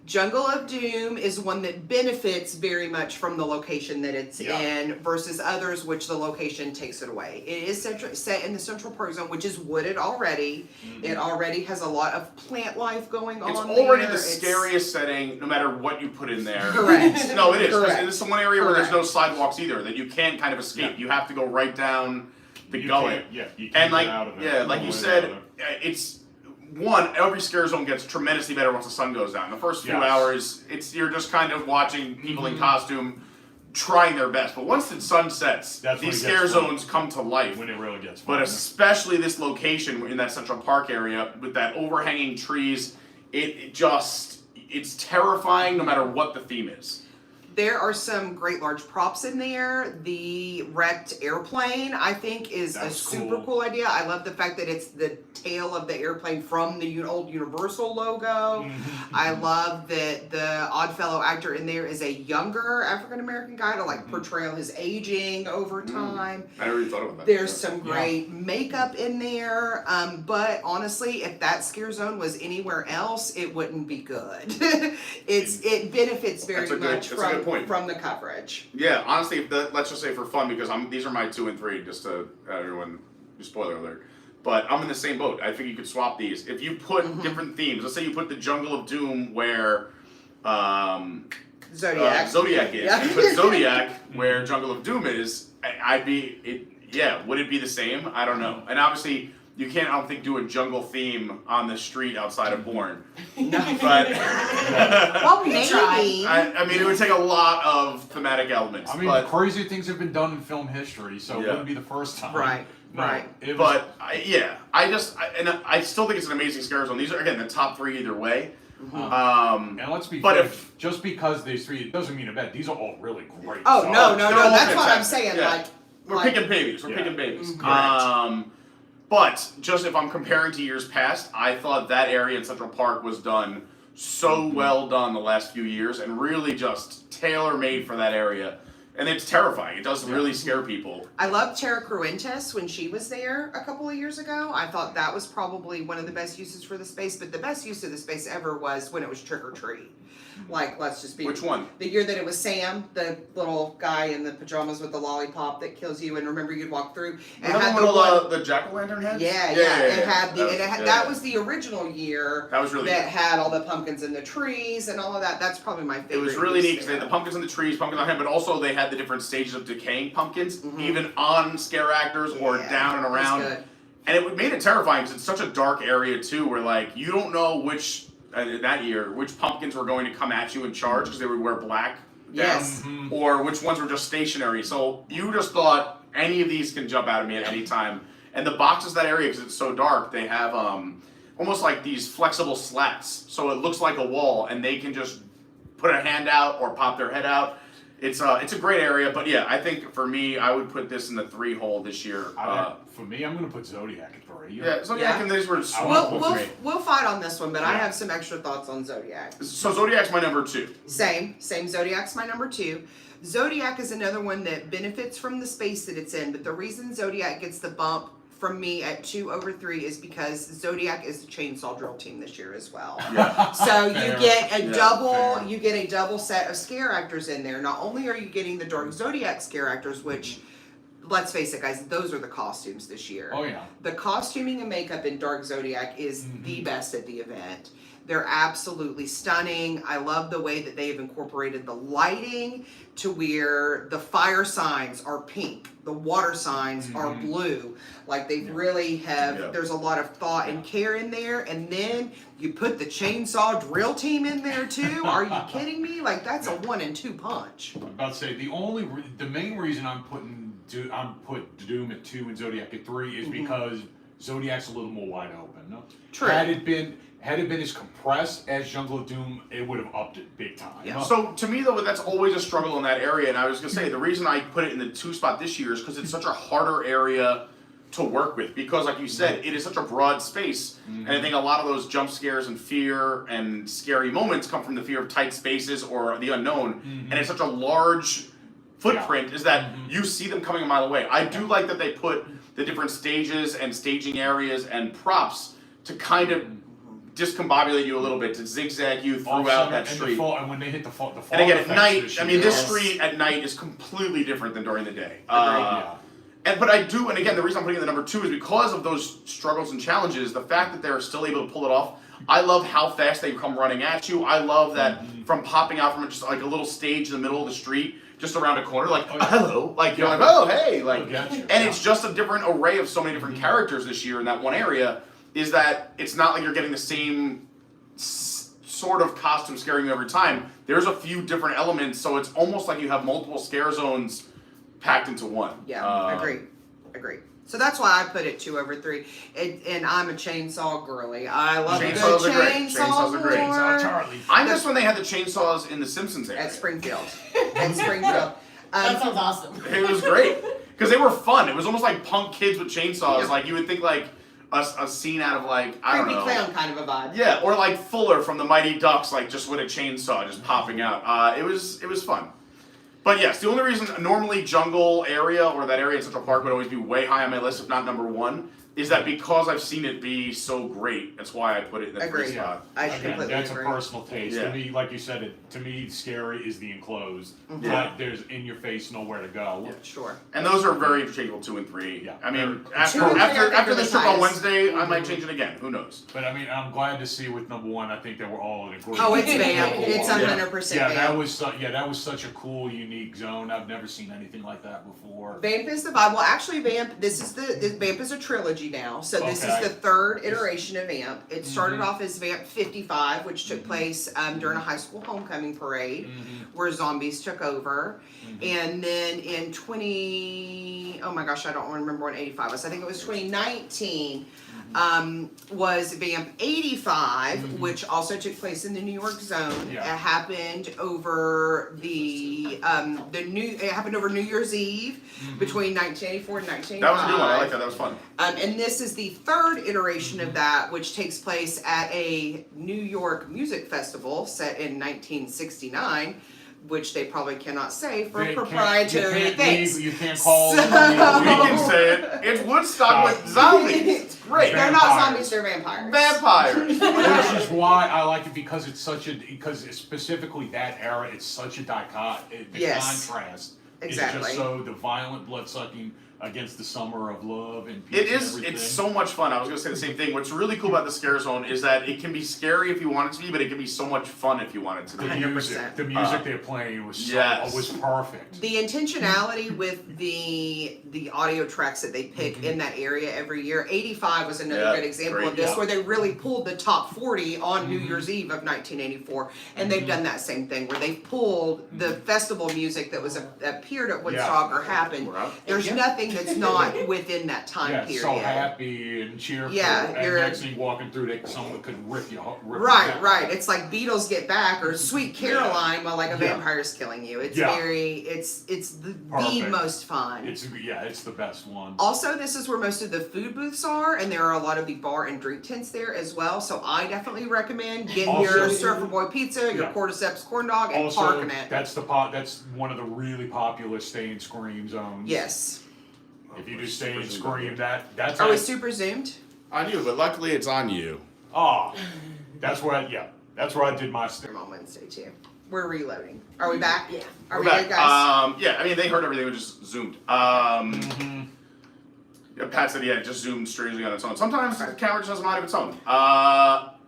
Jungle of Doom is one that benefits very much from the location that it's in versus others which the location takes it away. It is set in the Central Park Zone, which is wooded already. It already has a lot of plant life going on. It's already the scariest setting, no matter what you put in there. Correct. No, it is. Correct. It's the one area where there's no sidewalks either, that you can't kind of escape. You have to go right down the gullet. You can't and get out of there. Yeah, like you said, it's every scare zone gets tremendously better once the sun goes down. The first few hours, you're just kind of watching people in costume trying their best. But once the sun sets, these scare zones come to life. When it really gets fun. But especially this location in that Central Park area with that overhanging trees, it's terrifying no matter what the theme is. There are some great large props in there. The wrecked airplane, I think, is a super cool idea. I love the fact that it's the tail of the airplane from the old Universal logo. I love that the Oddfellow actor in there is a younger African-American guy to portray his aging over time. I never even thought about that. There's some great makeup in there. But honestly, if that scare zone was anywhere else, it wouldn't be good. It benefits very much from the coverage. Yeah, honestly, let's just say for fun, because these are my 2 and 3, just to everyone, spoiler alert. But I'm in the same boat. I think you could swap these. If you put different themes, let's say you put the Jungle of Doom where Zodiac is. Yeah. You put Zodiac where Jungle of Doom is, would it be the same? I don't know. And obviously, you can't, I don't think, do a jungle theme on the street outside of Bourne. No. But well, maybe. I mean, it would take a lot of thematic elements. I mean, crazy things have been done in film history, so it wouldn't be the first time. Right. I still think it's an amazing scare zone. These are, again, the top 3 either way. And let's be fair, just because these 3, it doesn't mean a bad. These are all really great. Oh, no, that's what I'm saying. Yeah. We're picking babies. Picking babies. Correct. But just if I'm comparing to years past, I thought that area in Central Park was done so well done the last few years and really just tailor-made for that area. And it's terrifying. It does really scare people. I loved Tara Cruentes when she was there a couple of years ago. I thought that was probably one of the best uses for the space, but the best use of the space ever was when it was Trick or Treat. Let's just be... Which one? The year that it was Sam, the little guy in the pajamas with the lollipop that kills you, and remember you'd walk through. And had the jack-o'-lantern heads? That was the original year that was really that good. had all the pumpkins in the trees and all of that. That's probably my favorite. It was really neat because they had the pumpkins in the trees, pumpkins on him, but also they had the different stages of decaying pumpkins, even on scare actors or down and around. And it made it terrifying because it's such a dark area too, where you don't know which pumpkins were going to come at you and charge because they would wear black down, or which ones were just stationary. So you just thought any of these can jump out at me at any time. And the boxes that area, because it's so dark, they have almost like these flexible slats, so it looks like a wall, and they can just put a hand out or pop their head out. It's a great area, but yeah, I think for me, I would put this in the 3 hole this year. For me, I'm going to put Zodiac at 3. scary. Yeah, Zodiac and these were swap We'll fight on this one, but I Yeah. have some extra thoughts on Zodiac. So Zodiac's my number 2. Same Zodiac's my number 2. Zodiac is another one that benefits from the space that it's in, but the reason Zodiac gets the bump from me at 2/3 is because Zodiac is the chainsaw drill team this year as well. Yeah. So you Fair. get a Fair. you get a double set of scare actors in there. Not only are you getting the Dark Zodiac scare actors, which, let's face it, guys, those are the costumes this year. Oh yeah. The costuming and makeup in Dark Zodiac is the best at the event. They're absolutely stunning. I love the way that they have incorporated the lighting to where the fire signs are pink, the water signs are blue. Like they really have, there's a lot of thought and care in there. And then you put the chainsaw drill team in there too. Are you kidding me? Like that's a 1-2 punch. I'm about to say the main reason I'm put Doom at 2 and Zodiac at 3 is because Zodiac's a little more wide open. No? True. Had it been as compressed as Jungle of Doom, it would have upped it big time. Yeah. So to me though, that's always a struggle in that area, and I was gonna say the reason I put it in the 2 spot this year is because it's such a harder area to work with, because like you said, it is such a broad space, and I think a lot of those jump scares and fear and scary moments come from the fear of tight spaces or the unknown, and it's such a large footprint is that you see them coming a mile away. I do like that they put the different stages and staging areas and props to kind of discombobulate you a little bit, to zigzag you throughout that street. And when they hit the fall And again, at effects night, this I mean, year- this street at night is completely different than during the day. Yeah. But I do, and again, the reason I'm putting it in the number 2 is because of those struggles and challenges, the fact that they're still able to pull it off. I love how fast they come running at you. I love that from popping out from just like a little stage in the middle of the street, just around a corner, like, hello, like, you're like, oh, hey, like, Gotcha. and it's just a different array of so many different characters this year in that one area, is that it's not like you're getting the same sort of costume scaring you every time. There's a few different elements, so it's almost like you have multiple scare zones packed into one. Yeah, agree. So that's why I put it 2/3. And I'm a chainsaw girly. I love a good Chainsaws are great. chainsaw. Chainsaws are great. lore. Charlie. I miss when they had the chainsaws in the Simpsons area. At Springfield. That sounds awesome. It was great because they were fun. It was almost like punk kids with chainsaws. Yeah. Like you would think like a scene out of like I don't Creepy know. clown kind of a vibe. Yeah, or like Fuller from the Mighty Ducks, like just with a chainsaw just popping out. It was fun. But yes, the only reason normally jungle area or that area in Central Park would always be way high on my list, if not number 1, is that because I've seen it be so great. That's why I put it in the Agree. first spot. I Again, completely that's agree. a personal taste. Yeah. To me, like you said, to me, scary is the enclosed. Yeah. But there's in your face, nowhere to go. Yeah. Sure. And those are very interchangeable, 2 and 3. Yeah. I mean, 2 after and 3 I think after are this the trip on highest. Wednesday, I might change it again. Who knows? But I mean, I'm glad to see with number 1. I think that we're all in agreement. Oh, it's Vamp. It's Yeah. 100% Yeah, Vamp. that was such a cool, unique zone. I've never seen anything like that before. Vamp is the vibe. Well, actually, Vamp. This Vamp is a trilogy now. So this is Okay. the 3rd iteration of Vamp. It started off as Vamp 55, which took place during a high school homecoming parade, where zombies took over. And then in oh my gosh, I don't remember when 85 was. I think it was 2019. Was Vamp 85, which also took place in the New York zone. Yeah. It happened over it happened over New Year's Eve between 1984 and 1985. That was a good one. I like that. That was fun. And this is the 3rd iteration of that, which takes place at a New York music festival set in 1969. Which they probably cannot say for They can't- proprietary things. You can't call So- We can say it. It's Woodstock with zombies. It's great. They're not Vampires. zombies, they're vampires. Vampires. Which is why I like it, because it's specifically that era, it's such a the Yes. contrast. Exactly. It's just so the violent blood sucking against the summer of love and peace. It and is. everything. It's so much fun. I was gonna say the same thing. What's really cool about the Scare Zone is that it can be scary if you want it to be, but it can be so much fun if you want it to be. The 100%. music they're playing was Yes. was perfect. The intentionality with the audio tracks that they pick in that area every year. 85 was another Yeah, good example great, of this, yeah. where they really pulled the top 40 on New Year's Eve of 1984, and they've done that same thing where they pulled the festival music that was appeared at Woodstock or happened. We're out. There's Yeah. nothing that's not within that time Yeah, period. so happy and cheerful. Yeah, and you're- next thing walking through, someone could rip you. Right, right. It's like Beatles Get Back or Sweet Caroline while like a Yeah. vampire's killing you. It's Yeah. it's the Perfect. most fun. It's the best one. Also, this is where most of the food booths are, and there are a lot of the bar and drink tents there as well. So I definitely recommend getting your Also- Surfer Boy pizza, your Yeah. cordyceps corn dog, and Also, parking it. that's one of the really popular stay and scream zones. Yes. If you do stay and scream, that's Are we like- super zoomed? On you, but luckily it's on you. Oh, that's where I did my Stream on Wednesday too. We're reloading. Are we back? Yeah. Are We're we back. good, guys? Yeah, I mean, they heard everything, we just zoomed. Yeah, Pat said, yeah, it just zoomed strangely on its own. Sometimes the camera just has a mind of its own.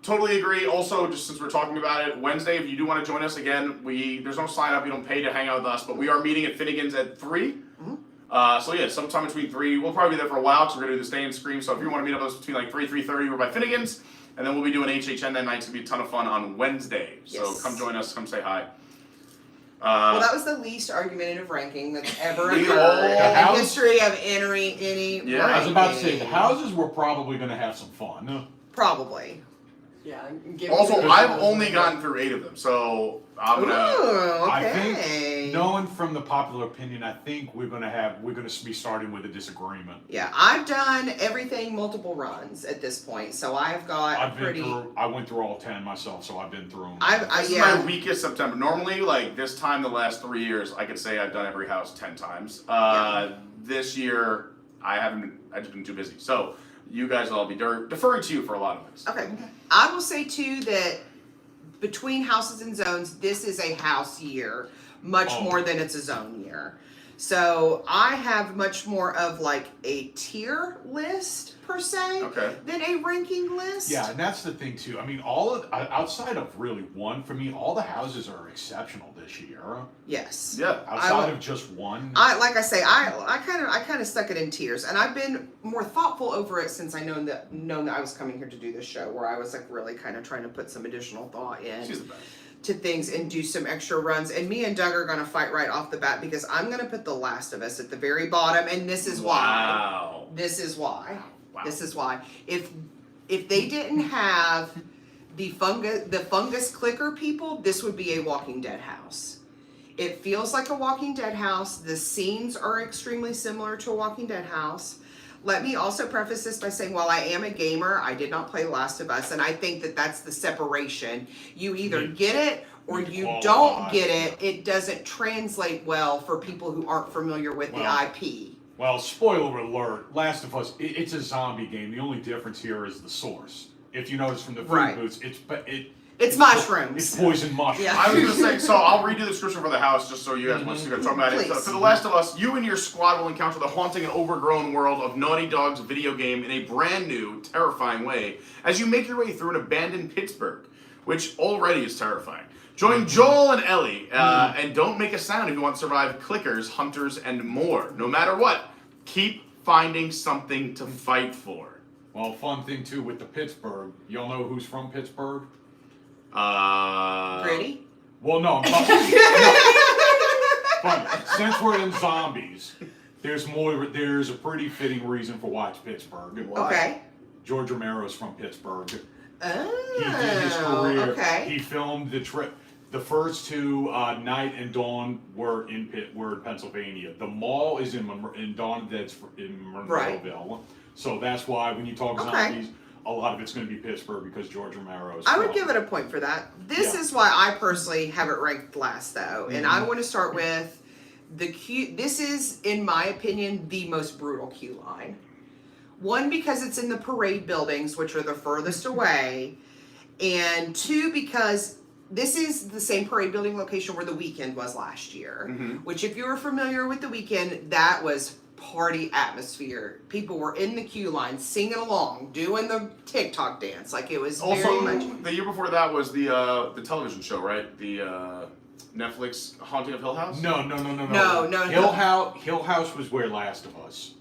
Totally agree. Also, just since we're talking about it, Wednesday, if you do want to join us again, there's no sign up. You don't pay to hang out with us, but we are meeting at Finnegan's at 3. So yeah, sometime between 3. We'll probably be there for a while because we're gonna do the stay and scream. So if you want to meet up with us between like 3:30, we're by Finnegan's, and then we'll be doing HHN that night. It's gonna be a ton of fun on Wednesday. So Yes. come join us. Come say hi. Well, that was the least argumentative ranking that's ever We occurred all- in The the house- history of entering any Yeah, I was about to say the ranking. houses were probably going to have some fun. Probably. Yeah. give Also, me- I've only gotten through 8 of them, so I'm Ooh, gonna. I okay. think, knowing from the popular opinion, I think we're going to be starting with a disagreement. Yeah, I've done everything multiple runs at this point, so I've got I went through all 10 myself, so I've been through them. This is my weakest September. Normally, like this time the last 3 years, I could say I've done every house 10 times. This year, I've just been too busy. So you guys will all be deferring to you for a lot of this. Okay. I will say too that between houses and zones, this is a house year, much more than it's a zone year. So I have much more of like a tier list per se than a ranking list. Yeah, and that's the thing too. I mean, outside of really one, for me, all the houses are exceptional this year. Yes. Yeah. Outside of just one. Like I say, I kind of stuck it in tiers, and I've been more thoughtful over it since I known that I was coming here to do this show, where I was like really kind of trying to put some additional thought in. She's the best. To things and do some extra runs. And me and Doug are gonna fight right off the bat because I'm gonna put The Last of Us at the very bottom, and this is why. Wow. This is why. Wow. This is why. If they didn't have the fungus clicker people, this would be a Walking Dead house. It feels like a Walking Dead house. The scenes are extremely similar to a Walking Dead house. Let me also preface this by saying, while I am a gamer, I did not play Last of Us, and I think that that's the separation. You either get it or you don't get it. It doesn't translate well for people who aren't familiar with the IP. Well, spoiler alert, Last of Us, it's a zombie game. The only difference here is the source. If you notice from the food booths, it's mushrooms. It's poison mushrooms. Yeah. I was gonna say, so I'll redo the description for the house just so you guys want to talk about it. So, Please. for The Last of Us, you and your squad will encounter the haunting and overgrown world of Naughty Dog's video game in a brand new, terrifying way as you make your way through an abandoned Pittsburgh, which already is terrifying. Join Joel and Ellie, and don't make a sound if you want to survive clickers, hunters, and more. No matter what, keep finding something to fight for. Well, fun thing too with the Pittsburgh, y'all know who's from Pittsburgh? Pretty? Well, no, I'm talking. Fun. Since we're in zombies, there's a pretty fitting reason for why it's Pittsburgh. Okay. George Romero's from Pittsburgh. Oh, He did his career. okay. He filmed the first two, Night and Dawn, were in Pennsylvania. The Mall is in Dawn of the Dead's in Monroeville. So that's why when you talk zombies, a lot of it's going to be Pittsburgh because George Romero's. I would give it a point for that. This is why I personally have it ranked last, though, and I want to start with the queue. This is, in my opinion, the most brutal queue line. One, because it's in the parade buildings, which are the furthest away, and two, because this is the same parade building location where the Weekend was last year. Which, if you were familiar with the Weekend, that was party atmosphere. People were in the queue line singing along, doing the TikTok dance. Like, it was Also, very much. the year before that was the television show, right? The Netflix Haunting of Hill House? No. Hill House was where Last of Us.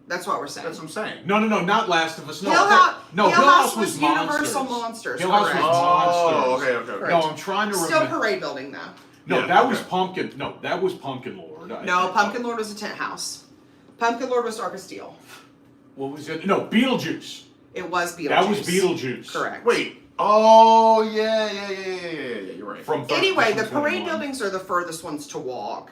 That's what we're saying. That's what I'm saying. No, not Last of Us. No, Hill House was Monsters. Universal Monsters. Hill House was correct. Monsters. Okay. No, I'm trying to Still remember. parade building though. No, Yeah, that okay. was Pumpkin. No, that was Pumpkin Lord. No, Pumpkin Lord was a tent house. Pumpkin Lord was Darkest Steel. What was it? No, Beetlejuice. It was Beetlejuice. That was Beetlejuice. Correct. Wait. Oh, yeah. You're right. Anyway, the parade 21. buildings are the furthest ones to walk.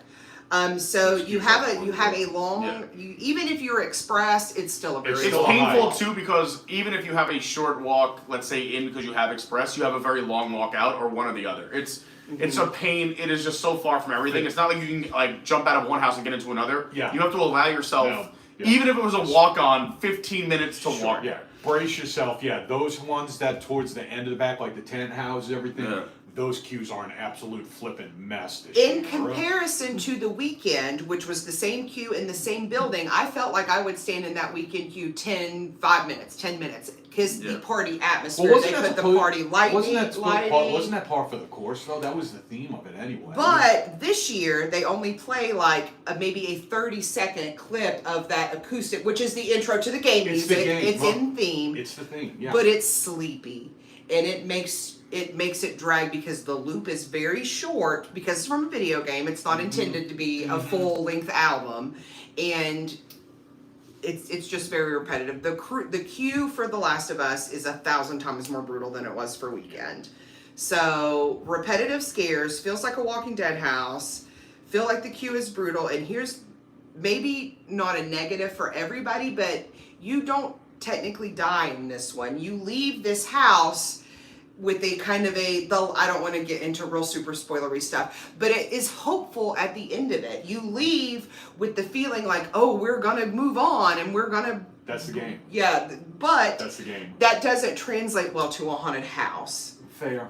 So you have a long. Yeah. Even if you're express, it's still a very. It's still a painful hike. too because even if you have a short walk, let's say in because you have express, you have a very long walk out or one or the other. It's a pain. It is just so far from everything. It's not like you can like jump out of one house and get into another. Yeah. You have to allow yourself, No. Yeah. even if it was a walk on, 15 minutes to Sure, walk. yeah. Brace yourself. Yeah, those ones that towards the end of the back, like the tent houses, everything. Yeah. Those queues are an absolute flippin' mess this In year. comparison to the weekend, which was the same queue in the same building, I felt like I would stand in that weekend queue 10 minutes. Because the party atmosphere, Well, they wasn't put that the supposed- party lighting. Wasn't that part for the course though? That was the theme of it anyway. But this year, they only play like maybe a 30-second clip of that acoustic, which is the intro to the game It's the music. game. It's Well, in theme. It's the theme, yeah. But it's sleepy, and it makes it drag because the loop is very short because it's from a video game. It's not intended to be a full length album, and it's just very repetitive. The queue for The Last of Us is 1,000 times more brutal than it was for Weekend. So repetitive scares, feels like a Walking Dead house, feel like the queue is brutal, and here's maybe not a negative for everybody, but you don't technically die in this one. You leave this house with a kind of I don't want to get into real super spoilery stuff, but it is hopeful at the end of it. You leave with the feeling like, oh, we're gonna move on and we're gonna. That's the game. Yeah, but That's the game. that doesn't translate well to a haunted house. Fair.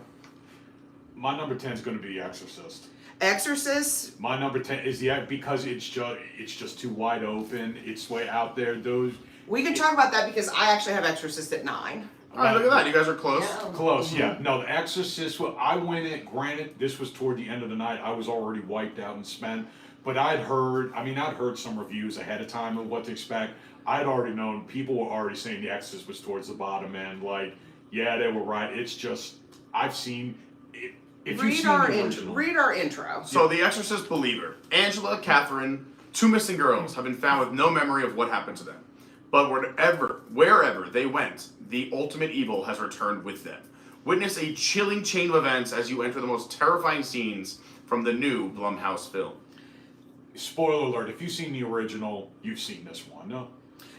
My number 10 is going to be The Exorcist. Exorcist. My number 10 is because it's just too wide open. It's way out there. Those We can talk about that because I actually have Exorcist at 9. All right, look at that. You guys are close. Yeah. Close, yeah. No, The Exorcist, well, I went in, granted, this was toward the end of the night. I was already wiped out and spent. But I'd heard some reviews ahead of time of what to expect. I'd already known, people were already saying The Exorcist was towards the bottom end. Like, yeah, they were right. It's just, I've seen, if you've seen the original. Read our intro. So, The Exorcist believer, Angela, Catherine, two missing girls have been found with no memory of what happened to them. But wherever they went, the ultimate evil has returned with them. Witness a chilling chain of events as you enter the most terrifying scenes from the new Blumhouse film. Spoiler alert, if you've seen the original, you've seen this one. No?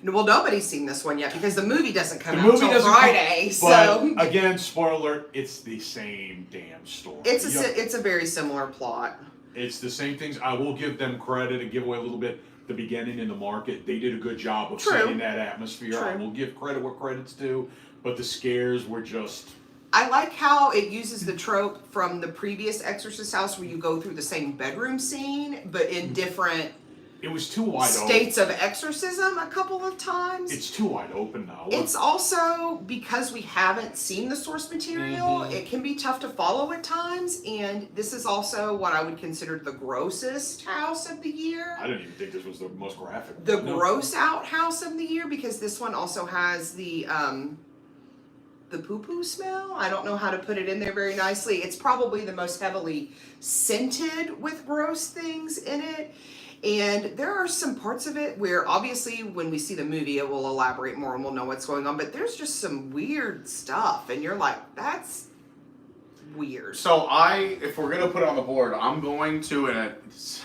Well, nobody's seen this one yet because the movie doesn't come The out movie until doesn't Friday. come, So but again, spoiler alert, it's the same damn story. it's a very similar plot. It's the same things. I will give them credit and give away a little bit. The beginning in the market, they did a good job of True. setting that atmosphere. True. I will give credit where credit's due, but the scares were just. I like how it uses the trope from the previous Exorcist house where you go through the same bedroom scene, but in different It was too wide states of exorcism a couple of times. open. It's too wide open now. It's also because we haven't seen the source material, it can be tough to follow at times, and this is also what I would consider the grossest house of the year. I didn't even think this was the most graphic. The one. No. gross out house of the year because this one also has the poo-poo smell. I don't know how to put it in there very nicely. It's probably the most heavily scented with gross things in it. And there are some parts of it where obviously when we see the movie it will elaborate more and we'll know what's going on, but there's just some weird stuff and you're like, that's weird. So if we're gonna put it on the board, I'm going to, and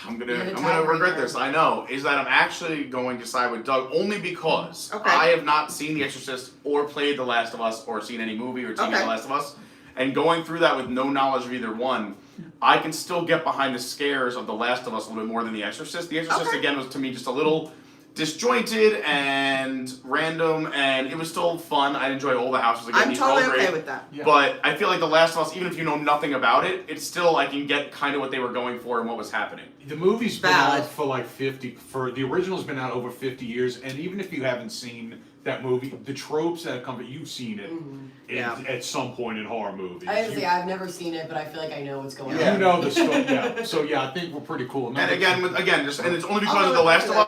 I'm gonna regret this. I know, is that I'm actually going to side with Doug only because I have not seen The Exorcist or played The Last of Us or seen any movie or TV The Last of Us, and going through that with no knowledge of either one, I can still get behind the scares of The Last of Us a little bit more than The Exorcist. The Exorcist again was to me just a little disjointed and random, and it was still fun. I enjoy all the houses again. I'm These are all totally great. okay with that. Yeah. But I feel like The Last of Us, even if you know nothing about it, it's still I can get kind of what they were going for and what was happening. The movie's been Valid. out for like the original's been out over 50 years, and even if you haven't seen that movie, the tropes that come, you've seen it at some point in horror movies. I've never seen it, but I feel like I know what's going You on. know the story, yeah. So yeah, I think we're pretty cool. And again, and it's only because I'll of go The Last with of that.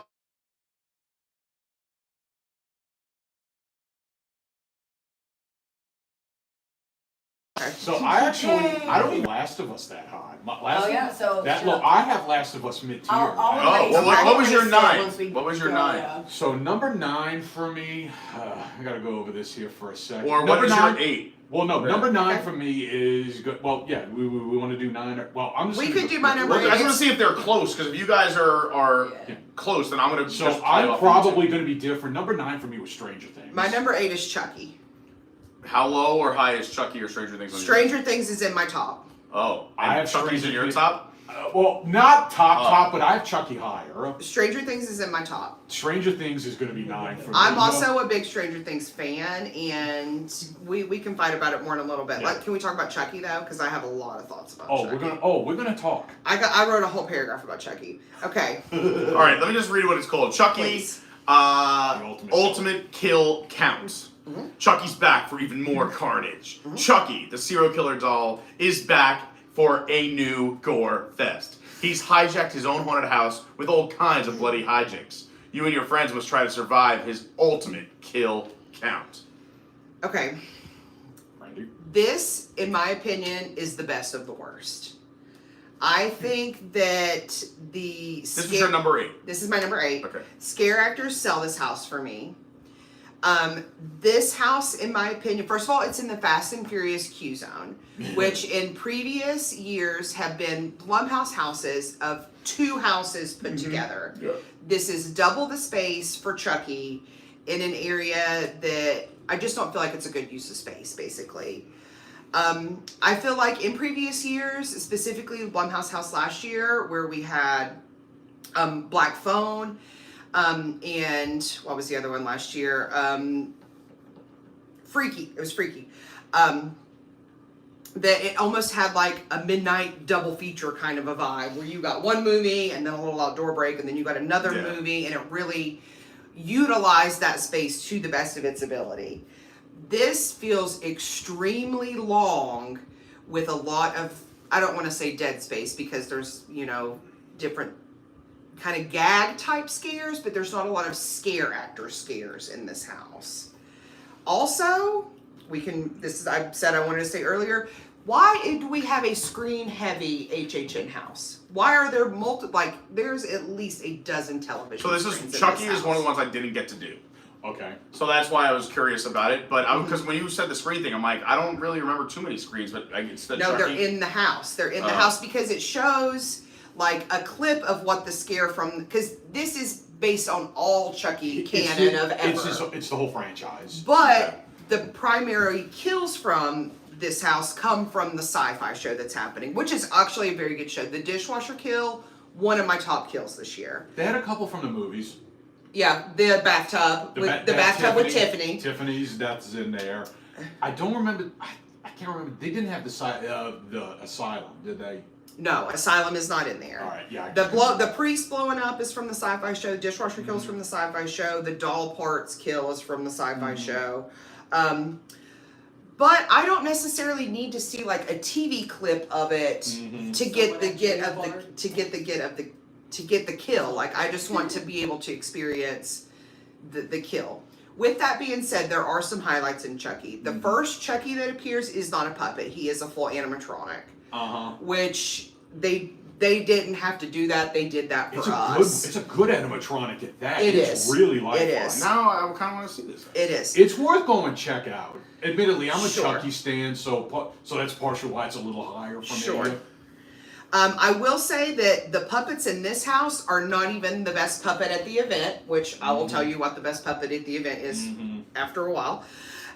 Us. So I don't even Last of Us that high. Oh, yeah, so- Look, I have Last of Us mid-tier. I'll well, what was your raise it 9? once we What was your go, 9? yeah. So number 9 for me, I gotta go over this here for a second. Or what Number was 9, your 8? Well, no, number 9 Okay. for me is good. Well, yeah, we want to do 9. Well, I'm just. We gonna could go- do my number Well, I just 8. want to see if they're close, because if you guys are Yeah. close, then I'm going to So just play I'm off probably going to be different. Number 9 for me was Stranger Things. My number 8 is Chucky. How low or high is Chucky or Stranger Things on your Stranger Things is in my top. Oh, I and have Chucky's in Stranger your Things. top? Well, not top, Oh. but I have Chucky higher. Stranger Things is in my top. Stranger Things is going to be 9 for me. I'm also a big Stranger Things fan, and we can fight about it more in a little bit. Yeah. Like, can we talk about Chucky though? Because I have a lot of thoughts about Oh, Chucky. we're gonna talk. I wrote a whole paragraph about Chucky. Okay, All right, let me just read what it's called. Chucky, please. Ultimate Kill Count. Chucky's back for even more carnage. Chucky, the serial killer doll, is back for a new gore fest. He's hijacked his own haunted house with all kinds of bloody hijinks. You and your friends must try to survive his ultimate kill count. Okay, Randy? this, in my opinion, is the best of the worst. I think that the This is your number 8. This is my number 8. Okay. Scare actors sell this house for me. This house, in my opinion, first of all, it's in the Fast and Furious Q zone, which in previous years have been Blumhouse houses of 2 houses put together. Yeah. This is double the space for Chucky in an area that I just don't feel like it's a good use of space, basically. I feel like in previous years, specifically Blumhouse house last year, where we had Black Phone, and what was the other one last year? Freaky. It was Freaky. That it almost had like a midnight double feature kind of a vibe, where you got one movie and then a little outdoor break, and then you got another Yeah. movie, and it really utilized that space to the best of its ability. This feels extremely long with a lot of, I don't want to say dead space, because there's, different kind of gag type scares, but there's not a lot of scare actor scares in this house. Also, I said I wanted to say earlier, why do we have a screen heavy HHN house? Why are there there's at least a dozen television So this screens is in Chucky this is one of the house. ones I didn't get to do. Okay. So that's why I was curious about it. But because when you said the screen thing, I'm like, I don't really remember too many screens, but it's the No, Chucky. they're in the house. They're in the house because it shows like a clip of what the scare from, because this is based on all Chucky canon of ever. It's the whole franchise. But the primary kills from this house come from the sci-fi show that's happening, which is actually a very good show. The dishwasher kill, one of my top kills this year. They had a couple from the movies. Yeah, the bathtub the bathtub with Tiffany. Tiffany's death is in there. I don't remember. I can't remember. They didn't have the asylum, did they? No, Asylum is not in there. All right, yeah. The priest blowing up is from the sci-fi show. The dishwasher kills from the sci-fi show. The doll parts kill is from the sci-fi show. But I don't necessarily need to see like a TV clip of it to get the kill. Like, I just want to be able to experience the kill. With that being said, there are some highlights in Chucky. The first Chucky that appears is not a puppet. He is a full animatronic. Which they didn't have to do that. They did that for us. It's a good animatronic at that. It's really lifelike. It is. Now I kind of want to see this. It is. It's worth going check out. Admittedly, I'm a Sure. Chucky stan, so that's partially why it's a little higher for me. Sure. I will say that the puppets in this house are not even the best puppet at the event, which I will tell you what the best puppet at the event is after a while.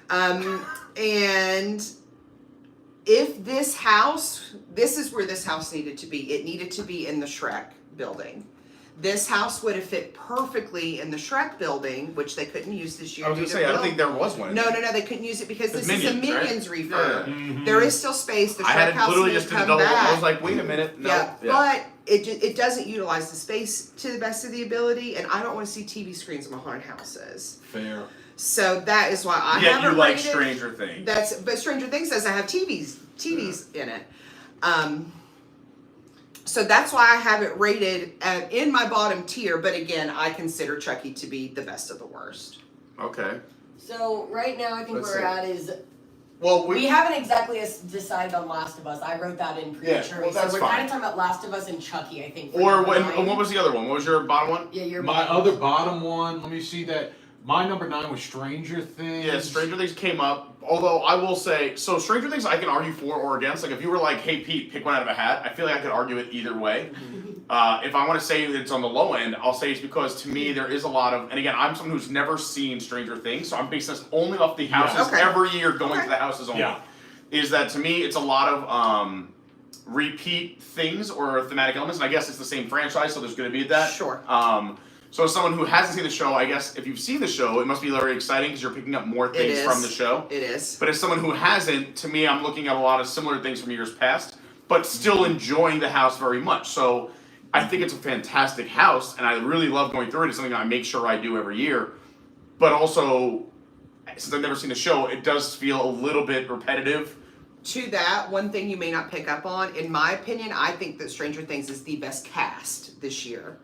And if this is where this house needed to be. It needed to be in the Shrek building. This house would have fit perfectly in the Shrek building, which they couldn't use this year. I was going to say, I don't think there was one. No, they couldn't use it because this is a Minions, right? Minions refurb. Yeah. There is still space. The Shrek I had house literally may just did a come double. back. I was like, wait a minute. No. Yeah, but it doesn't utilize the space to the best of the ability, and I don't want to see TV screens in my haunted houses. Fair. So that is why I Yet haven't you like rated- Stranger Things. But Stranger Things says I have TVs in it. So that's why I have it rated in my bottom tier. But again, I consider Chucky to be the best of the worst. Okay. So right now, I think Let's where we're see. at is Well, We haven't exactly decided on Last of Us. I wrote that in prematurely. well, that's so we're fine. kind of talking about Last of Us and Chucky, I think. Or what was the other one? What was your bottom one? Yeah, your My other bottom one, let me see that. My number 9 was Stranger Things. Yeah, Stranger Things came up. Although I will say, so Stranger Things I can argue for or against. Like if you were like, hey Pete, pick one out of a hat, I feel like I could argue it either way. If I want to say it's on the low end, I'll say it's because to me there is a lot of, and again, I'm someone who's never seen Stranger Things, so I'm basing this only off the houses Okay. every year going to the houses only. Yeah. Is that to me it's a lot of repeat things or thematic elements, and I guess it's the same franchise, so there's going to be that. Sure. So as someone who hasn't seen the show, I guess if you've seen the show, it must be very exciting because you're picking up more things is. from the show. It is. But as someone who hasn't, to me, I'm looking at a lot of similar things from years past, but still enjoying the house very much. So I think it's a fantastic house, and I really love going through it. It's something I make sure I do every year. But also, since I've never seen the show, it does feel a little bit repetitive. To that, one thing you may not pick up on, in my opinion, I think that Stranger Things is the best cast this year.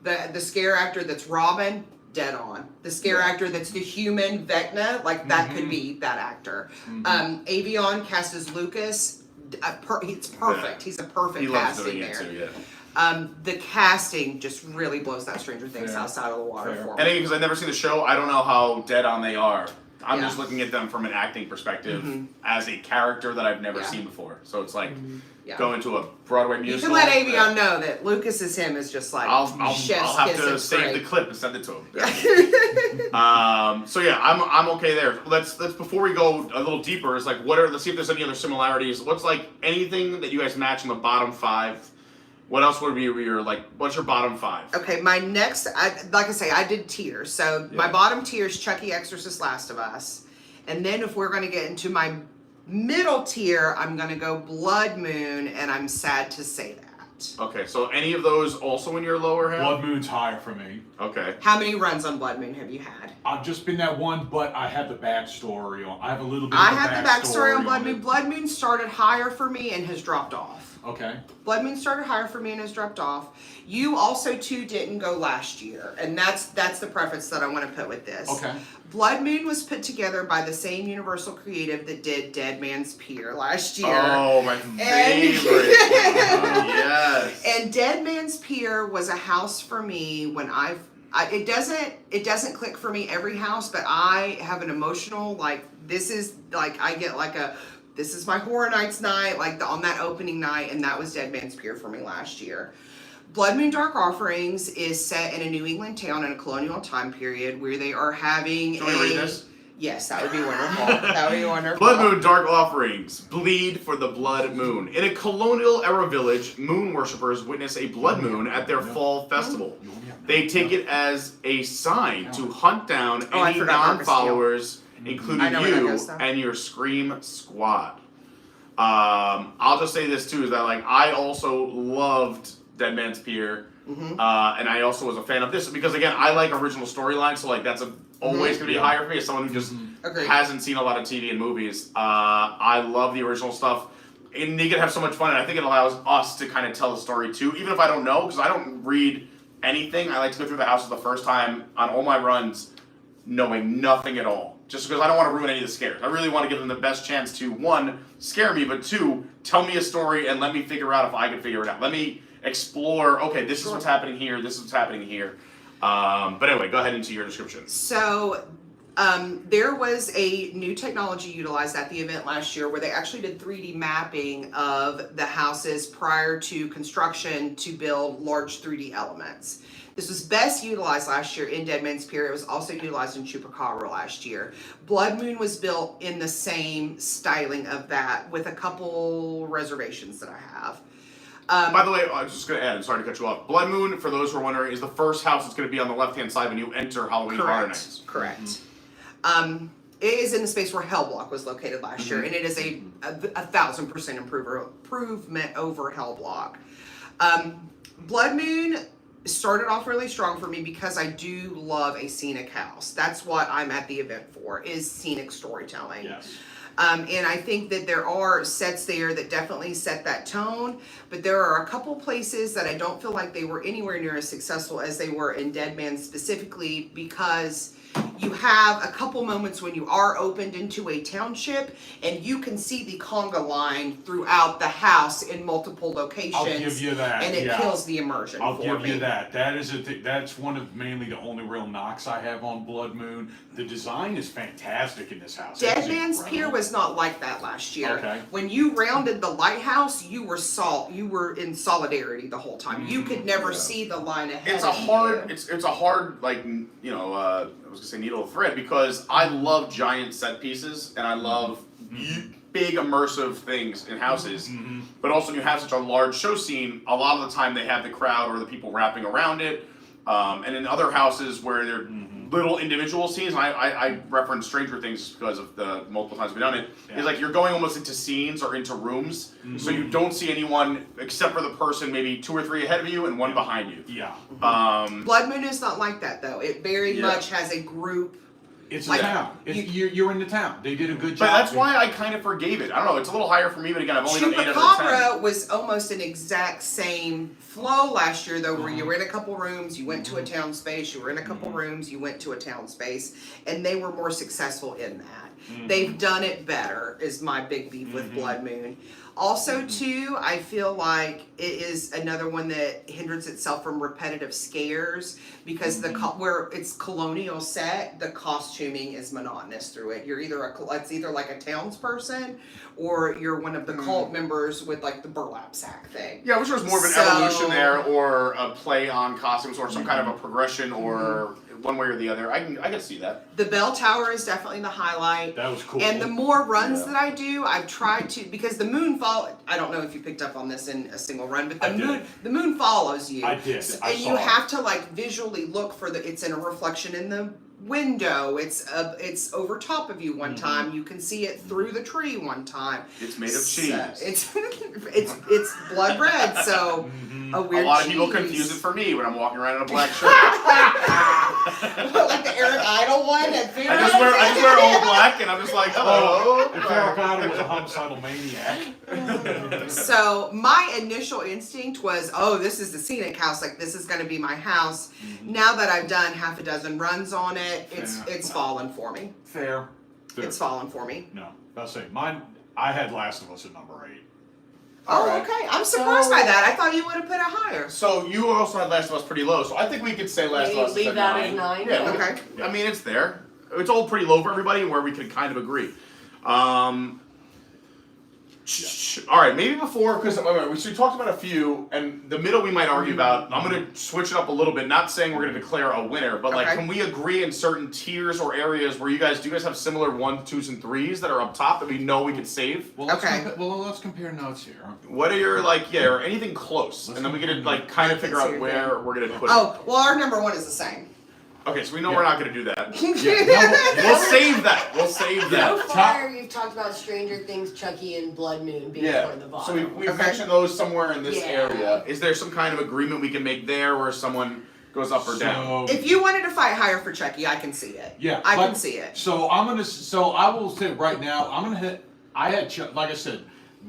The scare actor that's Robin, dead on. The scare actor that's the human Vecna, like that could be that actor. Avion cast as Lucas, it's perfect. Yeah. He's a perfect He loves casting doing it there. too, yeah. The casting just really blows that Stranger Things house out of the water Fair. for And me. again, because I've never seen the show, I don't know how dead on they are. I'm Yeah. just looking at them from an acting perspective as a character that I've never Yeah. seen before. So it's like Yeah. going to a Broadway You musical. can let Avion know that Lucas is him is just like I'll chef's have kiss, to it's save great. the clip and send it to him. So yeah, I'm okay there. Let's before we go a little deeper, is like let's see if there's any other similarities. What's like anything that you guys match in the bottom 5? What else would be your like? What's your bottom 5? Okay, my next, like I say, I did tiers. So my Yeah. bottom tier is Chucky, Exorcist, Last of Us. And then if we're going to get into my middle tier, I'm going to go Blood Moon, and I'm sad to say that. Okay, so any of those also in your lower half? Blood Moon's higher for me. Okay. How many runs on Blood Moon have you had? I've just been that one, but I have the backstory on. I have a little bit. I of have the backstory on Blood it. Moon. Blood Moon started higher for me and has dropped off. Okay. Blood Moon started higher for me and has dropped off. You also too didn't go last year, and that's the preface that I want to put with this. Okay. Blood Moon was put together by the same Universal creative that did Dead Man's Pier last year. Oh, my favorite. Yes. And Dead Man's Pier was a house for me when it doesn't click for me every house, but I have an emotional, like, this is like I get like this is my Horror Nights night, like on that opening night, and that was Dead Man's Pier for me last year. Blood Moon Dark Offerings is set in a New England town in a colonial time period where they are having Can we read this? Yes, that would be wonderful. That would be wonderful. Blood Moon Dark Offerings. Bleed for the Blood Moon. In a colonial era village, moon worshippers witness a blood moon at their fall festival. They take it as a sign to hunt down I any forgot Marcus non-followers, I including know where that you goes, though. and your Scream Squad. I'll just say this too, is that like I also loved Dead Man's Pier. And I also was a fan of this because again I like original storylines, so like that's always gonna be higher for me as someone who just Agreed. hasn't seen a lot of TV and movies. I love the original stuff, and you can have so much fun, and I think it allows us to kind of tell the story too, even if I don't know, because I don't read anything. I like to go through the houses the first time on all my runs, knowing nothing at all, just because I don't want to ruin any of the scares. I really want to give them the best chance to 1, scare me, but 2, tell me a story and let me figure out if I can figure it out. Let me explore, okay, this is what's happening here, this is what's happening here. But anyway, go ahead into your description. So, there was a new technology utilized at the event last year where they actually did 3D mapping of the houses prior to construction to build large 3D elements. This was best utilized last year in Dead Man's Pier. It was also utilized in Chupacabra last year. Blood Moon was built in the same styling of that with a couple reservations that I have. By the way, I was just going to add, I'm sorry to cut you off. Blood Moon, for those who are wondering, is the first house that's going to be on the left-hand side when you enter Halloween Horror Nights. Correct. It is in the space where Hellblock was located last year, and it is a 1,000% improvement over Hellblock. Blood Moon started off really strong for me because I do love a scenic house. That's what I'm at the event for, is scenic storytelling. Yes. And I think that there are sets there that definitely set that tone, but there are a couple places that I don't feel like they were anywhere near as successful as they were in Dead Man, specifically because You have a couple moments when you are opened into a township, and you can see the conga line throughout the house in multiple locations. I'll give you that. And it yeah. kills the immersion. I'll for give me. you that. That is that's one of mainly the only real knocks I have on Blood Moon. The design is fantastic in this house. Dead It's Man's incredible. Pier was not like that last year. Okay. When you rounded the lighthouse, you were in solidarity the whole time. You could never see the line ahead. It's a of hard, you. it's a hard, like, I was gonna say needle of thread, because I love giant set pieces and I love big immersive things in houses. But also, when you have such a large show scene, a lot of the time they have the crowd or the people wrapping around it. And in other houses where they're little individual scenes, and I reference Stranger Things because of the multiple times we've done it, is like you're going almost into scenes or into rooms, so you don't see anyone except for the person maybe 2 or 3 ahead of you and one behind you. Yeah. Blood Moon is not like that though. It very much has a group. It's Like, a town. You're in the town. They did a good job. But that's why I kind of forgave it. I don't know, it's a little higher for me, but again, I've only done 8 out of 10. Chupacabra was almost an exact same flow last year though, where you were in a couple rooms, you went to a town space, you were in a couple rooms, you went to a town space, and they were more successful in that. They've done it better, is my big beef with Blood Moon. Also, too, I feel like it is another one that hinders itself from repetitive scares because where it's colonial set, the costuming is monotonous through it. You're either it's either like a townsperson or you're one of the cult members with like the burlap sack thing. Yeah, I wish there was more of an evolution there, or a play on costumes, or some kind of a progression, or one way or the other. I can see that. The bell tower is definitely the highlight. That was cool. And the more runs that I do, I've tried to, because the moon I don't know if you picked up on this in a single run, but the moon follows you. I did. I And saw you it. have to like visually look for it's in a reflection in the window. It's over top of you one time. You can see it through the tree one time. It's made of So, cheese. it's blood red, so a weird A lot of people cheese. confuse it for me when I'm walking around in a black shirt. Like the Eric Idle one at Vera. I just wear all black, and I'm just like, hello. If Avocado was a homicidal maniac. So my initial instinct was, oh, this is the scenic house. Like this is going to be my house. Now that I've done half a dozen runs on it, it's fallen for me. Fair. It's fallen for me. No, I'll say mine. I had Last of Us at number 8. All Oh, right. okay. I'm surprised by that. I thought you would have put it higher. So you also had Last of Us pretty low, so I think we could say Last of Us is Leave at that 9. as 9? Yeah, Okay. I mean, it's there. It's all pretty low for everybody, where we could kind of agree. All right, maybe before, because we talked about a few, and the middle we might argue about. I'm going to switch it up a little bit, not saying we're going to declare a winner, but like, Okay. can we agree in certain tiers or areas where do you guys have similar 1s, 2s, and 3s that are up top that we know we could save? Well, Okay. let's compare notes here. What are your or anything close, and then we get to like kind of figure out where we're going to put it. Oh, well, our number 1 is the same. Okay, so we know we're not going to do that. Yeah, We'll save that. We'll save So that. far, you've talked about Stranger Things, Chucky, and Blood Moon being toward the So bottom. we've mentioned those somewhere in this Yeah. area. Is there some kind of agreement we can make there where someone goes up or down? If you wanted to fight higher for Chucky, I can see it. Yeah, I but- can see it. So I will say right now, I had, like I said,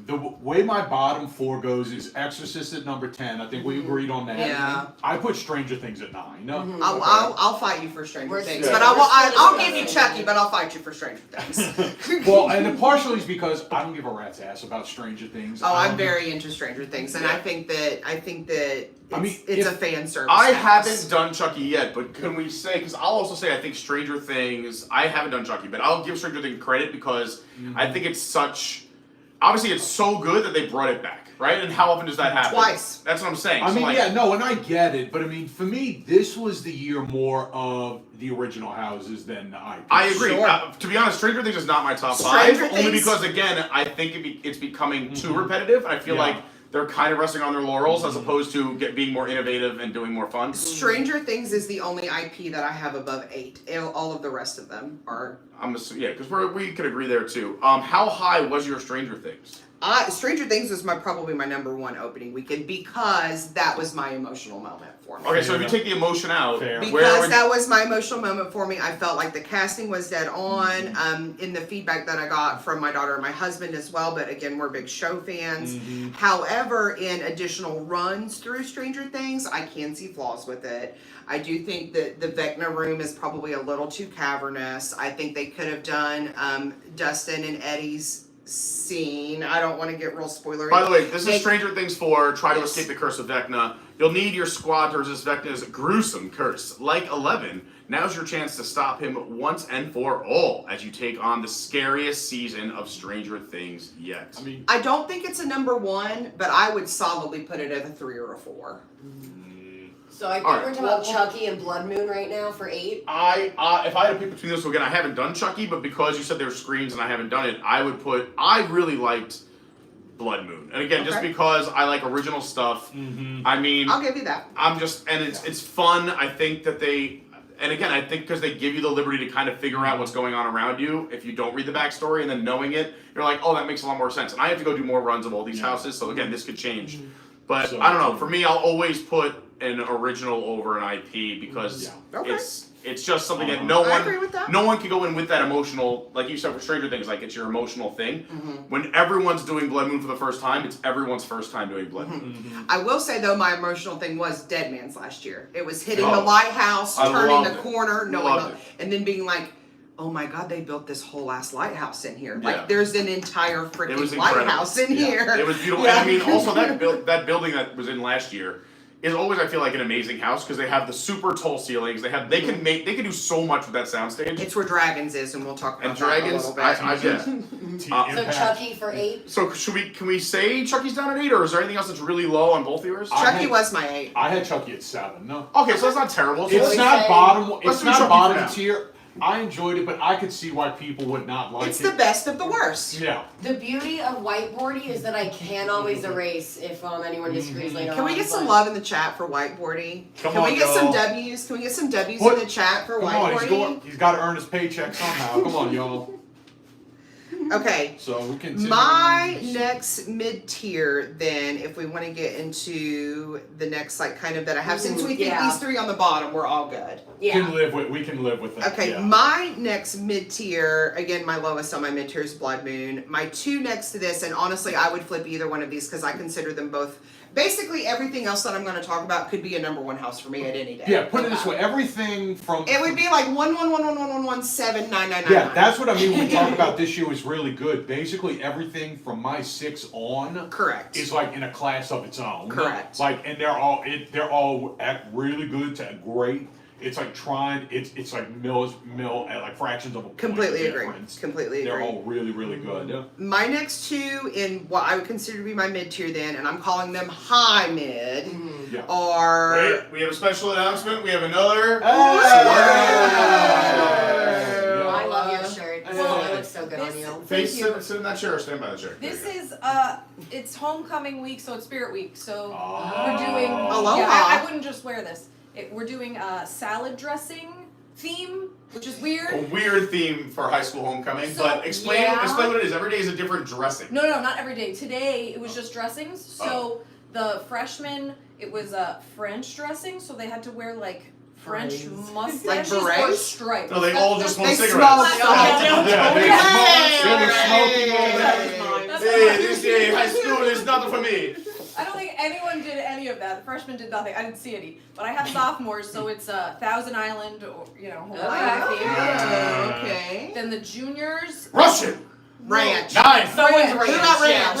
the way my bottom 4 goes is Exorcist at number 10. I think we agreed on that. Yeah. I put Stranger Things at 9. No. I'll fight you for Stranger We're Things, still- but we're still I'll give you discussing. Chucky, but I'll fight you for Stranger Things. Well, and it partially is because I don't give a rat's ass about Stranger Things. Oh, I'm very into Stranger Things, and I think that I mean, it's if- a fan service. I house. haven't done Chucky yet, but can we say, because I'll also say I think Stranger Things, I haven't done Chucky, but I'll give Stranger Things credit because I think it's obviously it's so good that they brought it back, right? And how often does that happen? Twice. That's what I'm saying. I So, mean, like, yeah, no, and I get it, but I mean, for me, this was the year more of the original houses than the IP. I agree. Sure. To be honest, Stranger Things is not my top 5, Stranger only Things- because, again, I think it's becoming too repetitive, and I feel Yeah. like they're kind of resting on their laurels as opposed to being more innovative and doing more fun. Stranger Things is the only IP that I have above 8. All of the rest of them are. Yeah, because we could agree there too. How high was your Stranger Things? Stranger Things was probably my number one opening weekend because that was my emotional moment for me. Okay, so if you take the emotion out, Fair. Because that was my emotional moment for me. I felt like the casting was dead on. In the feedback that I got from my daughter and my husband as well, but again, we're big show fans. However, in additional runs through Stranger Things, I can see flaws with it. I do think that the Vecna room is probably a little too cavernous. I think they could have done Dustin and Eddie's scene. I don't want to get real spoilery. By the way, this is Stranger Things 4, Try to Escape the Curse of Vecna. You'll need your squad to resist Vecna's gruesome curse. Like 11, now's your chance to stop him once and for all as you take on the scariest season of Stranger Things yet. I don't think it's a number one, but I would solidly put it at a 3 or a 4. So I think we're talking about Chucky and Blood Moon right now for 8. If I had to pick between those, so again, I haven't done Chucky, but because you said there were screams and I haven't done it, I really liked Blood Moon. And again, just because I like original stuff, I mean, I'll give you that. It's fun. I think that I think because they give you the liberty to kind of figure out what's going on around you, if you don't read the backstory and then knowing it, you're like, oh, that makes a lot more sense. And I have to go do more runs of all these houses, so again, this could change. But I don't know, for me, I'll always put an original over an IP because it's just something that I agree with that. no one can go in with that emotional, like you said for Stranger Things, like it's your emotional thing. When everyone's doing Blood Moon for the first time, it's everyone's first time doing Blood Moon. I will say though, my emotional thing was Dead Man's last year. It was hitting the lighthouse, I turning loved the it. corner, Loved it. and then being like, oh my god, they built this whole ass lighthouse in here. Yeah. Like there's an entire It was freaking incredible. lighthouse in here. It was beautiful. Yeah. And I mean, also that building that was in last year is always, I feel like, an amazing house because they have the super tall ceilings. They can do so much with that soundstage. It's where Dragons is, and we'll talk about And that Dragons, in a little bit. So Chucky for 8. So can we say Chucky's down at 8, or is there anything else that's really low on both of yours? Chucky was my 8. I had Chucky at 7. No, Okay, so that's not terrible. So it's let's- not bottom. let's It's do not Chucky bottom for now. tier. I enjoyed it, but I could see why people would not like It's it. the best of the worst. Yeah. The beauty of whiteboarding is that I can always erase if anyone disagrees later on. Can we get some but- love in the chat for whiteboarding? Come Can we on, get some y'all. W's? Can we get some W's What? in the chat for Come on, whiteboarding? he's got to earn his paycheck somehow. Come on, y'all. Okay. So we continue. My next mid-tier, then, if we want to get into the next, like, kind of that I have, since we think Yeah. these 3 on the bottom, we're all good. We Yeah. can live with that. Okay, yeah. my next mid-tier, again, my lowest on my mid-tier is Blood Moon. My 2 next to this, and honestly, I would flip either one of these because I consider them both. Basically, everything else that I'm going to talk about could be a number 1 house for me at any day. Yeah, put it this way. Everything from It would be like 11111179999. Yeah, that's what I mean when we talk about this year was really good. Basically, everything from my 6 on Correct. is like in a class of its own. Correct. Like, and they're all at really good to great. It's like it's like like fractions of a point Completely agree. difference. Completely They're agree. all really, really good. My next 2 in what I would consider to be my mid-tier then, and I'm calling them high mid, Yeah. are... Wait, we have a special announcement. We have another. I love your shirt. It looks so good on you. Face, sit in that chair or stand by the chair. This There you is it's homecoming week, so it's Spirit Week. So Oh. we're doing. Aloha. Yeah, I wouldn't just wear this. We're doing a salad dressing theme, which is go. weird. A weird theme for high school homecoming, So, but explain what it is. Every day is a different dressing. No, not every day. Today it was just dressings. So the freshmen, it was a French dressing, so they had to wear like French mustaches or berets? stripes. No, they all just smoke They cigarettes. smoke Yeah, they Hey! That's Hey, what- this day high school is nothing for me. I don't think anyone did any of that. The freshmen did nothing. I didn't see any. But I have sophomores, so it's Thousand Island or Hawaii theme. Okay. Then the juniors. Russian. Ranch. 9. Someone's Ranch. Who got ranch?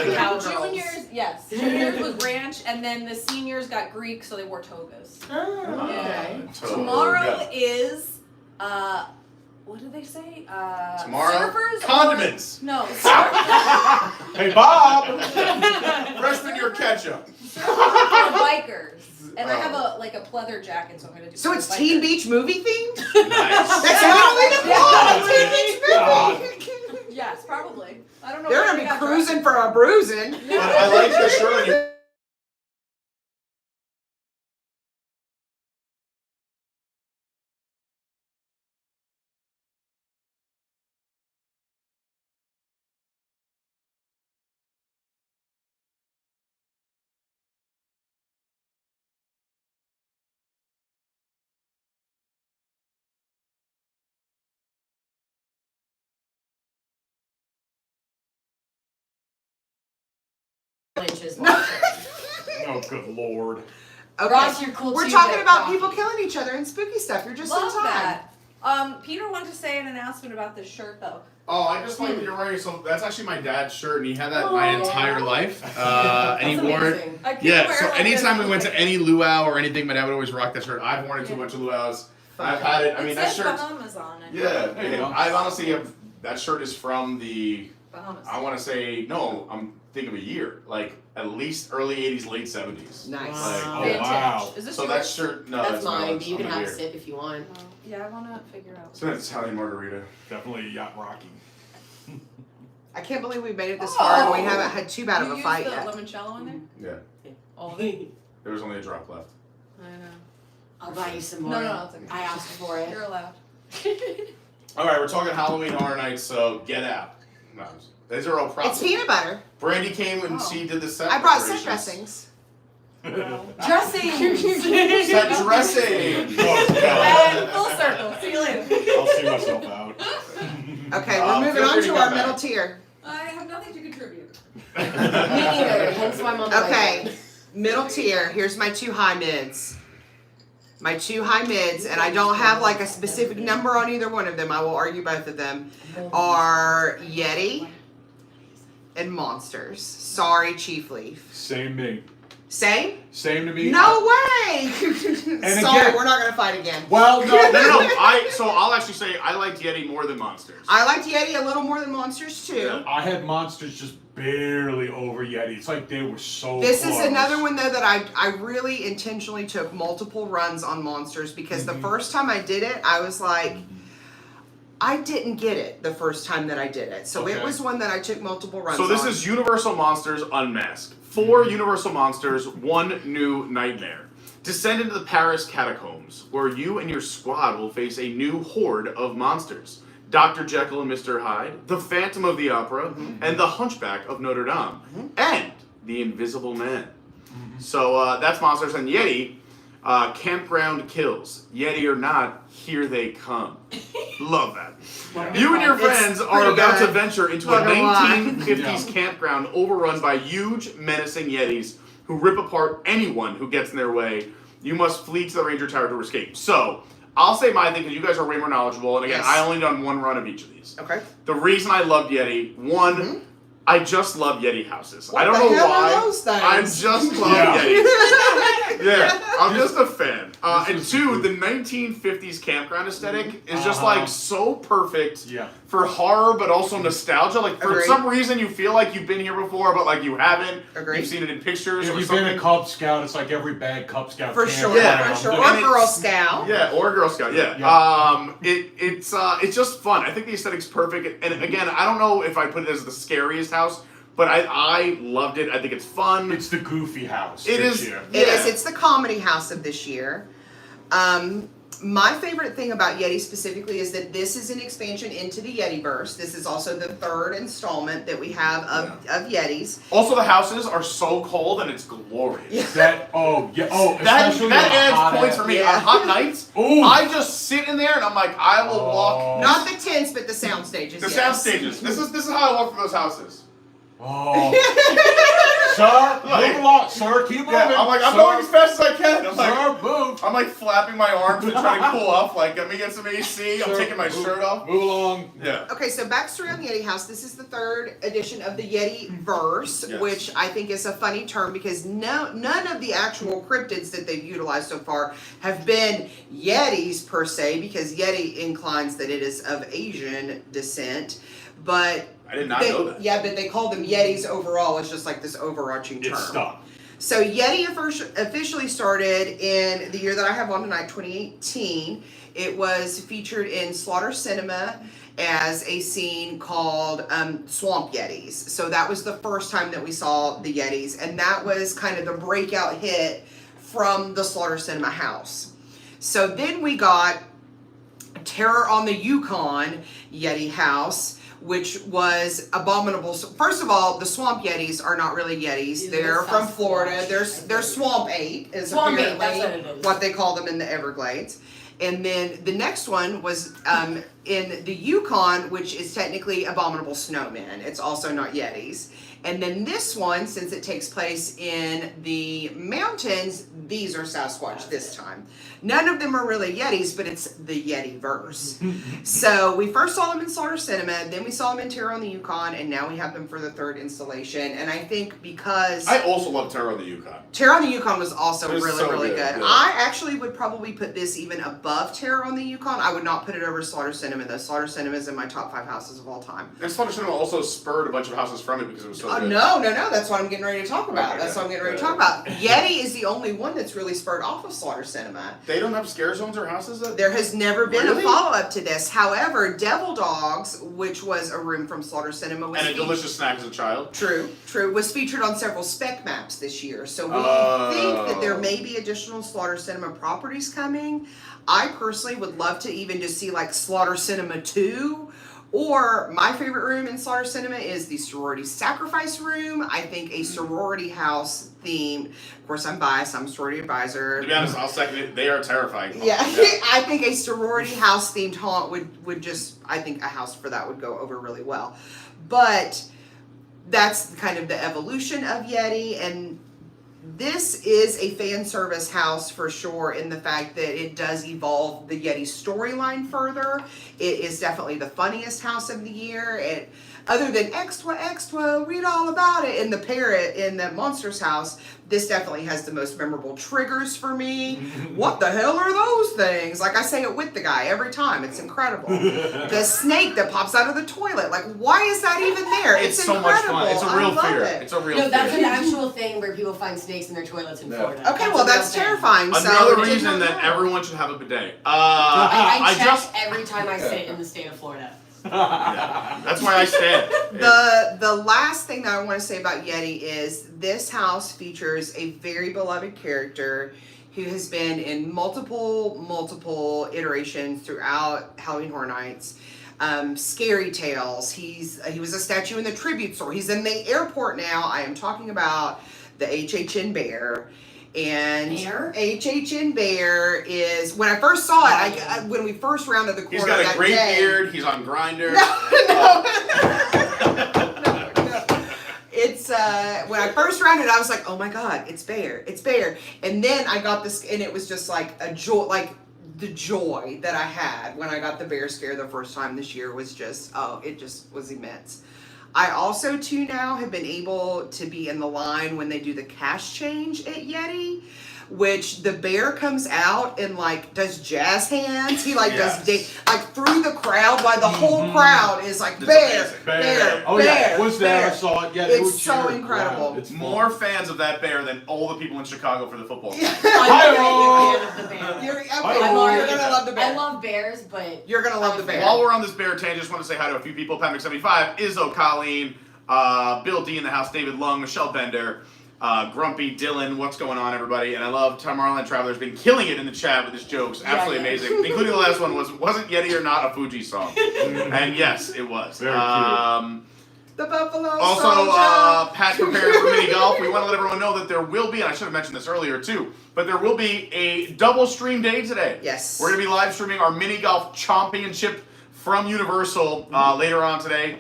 Ranch. Juniors, yes. Juniors was ranch, and then the seniors got Greek, so they wore togas. Okay. Tomorrow is what did they say? Tomorrow? Surfers. Condiments. No. Hey, Bob! Freshman year ketchup. Surfers or bikers. And I have a pleather jacket, so I'm gonna do. So it's bikers. Teen Beach movie themed? Nice. That's literally the plot of Teen Beach movie. Yes, probably. I don't know. They're where gonna they be got cruising for a bruising. I like the shirt on you. inches larger. Oh, good lord. Okay. Ross, you're cool We're too, talking but about Ross- people killing each other and spooky stuff. You're just Love in time. that. Peter wanted to say an announcement about this shirt though. Oh, I just like that you're wearing so that's actually my dad's shirt and he had that Oh. my entire life. And he That's wore it. amazing. I can't Yeah, wear so it like anytime this. we went to any luau or anything, my dad would always rock that shirt. I've worn it to a bunch of luau's. I've had it. I mean, it that says shirt. Bahamas on it. Yeah, There you go. I honestly have. That shirt is from the. Bahamas. I want to say no. I'm thinking of a year, like at least early '80s, late '70s. Nice. Like, Oh, yeah. wow. Is this So yours? that shirt, no, That's mine, not. but you can I'm have a weird. sip if you want. Oh, yeah, I want to figure out. It's an Italian margarita. Definitely yacht rocky. I can't believe we made it this far and we Oh. haven't had too bad of you a fight used the yet. limoncello in there? Yeah, All of it? there was only a drop left. I know. I'll buy you some more. No, no, it's okay. I asked for it. You're allowed. All right, we're talking Halloween Horror Nights, so get out. No, these are all props. It's peanut butter. Brandy came and Oh. she did the set. I brought set preparations. dressings. Dressing! Set dressing. Oh, God. And full circle. See you later. I'll see myself out. Okay, we're moving feel on free to to our come middle back. tier. I have nothing to contribute. Me neither, hence why I'm on the Okay, way. middle tier. Here's my two high mids. My two high mids, and I don't have like a specific number on either one of them. I will argue both of them. Are Yeti and Monsters. Sorry, Chief Leaf. Same me. Same? Same to me. No way! Sorry, again- we're not gonna fight again. Well, no. No. So I'll actually say I liked Yeti more than Monsters. I liked Yeti a little more than Monsters too. I had Monsters just barely over Yeti. It's like they were so This close. is another one though that I really intentionally took multiple runs on Monsters because the first time I did it, I was like, I didn't get it the first time that I did it. So it Okay. was one that I took multiple runs So this on. is Universal Monsters Unmasked. 4 Universal Monsters, 1 new nightmare. Descend into the Paris catacombs, where you and your squad will face a new horde of monsters. Dr. Jekyll and Mr. Hyde, the Phantom of the Opera, and the Hunchback of Notre Dame, and the Invisible Man. So that's Monsters. And Yeti, Campground Kills. Yeti or not, here they come. Love that. You and your It's friends are pretty about to good. venture into Not a gonna lie. 1950s campground overrun by huge, menacing Yetis who rip apart anyone who gets in their way. You must flee to the Ranger Tower to escape. So, I'll say my thing because you guys are way more knowledgeable, and again, Yes. I only done one run of each of these. Okay. The reason I loved Yeti, one, I just love Yeti houses. What I don't the know hell why. are those things? I just love Yeah. Yeti. Yeah, I'm just a fan. This And is two, true. the 1950s campground aesthetic is just Uh-huh. like so perfect Yeah. for horror, but also nostalgia. Like for Agreed. some reason, you feel like you've been here before, but like you haven't. Agreed. You've seen it in pictures If or you've something. been a Cub Scout, it's like every bad Cub Scout For campground. sure, Yeah, for sure. and Or it's- Girl Scout. Yeah, or Girl Scout. Yeah. Yeah. It's just fun. I think the aesthetic's perfect. And again, I don't know if I put it as the scariest house, but I loved it. I think it's fun. It's the goofy house. It this is- year. It Yeah. is. It's the comedy house of this year. My favorite thing about Yeti specifically is that this is an expansion into the Yetiverse. This is also the third installment that we have of Yetis. Also, the houses are so cold and it's glorious. Yeah. That That especially that on a hot adds points ass- for me Yeah. on hot nights. Ooh. I just sit in there and I'm like, I will walk. Not the tents, but the sound stages. The yes. sound stages. This is how I walk through those houses. Oh, sir, Like- move along, sir. Keep moving. Yeah, I'm like, I'm sir, going as fast as I can. I'm like, Sir, move. I'm like flapping my arms and trying to cool off. Like, let me get some AC. I'm Sir, taking my move- shirt off. Move along. Yeah. Okay, so backstory on the Yeti House. This is the third edition of the Yeti verse, Yes. which I think is a funny term because none of the actual cryptids that they've utilized so far have been Yetis per se, because Yeti inclines that it is of Asian descent. But I did not know that. yeah, but they call them Yetis overall. It's just like this overarching term. It's stuck. So Yeti officially started in the year that I have on tonight, 2018. It was featured in Slaughter Cinema as a scene called Swamp Yetis. So that was the first time that we saw the Yetis, and that was kind of the breakout hit from the Slaughter Cinema house. So then we got Terror on the Yukon Yeti house, which was abominable. So first of all, the Swamp Yetis are not really Yetis. Yeah, They're that's from Sasquatch. Florida. They're Swamp 8 is Swamp 8, apparently that's what it is. what they call them in the Everglades. And then the next one was in the Yukon, which is technically abominable snowmen. It's also not Yetis. And then this one, since it takes place in the mountains, these are Sasquatch this time. None of them are really Yetis, but it's the Yeti-verse. So we first saw them in Slaughter Cinema, then we saw them in Terror on the Yukon, and now we have them for the third installation. And I think because... I also love Terror on the Yukon. Terror on the Yukon was also It was really, so really good, good. yeah. I actually would probably put this even above Terror on the Yukon. I would not put it over Slaughter Cinema, though. Slaughter Cinema is in my top 5 houses of all time. And Slaughter Cinema also spurred a bunch of houses from it because it was so good. No. That's what I'm getting ready to talk about. Okay, That's what I'm getting ready to yeah. talk about. Yeti is the only one that's really spurred off of Slaughter Cinema. They don't have scare zones or houses? There has never been Really? a follow-up to this. However, Devil Dogs, which was a room from Slaughter Cinema, was And a delicious snack as a child. True, was featured on several spec maps this year. So we think that there may be additional Slaughter Cinema properties coming. I personally would love to even just see like Slaughter Cinema 2. Or my favorite room in Slaughter Cinema is the sorority sacrifice room. I think a sorority house themed. Of course, I'm biased. I'm a sorority advisor. To be honest, I'll second it. They are terrifying. Yeah, I think a sorority house themed haunt would just, I think a house for that would go over really well. But that's kind of the evolution of Yeti, and this is a fan service house for sure in the fact that it does evolve the Yeti storyline further. It is definitely the funniest house of the year. Other than Extra, read all about it in the parrot in the monsters house, this definitely has the most memorable triggers for me. What the hell are those things? Like I say it with the guy every time. It's incredible. The snake that pops out of the toilet. Like, why is that even there? It's so incredible. much fun. It's a real I love fear. it. It's a real No, that's fear. an actual thing where people find snakes in their toilets in Florida. Okay, well, that's terrifying. Another so didn't reason know that everyone should have a bidet. I check just every time I sit in the state of Florida. that's why I stand. The last thing that I want to say about Yeti is this house features a very beloved character who has been in multiple iterations throughout Halloween Horror Nights. Scary Tales. He was a statue in the tribute store. He's in the airport now. I am talking about the HHN bear. And Bear? HHN bear is, when I first saw it, when we first rounded the corner He's got a that great day, beard. He's on Grindr. No. It's when I first rounded, I was like, "Oh my God, it's bear! It's bear!" And then I got this, and it was just like a joy, like the joy that I had when I got the bear scare the first time this year was just, it just was immense. I also too now have been able to be in the line when they do the cash change at Yeti, which the bear comes out and like does jazz hands. He like does like through the crowd, while the whole crowd is like It's bear, amazing. bear, Oh bear, yeah, was there? bear. I saw it. Yeah, It's so incredible. It's More fans of that bear than all the people in Chicago for the football game. I'm a big fan of the bear. You're gonna love the bear. I love bears, but You're gonna love the bear. While we're on this bear tangent, just want to say hi to a few people. Patrick 75, Izzo, Colleen, Bill D in the house, David Lung, Michelle Bender, Grumpy, Dylan. What's going on, everybody? And I love Tomorrowland Traveler's been killing it in the chat with his jokes. Absolutely Yeah. amazing. Including the last one wasn't Yeti or not a Fuji song? And yes, it was. Very cute. The Buffalo Also, Soldier. Pat's preparing for mini golf. We want to let everyone know that there will be, and I should have mentioned this earlier too, but there will be a double stream day today. Yes. We're going to be live streaming our mini golf championship from Universal later on today.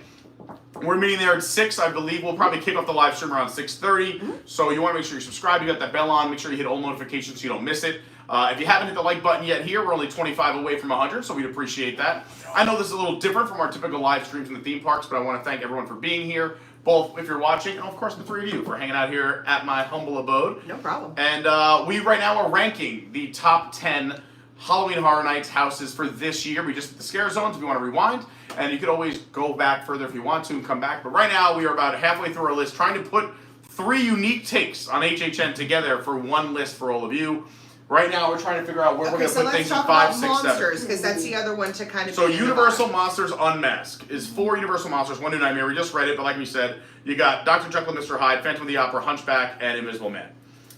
We're meeting there at 6, I believe. We'll probably kick off the live stream around 6:30. So you want to make sure you subscribe. You got that bell on. Make sure you hit all notifications so you don't miss it. If you haven't hit the like button yet here, we're only 25 away from 100, so we'd appreciate that. I know this is a little different from our typical live streams in the theme parks, but I want to thank everyone for being here, both if you're watching, and of course the 3 of you for hanging out here at my humble abode. No problem. And we right now are ranking the top 10 Halloween Horror Nights houses for this year. We just did the scare zones if you want to rewind, and you could always go back further if you want to and come back. But right now we are about halfway through our list, trying to put 3 unique takes on HHN together for one list for all of you. Right now we're trying to figure out where we're Okay, going to so put let's things in talk 5, about 6, 7. monsters, because that's the other one to kind of. So be in the Universal box. Monsters Unmasked is 4 Universal Monsters, 1 New Nightmare. We just read it, but like we said, you got Dr. Jekyll and Mr. Hyde, Phantom of the Opera, Hunchback, and Invisible Man.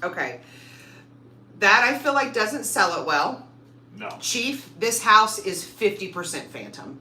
Okay. That I feel like doesn't sell it well. No. Chief, this house is 50% Phantom.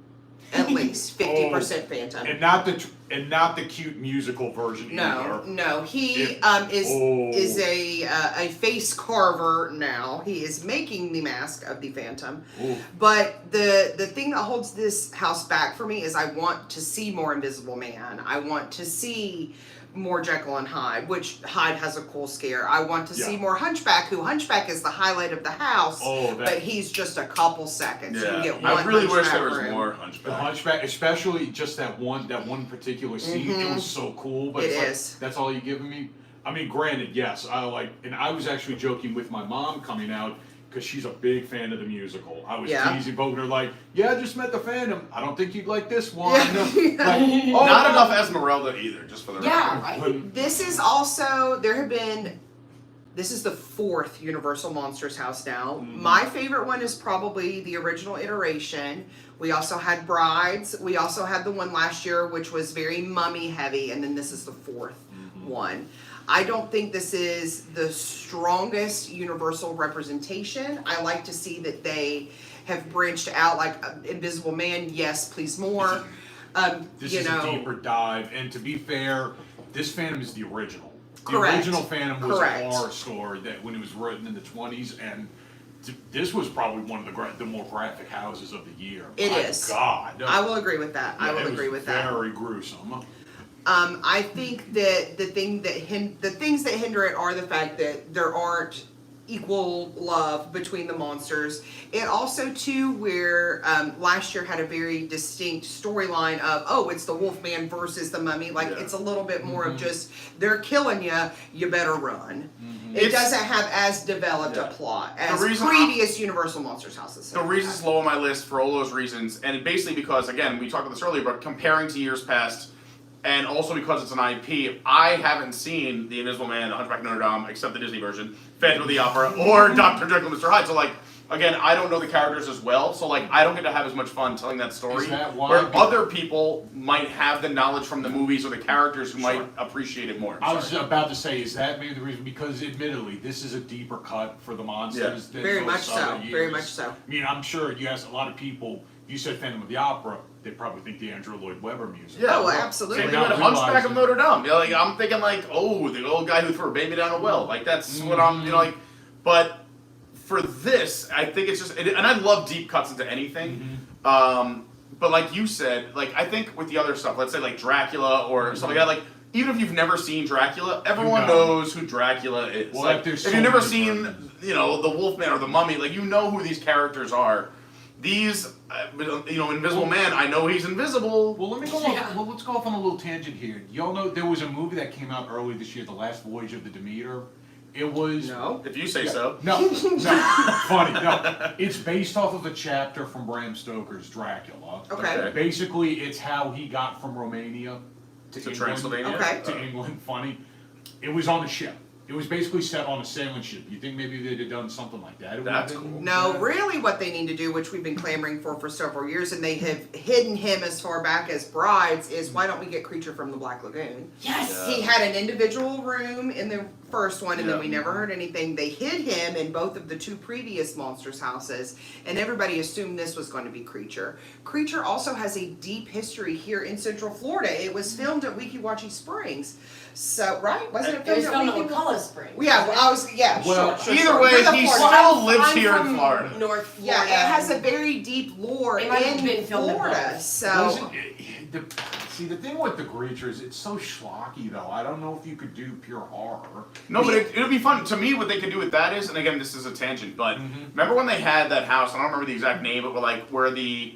At least 50% Phantom. And not the And not the cute musical version either. No, he It- is a face carver now. He is making the mask of the Phantom. Ooh. But the thing that holds this house back for me is I want to see more Invisible Man. I want to see more Jekyll and Hyde, which Hyde has a cool scare. I want to see more Hunchback, who Hunchback is the highlight of the house, but he's just a couple seconds. Yeah. You get one I really wish Hunchback there was room. more The Hunchback. Hunchback, especially just that one particular scene, it was so cool. But It it's like, is. that's all you giving me? I mean, granted, yes, I was actually joking with my mom coming out, because she's a big fan of the musical. I was teasing, poking her like, yeah, I just met the Phantom. I don't think you'd like this one. Not enough Esmeralda either, just for the Yeah, record. right. This is also, this is the 4th Universal Monsters house now. My favorite one is probably the original iteration. We also had Brides. We also had the one last year, which was very mummy heavy, and then this is the 4th one. I don't think this is the strongest Universal representation. I like to see that they have branched out, like Invisible Man, yes, please more. This is a deeper dive, and to be fair, this Phantom is the original. The Correct. original Phantom was Correct. a horror story that when it was written in the 20s, and this was probably one of the more graphic houses of the year. It My is. God. I will agree with that. I Yeah, will it was agree with that. Very gruesome. I think that the things that hinder it are the fact that there aren't equal love between the monsters. It also too where last year had a very distinct storyline of it's the Wolfman versus the Mummy. Like it's a little bit more of just they're killing you, you better run. It doesn't have as developed a plot as previous Universal Monsters houses. The reason it's low on my list for all those reasons, and basically because, again, we talked about this earlier, but comparing to years past, and also because it's an IP, I haven't seen The Invisible Man, The Hunchback of Notre Dame, except the Disney version, Phantom of the Opera, or Dr. Jekyll and Mr. Hyde. So, like, again, I don't know the characters as well, so, like, I don't get to have as much fun telling that story. Is that why? Where other people might have the knowledge from the movies or the characters who might appreciate it more. I was about to say, is that maybe the reason? Because admittedly, this is a deeper cut for the monsters than Very those much so. other Very years. much so. I mean, I'm sure you ask a lot of people, you said Phantom of the Opera, they probably think the Andrew Lloyd Webber music. Yeah, Oh, well, absolutely. Same thing with Hunchback of Notre Dame. You know, like, I'm thinking like, the old guy who threw a baby down a well. Like that's what I'm, like. But for this, I think it's just, and I love deep cuts into anything. But like you said, like I think with the other stuff, let's say like Dracula or something like that, like even if you've never seen Dracula, everyone knows who Dracula is. Well, like, there's if so you've never many seen, the Wolfman or the Mummy, like you know who these characters are. These, Invisible Man, I know he's invisible. Well, let me go off, let's go off on a little tangent here. Y'all know there was a movie that came out early this year, The Last Voyage of the Demeter. It was... No. If you say so. No, funny, no. It's based off of a chapter from Bram Stoker's Dracula. Okay. Basically, it's how he got from Romania to England. Transylvania? Okay. To England, funny. It was on a ship. It was basically set on a sailing ship. You think maybe they'd have done something like that? That's cool. No, really what they need to do, which we've been clamoring for several years, and they have hidden him as far back as Brides, is why don't we get Creature from the Black Lagoon? Yes. He had an individual room in the first one, and then we never heard anything. They hid him in both of the 2 previous Monsters houses, and everybody assumed this was going to be Creature. Creature also has a deep history here in Central Florida. It was filmed at Weeki Wachee Springs. So, right? Wasn't it It was filmed filmed at in Weeki Ocala Springs. Yeah, well, sure. Either way, We're the he Florida- still lives I'm here in from Florida. North Florida. Yeah, it has a very deep lore It might have in been filmed in Florida. both. So, See, the thing with the Creatures, it's so schlocky, though. I don't know if you could do pure horror. No, but it'll be fun. To me, what they could do with that is, and again, this is a tangent, but remember when they had that house, I don't remember the exact name, but where the,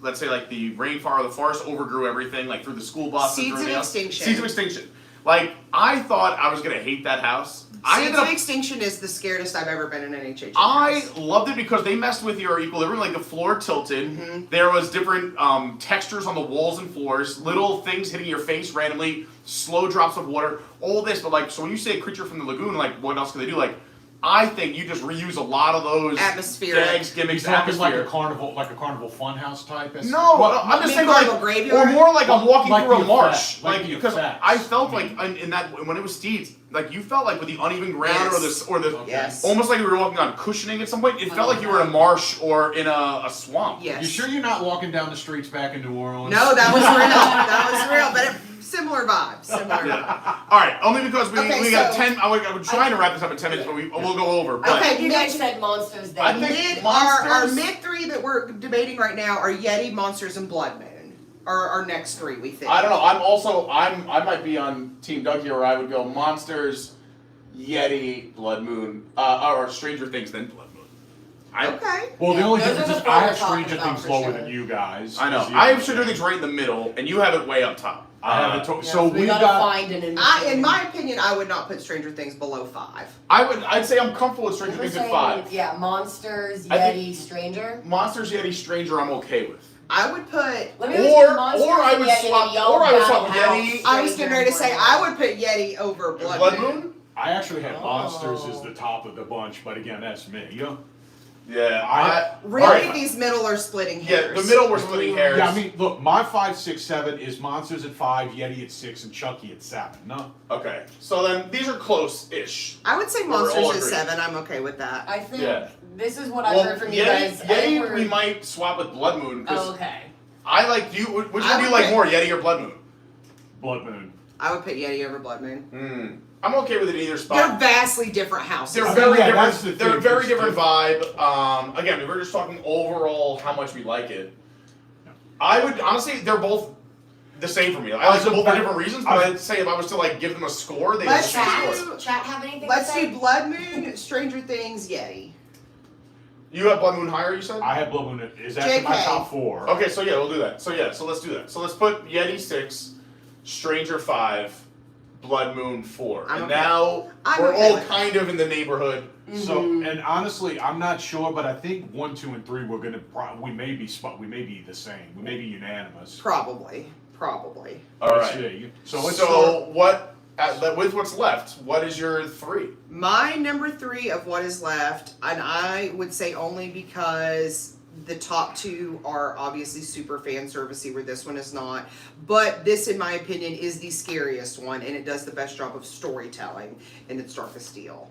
let's say like the rainforest or the forest overgrew everything, like through the school bus. Seeds and of through Extinction. Seeds of Extinction. Like, I thought I was going to hate that house. I Seeds ended of up, Extinction is the scaredest I've ever been in an HHN I house. loved it because they messed with your equilibrium, like the floor tilted. There was different textures on the walls and floors, little things hitting your face randomly, slow drops of water, all this. But like, so when you say Creature from the Lagoon, like, what else can they do? Like, I think you just reuse a lot of those Atmospheric. gags, gimmicks, He's talking like atmosphere. a carnival funhouse type. No, I'm just saying Carnival like, Graveyard? or more like I'm walking Like through a the marsh, effect, like the because effects. I felt like in that when it was Steeds, like you felt like with the uneven ground Yes. or the Yes. almost like you were walking on cushioning at some point. It felt like you were in a marsh or in a swamp. Yes. You sure you're not walking down the streets back in New Orleans? No, that was real. That was real. Yeah. All right. Only because we got so- 10. I was trying to wrap this up in 10 minutes, but we'll go over. But Okay. You guys said monsters then. I think Our Monsters- mid three that we're debating right now are Yeti, Monsters, and Blood Moon. Our next three, we think. I don't know. I might be on Team Doug here, where I would go Monsters, Yeti, Blood Moon, or Stranger Things, then Blood Moon. Okay. Well, the only Those are difference the is four I we're have talking Stranger about Things for lower sure. than you guys. I know. Is the I have other Stranger thing. Things right in the middle, and you have it way up top. I have it. So Yeah, we we've gotta got. find an in between. In my opinion, I would not put Stranger Things below 5. I'd say I'm comfortable with Stranger We're Things at saying, 5. Yeah, monsters, I Yeti, stranger. Monsters, Yeti, Stranger, I'm okay with. I would put. Let me just get Or monsters I and would Yeti swap. and y'all Or I would battle swap house, Yeti. I was getting ready to say stranger, I would put Yeti over Blood, Blood Moon. Moon? I actually had Oh. Monsters as the top of the bunch, but again, that's me. Yeah. Really, Alright. these middle are splitting Yeah, hairs. the middle we're splitting hairs. Yeah, I mean, look, my 5, 6, 7 is Monsters at 5, Yeti at 6, and Chucky at 7. No, Okay. So then these are close-ish. I would say We're all Monsters is agreed. 7. I'm okay with that. I think Yeah. this is what I've heard from you guys. I think Yeti we might swap with Blood Moon, because Oh, okay. I like you. Which I one do you would like pick- more, Yeti or Blood Moon? Blood Moon. I would put Yeti over Blood Moon. I'm okay with it in either They're spot. vastly different houses. They're I mean, very yeah, that's different. the They're a thing, very it's different vibe. Again, we were just talking overall how much we like it. I would honestly, they're both the same for me. I like them both for different reasons, but I'd say if I was to like give them a score, they'd Let's have the same do- score. Chat have anything Let's to say? do Blood Moon, Stranger Things, Yeti. You have Blood Moon higher, you said? I have Blood Moon is actually my JK. top 4. Okay, so yeah, we'll do that. So let's do that. So let's put Yeti 6, Stranger 5, Blood Moon 4. I'm And okay. now I'm we're okay all with kind of in the neighborhood. So, and honestly, I'm not sure, but I think 1, 2, and 3 we're gonna we may be the same. We may be unanimous. Probably. All Let's right. see. So let's So what? With what's left, what is your 3? My number 3 of what is left, and I would say only because the top 2 are obviously super fan servicey, where this one is not. But this, in my opinion, is the scariest one, and it does the best job of storytelling, and it's Darkest Steel.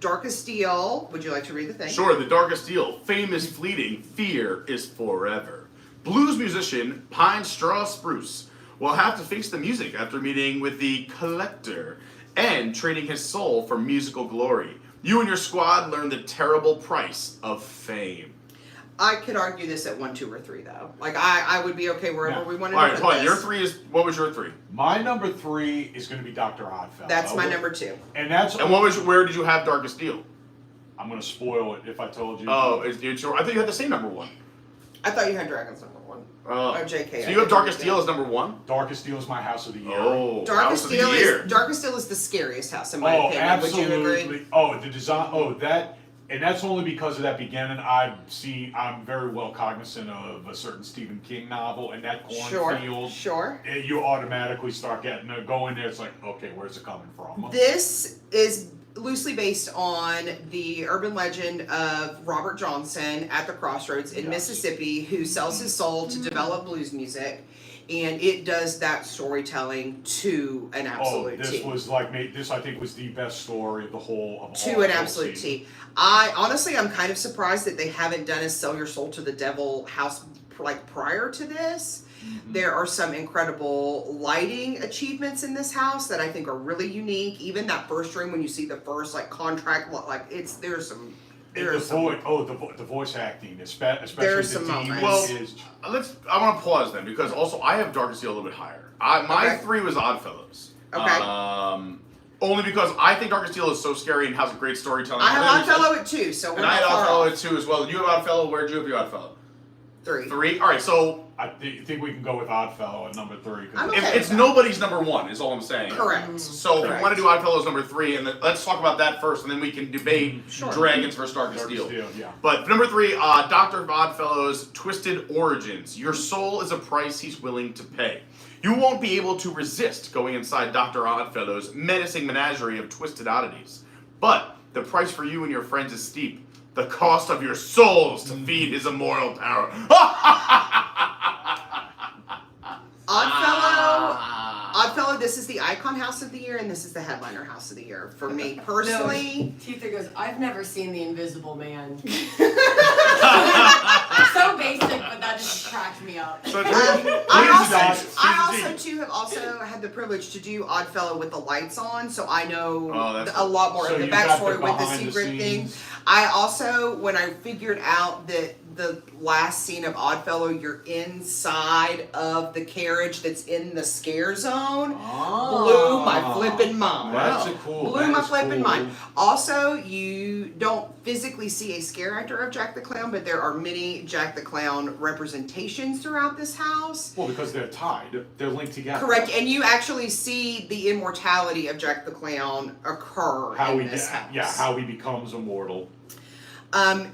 Darkest Steel, would you like to read the thing? Sure, the Darkest Steel. Fame is fleeting, fear is forever. Blues musician Pine Straw Spruce will have to face the music after meeting with the Collector and trading his soul for musical glory. You and your squad learn the terrible price of fame. I could argue this at 1, 2, or 3, though. Like, I would be okay wherever Yeah. we wanted All to right, put hold on. this. Your 3 is, what was your 3? My number 3 is going to be Dr. Oddfellow. That's my number 2. And that's. And where did you have Darkest Steel? I'm going to spoil it if I told you. Oh, it's your, I think you had the same number 1. I thought you had Dragons number 1. Oh, JK. so you have Darkest Steel as number 1? Darkest Steel is my house of the year. Oh, Darkest House of Steel the Year. is the scariest house in my Oh, opinion. absolutely. Would you agree? Oh, the design. Oh, that. And that's only because of that beginning. I'm very well cognizant of a certain Stephen King novel, and that cornfield. Sure. You automatically start going there. It's like, okay, where's it coming from? This is loosely based on the urban legend of Robert Johnson at the crossroads in Yes. Mississippi, who sells his soul to develop blues music, and it does that storytelling to an absolute this T. was like this. I think was the best story of the whole. To an absolute T. I'm kind of surprised that they haven't done a Sell Your Soul to the Devil house like prior to this. Mm-hmm. There are some incredible lighting achievements in this house that I think are really unique. Even that first room when you see the first like contract, like there's some. The voice acting, especially There's the some demon moments. is. I want to pause then, because also I have Darkest Steel a little bit higher. My Okay. 3 was Oddfellows. Okay. Only because I think Darkest Steel is so scary and has a great storytelling. I have Oddfellow at 2, so we're And I not had far Oddfellow off. at 2 as well. You have Oddfellow. Where'd you have your Oddfellow? 3. 3. All right. So I think we can go with Oddfellow at number 3. I'm if okay it's with that. nobody's number 1, is all I'm saying. Correct. So if we Correct. want to do Oddfellows number 3, and let's talk about that first, and then we can debate Sure. Dragons versus Darkest Darkest Steel. Steel, yeah. But number 3, Dr. Oddfellow's Twisted Origins. Your soul is a price he's willing to pay. You won't be able to resist going inside Dr. Oddfellow's menacing menagerie of twisted oddities. But the price for you and your friends is steep. The cost of your souls to feed his immoral power. Oddfellow, this is the Icon House of the Year, and this is the Headliner House of the Year. For me personally, Teether goes, I've never seen The Invisible Man. So basic, but that just cracked me up. So, I also too have also had the privilege to do Oddfellow with the lights on, so I know that's a lot more So of the you got the backstory with the behind the secret thing. scenes. I also, when I figured out that the last scene of Oddfellow, you're inside of the carriage that's in the scare zone, blew my flippin' mind. That's a cool. Blew my flippin' mind. Also, you don't physically see a scare actor of Jack the Clown, but there are many Jack the Clown representations throughout this house. Well, because they're tied, they're linked together. Correct, and you actually see the immortality of Jack the Clown occur in this house. Yeah, how he becomes immortal.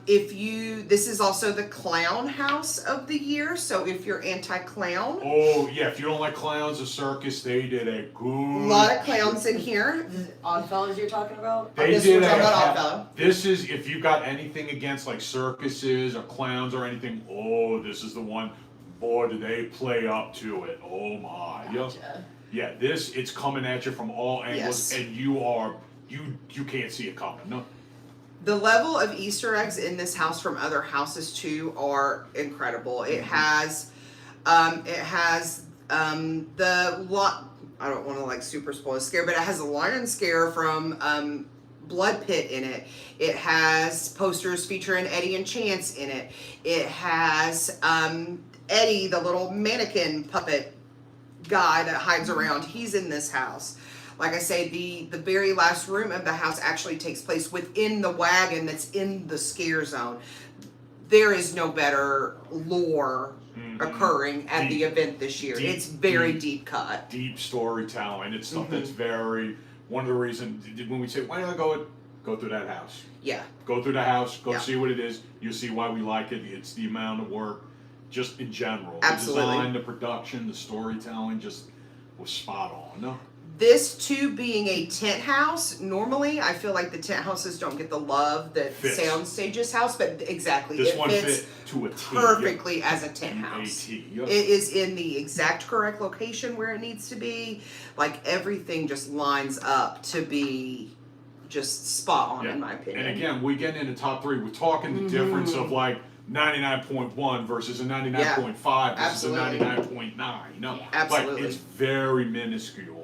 This is also the clown house of the year, so if you're anti-clown, Oh yeah, if you don't like clowns, a circus, they did a good. a lot of clowns in here. Oddfellows you're talking about? They This did we're talking a- about Oddfellow. This is if you got anything against like circuses or clowns or anything. Oh, this is the one. Boy, do they play up to it. Oh my. Gotcha. Yeah, it's coming at you from all angles, Yes. and you can't see it coming. No. The level of Easter eggs in this house from other houses too are incredible. It has the lot. I don't want to like super spoil the scare, but it has a lion scare from Blood Pit in it. It has posters featuring Eddie and Chance in it. It has Eddie, the little mannequin puppet guy that hides around. He's in this house. Like I say, the very last room of the house actually takes place within the wagon that's in the scare zone. There is no better lore occurring at the event this year. It's very deep cut. Deep storytelling. It's stuff that's very. One of the reasons when we say why don't I go through that house. Yeah. Go through the house. Go Yeah. see what it is. You see why we like it. It's the amount of work, just in general. Absolutely. The design, the production, the storytelling, just was spot on. No. This too being a tent house, normally I feel like the tent houses don't get the love that Fits. Sound Stage's house, but exactly, This it one fits fit to a T. perfectly as a tent A house. T. It is in the exact correct location where it needs to be. Like everything just lines up to be just spot on in my opinion. And again, we get into top three. We're talking the difference of like 99.1 versus a 99.5 versus absolutely. a 99.9. No, Absolutely. like it's very minuscule.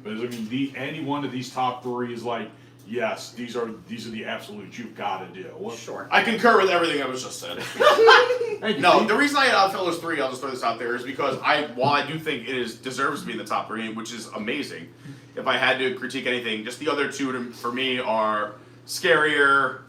But I mean, any one of these top three is like, yes, these are the absolutes you've got to do. Sure. I concur with everything that was just said. Thank you, No, Pete. the reason I had Oddfellows 3, I'll just throw this out there, is because while I do think it deserves to be in the top 3, which is amazing, if I had to critique anything, just the other two for me are scarier,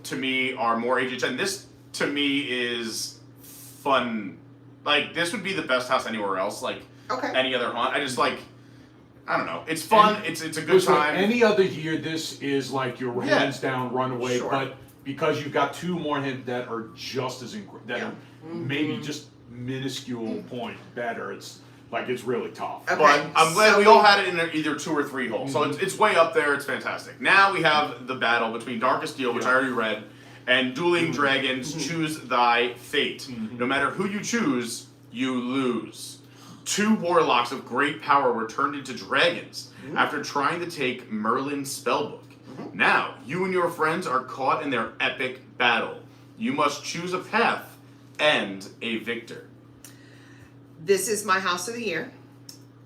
to me are more HHN. This, to me, is fun. Like, this would be the best house anywhere else, like Okay. any other haunt. I don't know. It's fun, it's a good Listen, time. Any other year, this is like your hands down runaway, Sure. but because you've got two more that are just as that Yeah. are maybe just minuscule point better. It's like it's really tough. Okay. But I'm glad so we all had it in either 2 or 3 holes. So it's way up there. It's fantastic. Now we have the battle between Darkest Deal, which I already read, and Dueling Dragons, Choose Thy Fate. No matter who you choose, you lose. 2 warlocks of great power were turned into dragons after trying to take Merlin's spellbook. Now, you and your friends are caught in their epic battle. You must choose a path and a victor. This is my house of the year.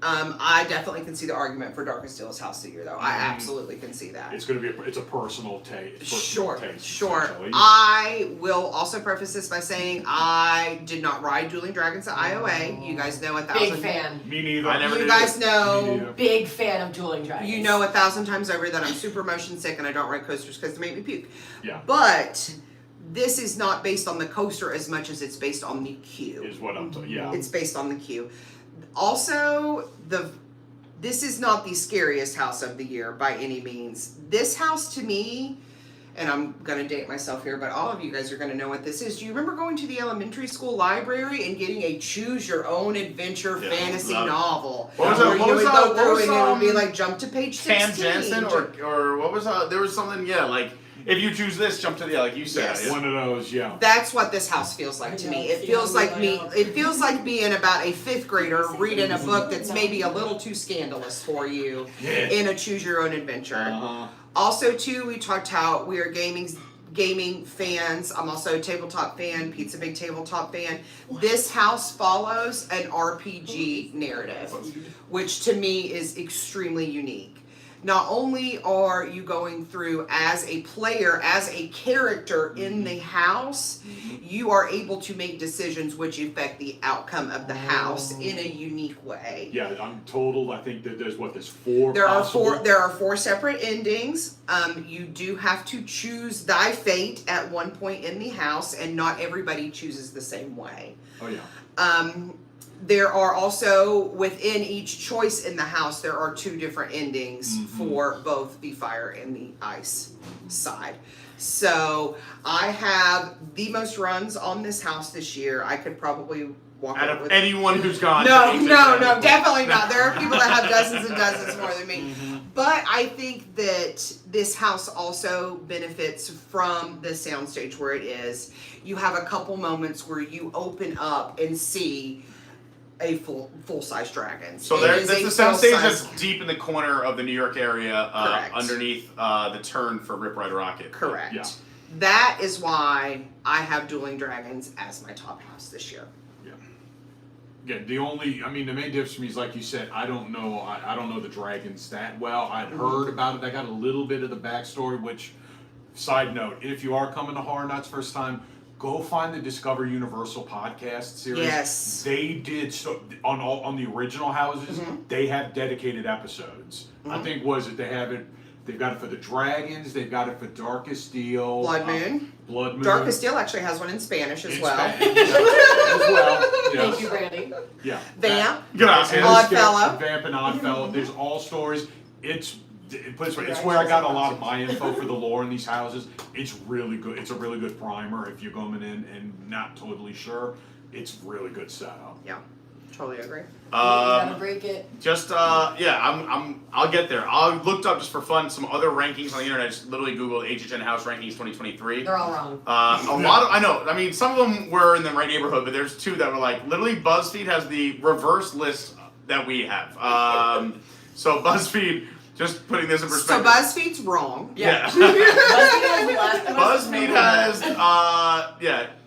I definitely can see the argument for Darkest Deal's house of the year, though. I absolutely can see that. It's gonna be it's a personal taste. Sure. essentially. I will also preface this by saying I did not ride Dueling Dragons at IOA. You guys know 1,000. Big fan. Me neither. I never You did guys it. Me know. neither. Big fan of Dueling Dragons. You know 1,000 times over that I'm super motion sick and I don't ride coasters because they make me puke. Yeah. But this is not based on the coaster as much as it's based on the queue. Is what I'm talking. Yeah. It's based on the queue. Also, this is not the scariest house of the year by any means. This house to me, and I'm gonna date myself here, but all of you guys are gonna know what this is. Do you remember going to the elementary school library and getting a choose your own adventure Yeah, fantasy love it. novel? What was Where that- you what was would that- go what through was, and it would be um, like jump to page 16. Cam Jansen or what was there was something, yeah, like if you choose this, jump to the, like you said. Yes. yeah. One of those. Yeah. That's what this house feels like to me. It feels like it feels like being about a 5th grader reading a book that's maybe a little too scandalous for you Yeah. in a choose your own adventure. Uh-huh. Also too, we talked how We Are gaming fans. I'm also a tabletop fan, Pizza Big tabletop fan. This house follows an RPG narrative, which to me is extremely unique. Not only are you going through as a player, as a character in the house, you are able to make decisions which affect the outcome of the house in a unique way. Yeah, I'm total. I think that there's 4 There possible. are four separate endings. You do have to choose thy fate at one point in the house, and not everybody chooses the same way. Oh yeah. There are also, within each choice in the house, there are 2 different endings for both the fire and the ice side. So I have the most runs on this house this year. I could probably walk Out out of with anyone who's gone. no, to no, definitely not. There are people that have dozens and dozens more than me. But I think that this house also benefits from the soundstage where it is. You have a couple moments where you open up and see a full size dragon. So that's the soundstage that's deep in the corner of the New York area, Correct. underneath the turn for Rip Ride Rocket. Correct. Yeah. That is why I have Dueling Dragons as my top house this year. Yeah, the main difference for me is, like you said, I don't know the dragons that well. I'd heard about it. I got a little bit of the backstory, which, side note, if you are coming to Horror Nuts first time, go find the Discover Universal podcast series. Yes. They did, so on the original houses, they have dedicated episodes. I think, they've got it for the dragons, they've got it for Darkest Steel. Blood Moon. Blood Moon. Darkest Steel actually has one in Spanish as well. As well. Yes. Thank you, Brandy. Yeah. Vamp. Gracias. Oddfellow. Vamp and Oddfellow. There's all stories. It's where I got a lot of my info for the lore in these houses. It's really good. It's a really good primer if you're going in and not totally sure. It's really good setup. Yeah, totally agree. You gotta break it. Just I'll get there. I looked up just for fun some other rankings on the internet. Just literally Googled HHN House Rankings 2023. They're all wrong. A lot of, I know, I mean, some of them were in the right neighborhood, but there's 2 that were like, literally BuzzFeed has the reverse list that we have. So BuzzFeed, just putting this in So perspective. BuzzFeed's wrong. Yeah. BuzzFeed has,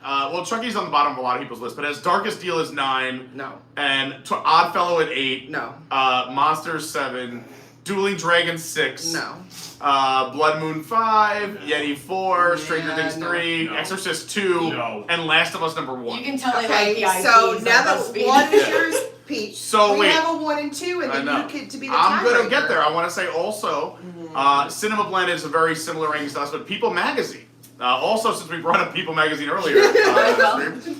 well, Chucky's on the bottom of a lot of people's lists, but as Darkest Deal is 9. No. And Oddfellow at 8. No. Monsters 7. Dueling Dragons 6. No. Blood Moon 5. Yeti 4. Stranger Things no. 3. No. Exorcist 2. No. And Last of Us number 1. You can tell I like Okay, the IPs so on now that BuzzFeed. what is yours, Peach? So we wait. have a 1 and 2, and I then know. you get to be the I'm gonna tiebreaker. get there. I want to say also, Cinema Blend is a very similar rankings to us, but People Magazine. Also, since we brought up People Magazine earlier,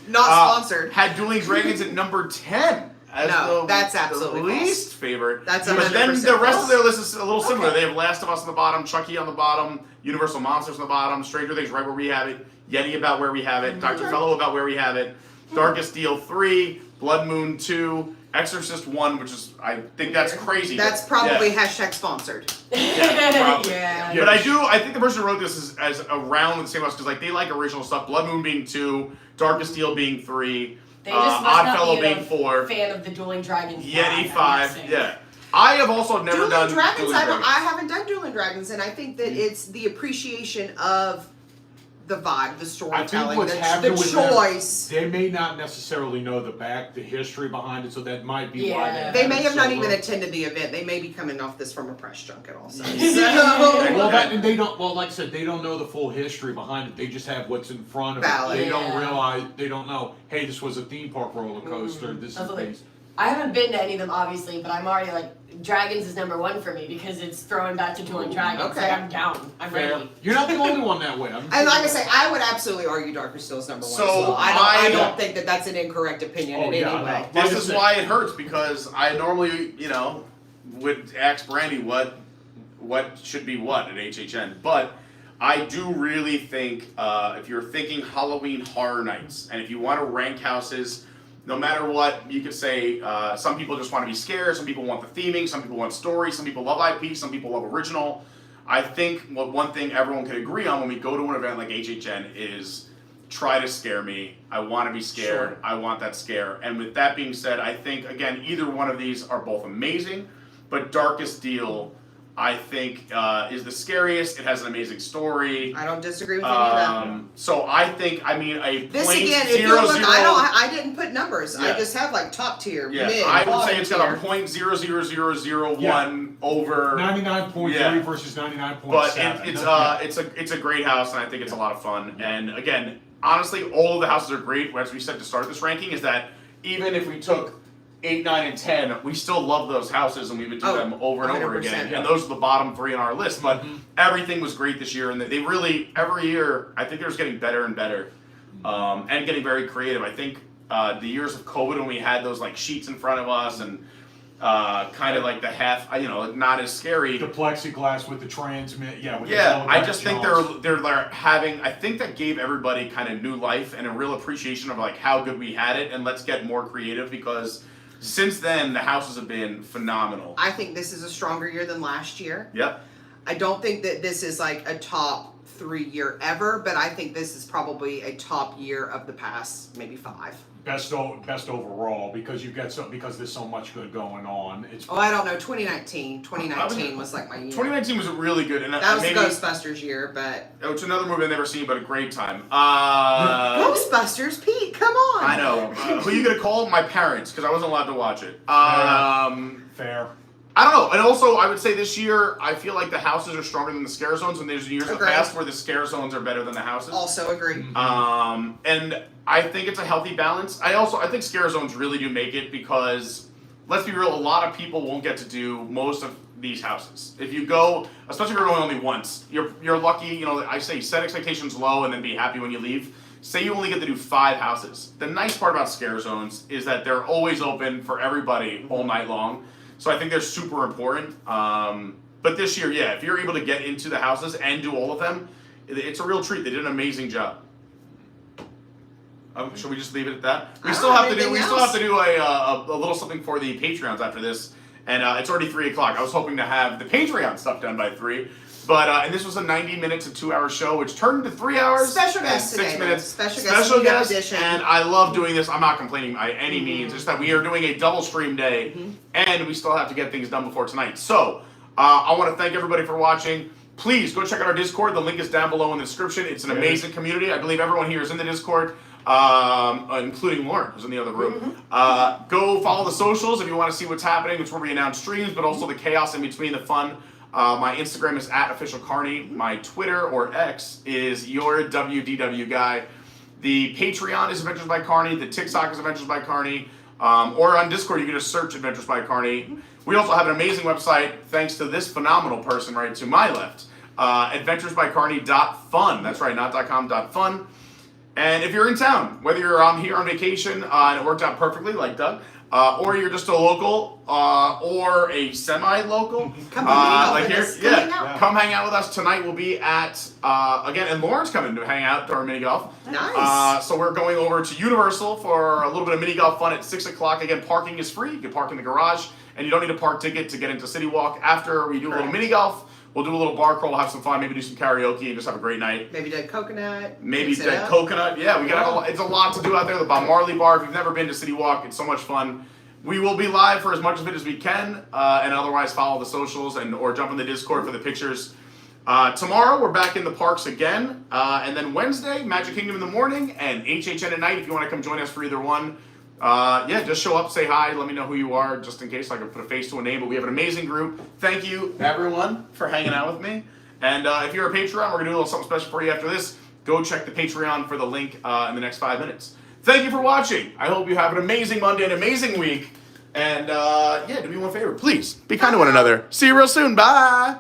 Not sponsored. had Dueling Dragons at number 10. As No, the, that's the absolutely least favorite. That's But then 100% the rest false. of their list is a little similar. They have Last of Us on the bottom, Chucky on the bottom, Universal Monsters on the bottom, Stranger Things right where we have it, Yeti about where we have it, Dr. Fellow about where we have it, Darkest Deal 3, Blood Moon 2, Exorcist 1, which is, I think that's crazy. That's but- probably yeah. hashtag sponsored. Yeah, probably. Yeah. But I think the person who wrote this is as around the same house because like they like original stuff. Blood Moon being 2, Darkest Steel being 3, They just must not Oddfellow be being a 4, fan of the Dueling Dragons. Yeti I'm 5. guessing. Yeah, I have also never Dueling done Dragons, Dueling I Dragons. haven't done Dueling Dragons, and I think that it's the appreciation of the vibe, the storytelling, what's the happened with them- choice. They may not necessarily know the history behind it, so that might be why Yeah. They may it have so not even low. attended the event. They may be coming off this from a press junket also. Well, and they don't. Well, like I said, they don't know the full history behind it. They just have what's in front of Valid. it. They don't Yeah. realize. They don't know. Hey, this was a theme park roller coaster. This is That's what based. I haven't been to any of them, obviously, but I'm already like, Dragons is number 1 for me because it's throwing back to Dueling Dragons. Okay. Like, I'm down. I'm Fair. ready. You're not the only one that way. I'm And like I say, I would absolutely argue Darker Steel's number 1 So, as well. I I- don't think that that's an incorrect opinion in yeah, any no. way. This Like I is said- why it hurts because I normally, would ask Brandy what should be what at HHN, but I do really think if you're thinking Halloween Horror Nights and if you want to rank houses, no matter what, you could say some people just want to be scared, some people want the theming, some people want story, some people love IP, some people love original. I think one thing everyone can agree on when we go to an event like HHN is try to scare me. I want to be scared. Sure. I want that scare. And with that being said, I think, again, either one of these are both amazing, but Darkest Deal I think is the scariest. It has an amazing story. I don't disagree with any of that. So I think, I mean, a This point again, if you zero look, zero. I didn't put numbers. Yeah. I just have like top tier, Yeah, mid, I would say bottom it's got a tier. .00001 over. 99.3 Yeah. versus 99.7. But it's a great house, and I think it's a lot of fun. And again, honestly, all of the houses are great. As we said to start this ranking, is that even if we took 8, 9, and 10, we still love those houses, and we would do them over and over 100%, again. yeah. And those are the bottom 3 on our list. But everything was great this year, and they really every year I think they're just getting better and better, and getting very creative. I think the years of COVID when we had those like sheets in front of us and kind of like the half, not as scary. the plexiglass with the transmit, with the Yeah, I telegraph just think jumps. they're having. I think that gave everybody kind of new life and a real appreciation of like how good we had it, and let's get more creative because since then the houses have been phenomenal. I think this is a stronger year than last year. Yep. I don't think that this is like a top 3 year ever, but I think this is probably a top year of the past maybe 5. Best overall because because there's so much good going on. It's Oh, I don't know. 2019 was like my year. 2019 was really good, and That was maybe the Ghostbusters year, but it's another movie I've never seen, but a great time. Ghostbusters, Pete, come on. I know. Who are you gonna call? My parents, because I wasn't allowed to watch it. fair. I don't know. And also, I would say this year, I feel like the houses are stronger than the scare zones, and there's years in the Agreed. past where the scare zones are better than the houses. Also agree. And I think it's a healthy balance. I think scare zones really do make it because, let's be real, a lot of people won't get to do most of these houses. If you go, especially if you're going only once, you're lucky. I say set expectations low and then be happy when you leave. Say you only get to do 5 houses. The nice part about scare zones is that they're always open for everybody all night long. So I think they're super important. But this year, yeah, if you're able to get into the houses and do all of them, it's a real treat. They did an amazing job. Should we just leave it at that? We still have to do a little something for the Patreons after this, and it's already 3 o'clock. I was hoping to have the Patreon stuff done by 3, but and this was a 90-minute to 2-hour show, which turned into 3 hours. Special and guest 6 today. minutes. Special guest edition. And I love doing this. I'm not complaining by any means. Just that we are doing a double stream day, and we still have to get things done before tonight. So I want to thank everybody for watching. Please go check out our Discord. The link is down below in the description. It's an amazing community. I believe everyone here is in the Discord, including Lauren, who's in the other room. Go follow the socials if you want to see what's happening. It's where we announce streams, but also the chaos in between, the fun. My Instagram is @officialcarney. My Twitter or X is YourWDW The Patreon is Adventures by Carney. The TikTok is Adventures by Carney. Or on Discord, you can just search Adventures by Carney. We also have an amazing website, thanks to this phenomenal person right to my left. AdventuresByCarney.fun. That's right, not .com, .fun. And if you're in town, whether you're here on vacation and it worked out perfectly, like Doug, or you're just a local or a semi-local, Come hang like out here, with us. Come hang out. come hang out with us tonight. We'll be at again, and Lauren's coming to hang out to our mini golf. Nice. So we're going over to Universal for a little bit of mini golf fun at 6 o'clock. Again, parking is free. You can park in the garage, and you don't need a park ticket to get into City Walk. After we do a little mini golf, we'll do a little bar crawl, have some fun, maybe do some karaoke, and just have a great night. Maybe dead coconut. Maybe mix it dead up. coconut. Yeah, we got it's a lot to do out there. The Bob Marley Bar. If you've never been to City Walk, it's so much fun. We will be live for as much of it as we can, and otherwise follow the socials or jump in the Discord for the pictures. Tomorrow we're back in the parks again, and then Wednesday Magic Kingdom in the morning and HHN at night. If you want to come join us for either one, just show up, say hi, let me know who you are, just in case I can put a face to a name. But we have an amazing group. Thank you everyone for hanging out with me. And if you're a Patreon, we're gonna do a little something special for you after this. Go check the Patreon for the link in the next 5 minutes. Thank you for watching. I hope you have an amazing Monday, an amazing week. And do me one favor, please. Be kind to one another. See you real soon. Bye.